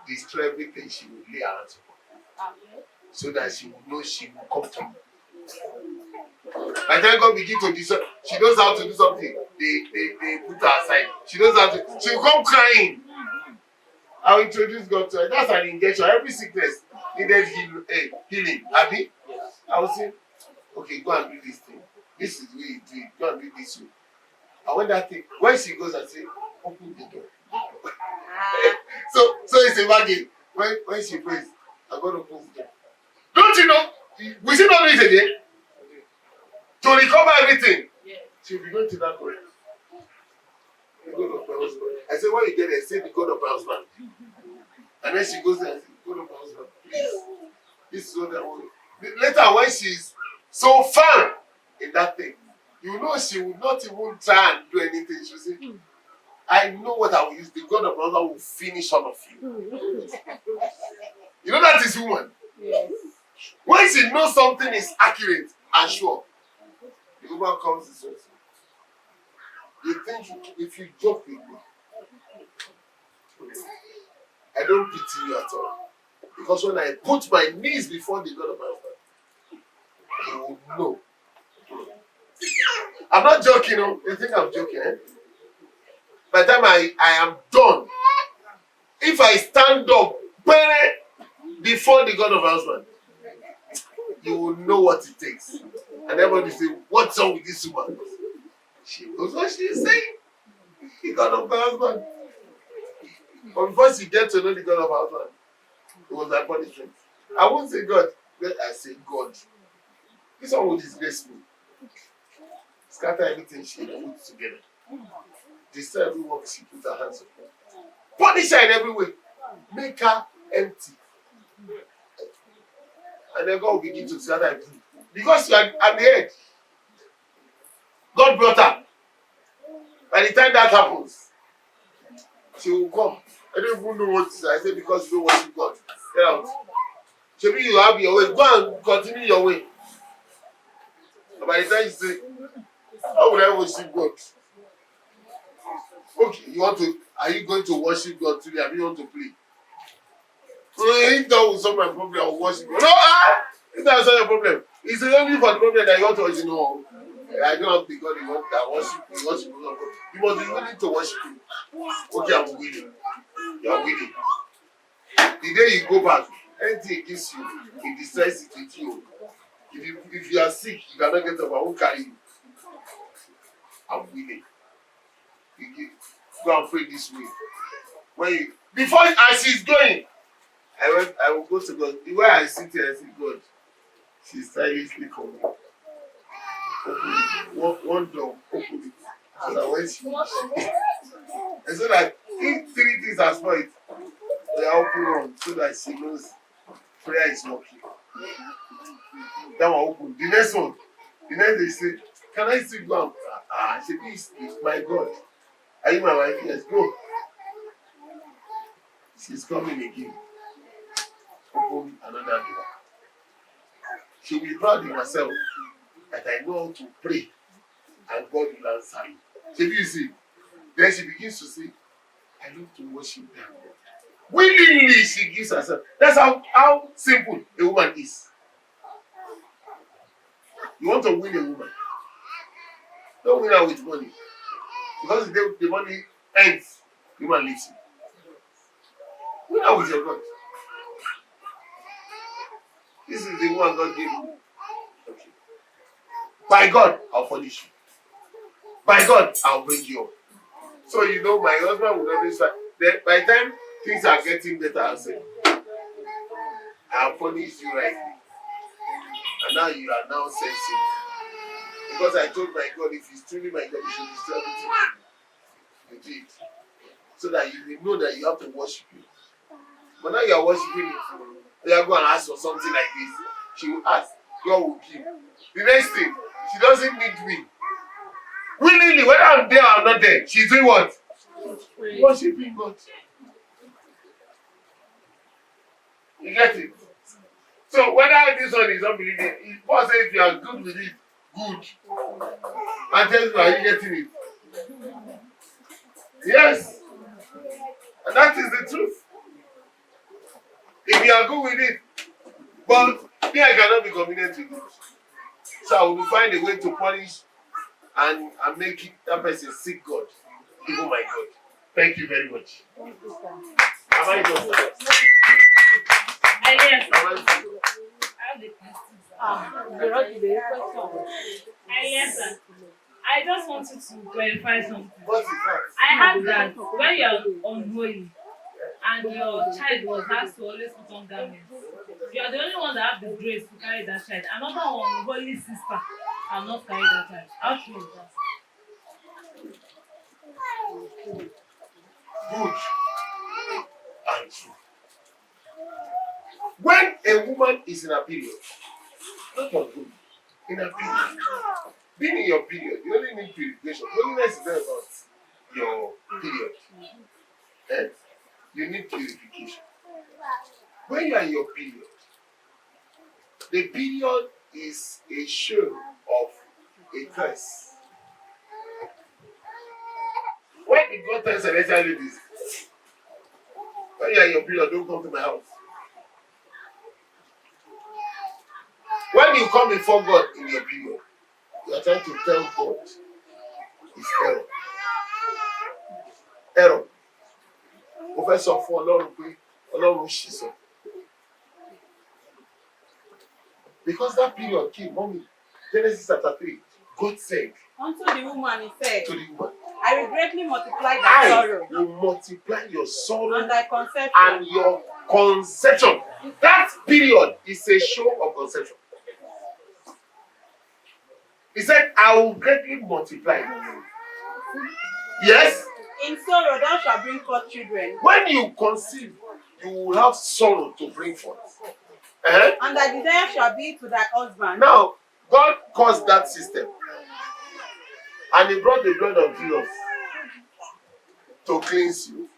destroy everything she will lay her hands upon. So that she will know she will come to me. By the time God begin to do something, she knows how to do something. They put her aside. She knows how to. She will come crying. I'll introduce God to her. That's an injection. Every sickness needed healing. Abi, I will say, okay, go and do this thing. This is the way you do it. Go and do it this way. And when that thing, when she goes and say, open the door. So it's a bargain. When she prays, I'm going to open the door. Don't you know? We should not do it again. To recover everything. She'll be going to that prayer. The God of my husband. I said, when you get there, say the God of my husband. And then she goes there and says, God of my husband, please. This is what I want. Later, when she's so firm in that thing, you know she will not even try and do anything. She'll say, I know what I will use. The God of my husband will finish all of you. You know that is woman. Yes. When she knows something is accurate and sure, the woman comes this way. You think if you joke with me, I don't pity you at all. Because when I put my knees before the God of my husband, he will know. I'm not joking, you think I'm joking, eh? By the time I am done, if I stand up before the God of my husband, you will know what it takes. And everybody say, what's wrong with this woman? She knows what she is saying. The God of my husband. But before she gets to know the God of my husband, it was my punishment. I won't say God, but I say God. This one will disgrace me. Scatter everything she put together. Destroy every work she put her hands upon. Punish her in every way. Make her empty. And then God will begin to scatter everything. Because you are at the head. God brought her. By the time that happens, she will come. I don't even know what to say. I say because you don't worship God. Get out. Maybe you have your way. Go and continue your way. And by the time you say, how would I worship God? Okay, are you going to worship God today? Or do you want to play? So if that will solve my problem, I will worship God. No, if that's not your problem. It's only for the problem that you want to worship. No, I don't have the God you want that worship. You worship God. You must be willing to worship Him. Okay, I'm willing. You are willing. The day you go back, anything against you, it destroys it with you. If you are sick, you cannot get up. I won't carry you. I'm willing. Go and pray this way. Before as she's going, I will go to God. The way I sit here, I say, God, she's silently coming. One door, open it. So that when she and so that if 3 things are spoiled, they are open one so that she knows prayer is working. That one open. The next one, the next they say, can I still go and she is my God. Are you my wife? Yes, go. She's coming again. Open another door. She'll be proud of herself that I know how to pray and God will answer me. So you see, then she begins to say, I love to worship them. Willingly she gives herself. That's how simple a woman is. You want to win a woman. Don't win her with money. Because the money ends, the woman leaves you. Win her with your God. This is the one God gave you. Okay. By God, I'll punish you. By God, I'll bring you up. So you know my husband will always fight. Then by the time things are getting better, I'll say, I'll punish you right now. And now you are now sensing. Because I told my God, if he's truly my God, he should destroy everything. You do it. So that you will know that you have to worship him. But now you are worshiping him. You are going to ask for something like this. She will ask. God will give. The next thing, she doesn't need me. Willingly, whether I'm there or not there, she's doing what? Worshiping God. You get it? So whether this one is unbelieving, if Paul says if you are good with it, good. And tells you, are you getting it? Yes. And that is the truth. If you are good with it, but me, I cannot be convenient with it. So I will find a way to punish and make it, that person seek God. Even my God. Thank you very much. Thank you, sir. Am I done, sir? Yes. Am I done? I have the question, sir. You wrote the question. Yes, sir. I just wanted to clarify something. What is that? I heard that when you're unholy and your child was asked to always put on garments, you are the only one that have the grace to carry that child. Another unholy sister cannot carry that child. How true is that? Good and true. When a woman is in a period, not on good, in a period, being in your period, you only need purification. Holiness is not about your period. Eh? You need purification. When you are in your period, the period is a show of a curse. When did God tell celestial ladies, when you are in your period, don't come to my house? When you come before God in your period, you are trying to tell God it's error. Error. Professor for Ọlọ́run ṣì sọ. Because that period came, mommy, Genesis chapter 3, God said Unto the woman he said, to the woman, I will greatly multiply thy sorrow I will multiply your sorrow and thy conception. and your conception. That period is a show of conception. He said, I will greatly multiply. Yes? In sorrow thou shalt bring forth children, When you conceive, you will have sorrow to bring forth. Eh? and thy desire shall be to thy husband. Now, God caused that system. And he brought the blood of Jesus to cleanse you.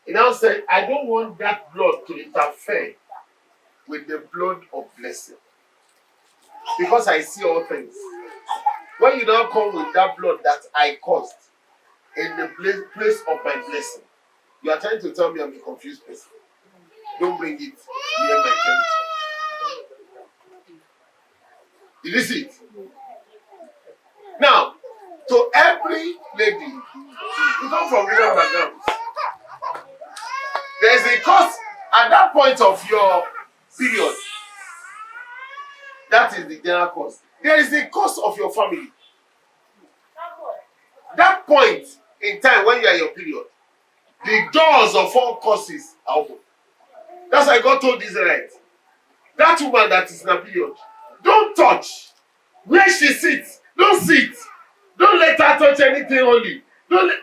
He now said, I don't want that blood to interfere with the blood of blessing. Because I see all things. When you now come with that blood that I caused in the place of my blessing, you are trying to tell me I'm a confused person. Don't bring it near my territory. Did you see it? Now, to every lady, you come from different backgrounds. There is a cause at that point of your period. That is the general cause. There is a cause of your family. That point in time when you are in your period, the doors of all causes are open. That's why God told Israelites, that woman that is in a period, don't touch. Where she sits, don't sit. Don't let her touch anything holy.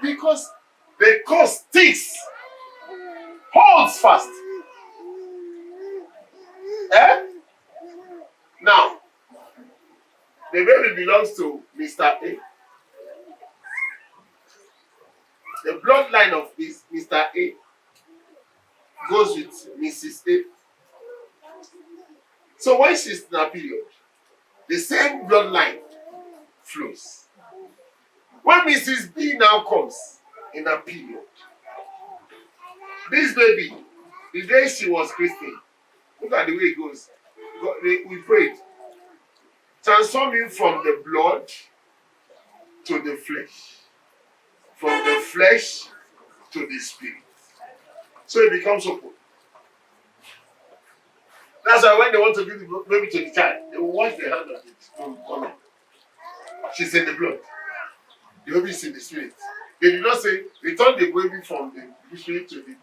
Because the cause sticks, holds fast. Eh? Now, the baby belongs to Mr. A. The bloodline of this Mr. A goes with Mrs. A. So when she's in a period, the same bloodline flows. When Mrs. B now comes in a period, this baby, the day she was Christian, look at the way it goes. We prayed, transforming from the blood to the flesh, from the flesh to the spirit. So it becomes open. That's why when they want to give the baby to the child, they will wash the hand of it. She's in the blood. The baby is in the spirit. They did not say, return the baby from the spirit to the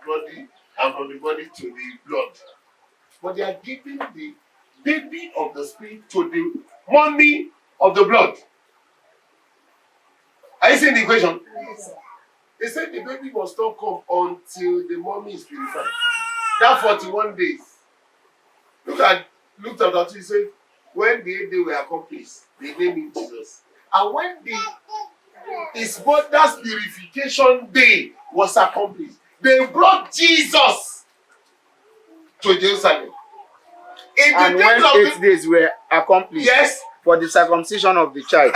body and from the body to the blood. But they are giving the baby of the spirit to the mommy of the blood. Are you seeing the equation? They said the baby must not come until the mommy is purified. That 41 days. Look at Luke chapter 2, he said, when the 8th day were accomplished, they named him Jesus. And when his mother's purification day was accomplished, they brought Jesus to Jerusalem. And when 8 days were accomplished, yes, for the circumcision of the child,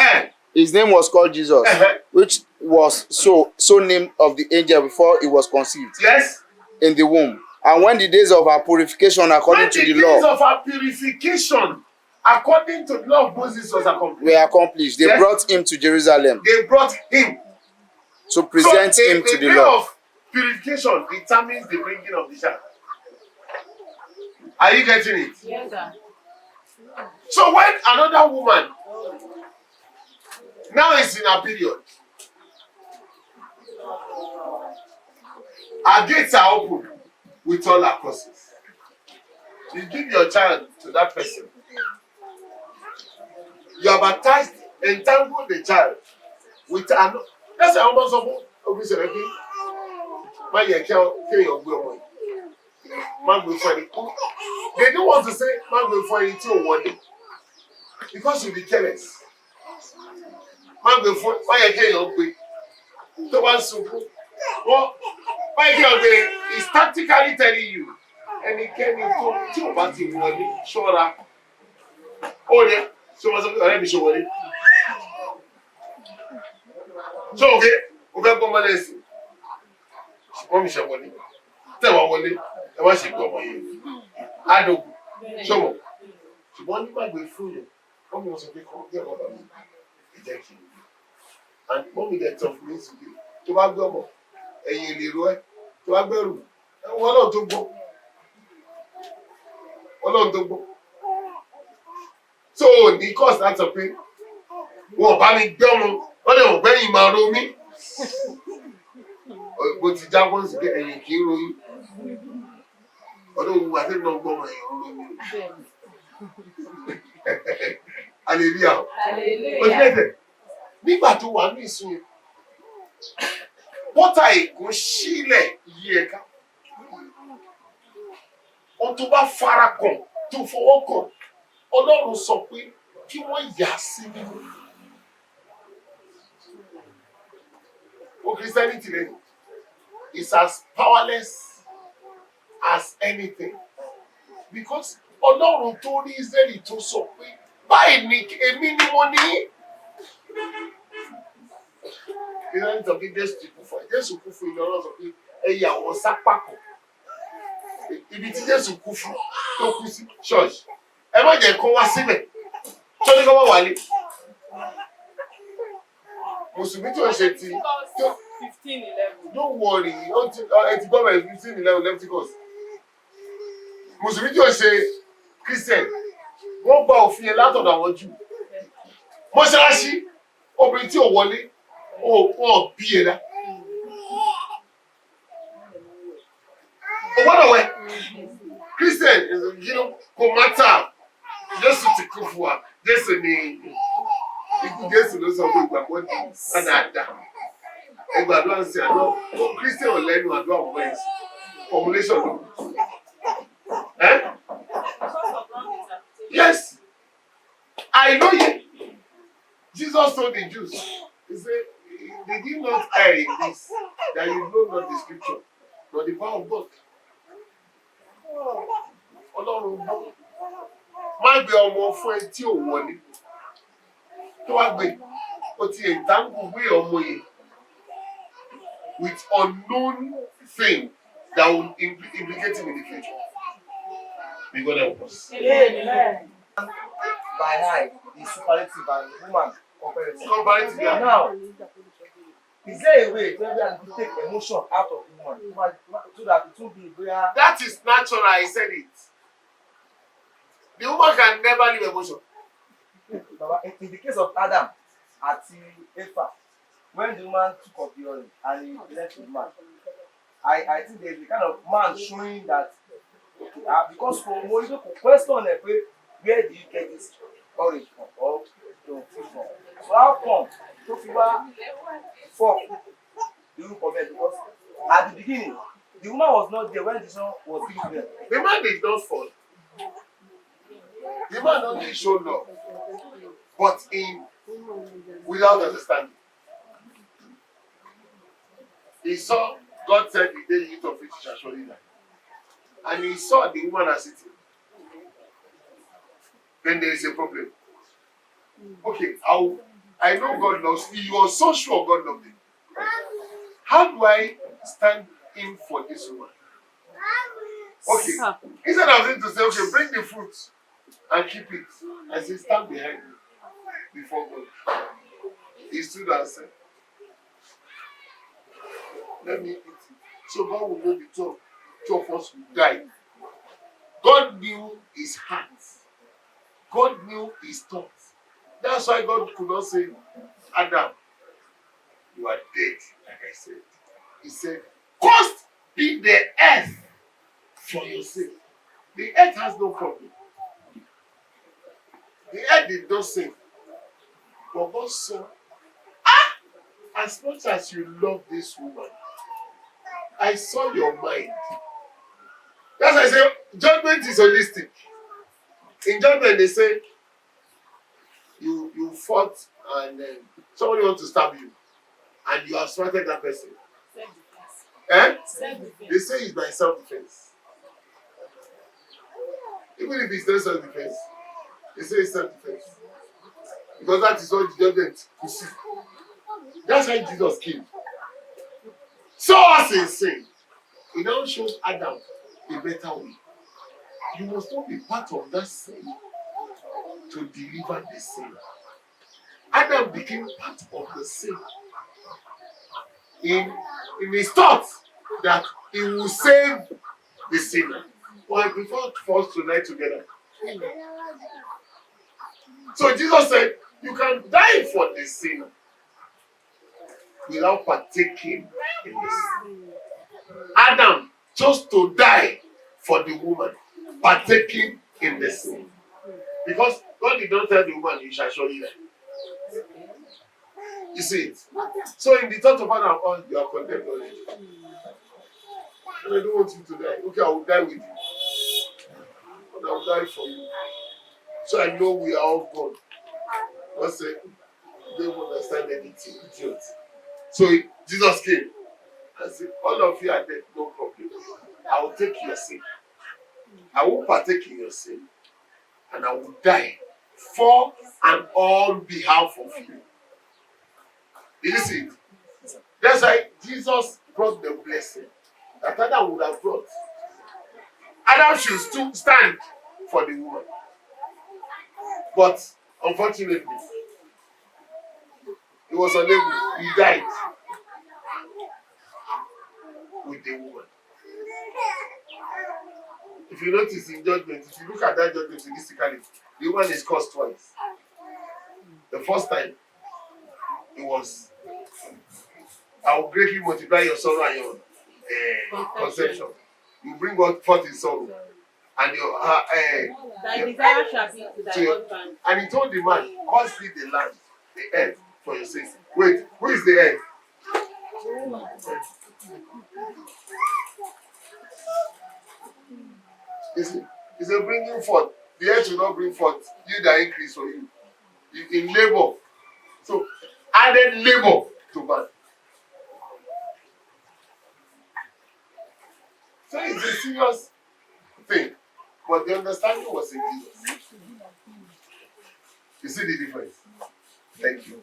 his name was called Jesus, which was so named of the angel before he was conceived, yes, in the womb. And when the days of our purification according to the law, days of our purification according to the law of Moses was accomplished. Were accomplished. They Yes. brought him to Jerusalem They brought him. to present So him to the day Lord. of purification determines the bringing of the child. Are you getting it? Yes, sir. So when another woman now is in her period, her gates are open with all her crosses. You give your child to that person. You have attached, entangled the child with an. That's a woman's of obviously. My you can't go. Man will find it. They don't want to say man will find it till one day because you'll be careless. Man will find why you can't go. To one simple. Well, why you can't go? He's tactically telling you. And he came into about him one day. Sure up. Oh, yeah. So what's up? Let me show you. So okay. Okay, come on, let's see. Wọ́n mi ṣe wọlé. Tẹ̀wá wọlé. Ẹ wá ṣe gbọ́ ọmọ yẹn. Adógún. Ṣọ́wọ́. Ṣùgbọ́n nígbà gbé fún yẹn, wọ́n mi wọ́n sọ pé kọ́ ọ́ gẹ́gẹ́ ọ̀dọ́ mi. Ìjẹ́ kí ni. And wọ́n mi dẹ̀ tọ̀ fún mi sí pé tó bá gbé ọmọ, ẹ̀yìn ìlérò ẹ̀, tó bá gbẹ̀rù, ẹ̀wọ̀n Ọlọ́run tó gbọ́. Ọlọ́run tó gbọ́. So ní course láti sọ pé wọ́n bá mi gbé ọmọ, wọ́n lè wọ́n gbẹ́yìn máa ro mí. Bó ti jábọ́ sí pé ẹ̀yìn kì í ròyìn. Ọdún òwú àti ìnáwó gbọ́mọ ẹ̀yìn ròyìn. Hallelujah. Hallelujah. Nígbà tó wà ní ìsún yẹn, pọ́tà ègún sílẹ̀ yí ẹ̀ka. Ohun tó bá fara kàn tó fọwọ́ kàn, Ọlọ́run sọ pé kí wọ́n yà sí nínú. O Christianity lẹ́yìn. Is as powerless as anything because Ọlọ́run tó rí Israeli tó sọ pé báyìí ni èmi ni mo ní. Ìlànà ìtọ́jú Jésù kú fún ìlọ́rọ̀ sọ pé ẹ̀yà àwọn sápá kan ibi tí Jésù kú fún tó kú sí ṣọ́ọ̀ṣì ẹ má jẹ́ kó wá síbẹ̀ tó ní kó wá wálé. Mùsùlùmí tó ń ṣe ti tó. 15-11. Don't worry. It's government 15-11 Leviticus. Mùsùlùmí tí o ṣe Christian, wọ́n gba òfin yẹn látọ̀dọ̀ àwọn Júù. Mọ́ṣáláṣí, obìnrin tí ò wọlé, wọ́n bí ẹ dá. O gbọ́dọ̀ wẹ̀. Christian, kò mátà. Jésù ti kú fún wa. Jésù ni ikú Jésù ló sọ pé ìgbàgbọ́ di dáadáa. Ẹgbàdúrà ń ṣe àná Christian lẹ́nu àdúrà ọ̀gbọ́n yẹn formulation ló. Yes, I know you. Jesus told the Jews, he said, did you not err in this, that you know not the scripture, but the power of God? Ọlọ́run gbọ́. Má gbé ọmọ fún ẹ tí ò wọlé. Tó wá gbé, ó ti ẹ̀dáǹgù gbé ọmọ yẹn. With unknown thing that will implicate him in the future. May God help us. Amen. By eye, the superlative and woman comparative. Comparative, yeah. Now, is there a way to take emotion out of the woman so that it won't be where? That is natural, I said it. The woman can never leave emotion. In the case of Adam and Eva, when the woman took of the oil and he left the man, I think there's a kind of man showing that because for Moiso question where do you get this orange from or the food from? So how come Tofiwa for the root of it? Because at the beginning, the woman was not there when the son was giving birth. The man did not fall. The man only showed love, but without understanding. He saw, God said, the day you eat of it, you shall surely die. And he saw the woman as sitting. Then there is a problem. Okay, I know God loves me. You are so sure God loves me. How do I stand in for this woman? Okay, instead of him to say, okay, bring the fruit. and keep it. I said, stand behind me before God. He stood and said, let me eat it. So God will know the two of us will die. God knew his heart. God knew his thoughts. That's why God could not say, Adam, you are dead, like I said. He said, cursed be the earth for your sake. The earth has no problem. The earth did not sin. But God saw, as much as you love this woman, I saw your mind. That's why I say judgment is holistic. In judgment, they say you fought and somebody wants to stab you and you have smarted that person. Eh? They say it's by self-defense. Even if it's not self-defense, they say it's self-defense. Because that is what the judgment could see. That's why Jesus came. Saw us in sin. He now shows Adam a better way. You must not be part of that sin to deliver the sin. Adam became part of the sin in his thoughts that he will save the sinner. But I prefer for us to lie together. So Jesus said, you can die for the sinner without partaking in the sin. Adam chose to die for the woman, partaking in the sin. Because God did not tell the woman, you shall surely die. You see it? So in the thought of Adam, oh, you are condemned already. And I don't want you to die. Okay, I will die with you. And I will die for you. So I know we are all gone. God said, they don't understand anything, idiot. So Jesus came and said, all of you are dead, no problem. I will take your sin. I will partake in your sin. And I will die for and on behalf of you. Did you see it? That's why Jesus brought the blessing that Adam would have brought. Adam should still stand for the woman. But unfortunately, he was unable. He died with the woman. If you notice in judgment, if you look at that judgment statistically, the woman is cursed twice. The first time, it was, I will greatly multiply your sorrow and your conception. You bring forth in sorrow. And your thy desire shall be to thy husband. And he told the man, curse thee the land, the earth, for your sake. Wait, who is the earth? He said, bringing forth. The earth will not bring forth. You that increase for you. In labor. So, added labor to man. So it's a serious thing. But the understanding was in Jesus. You see the difference? Thank you.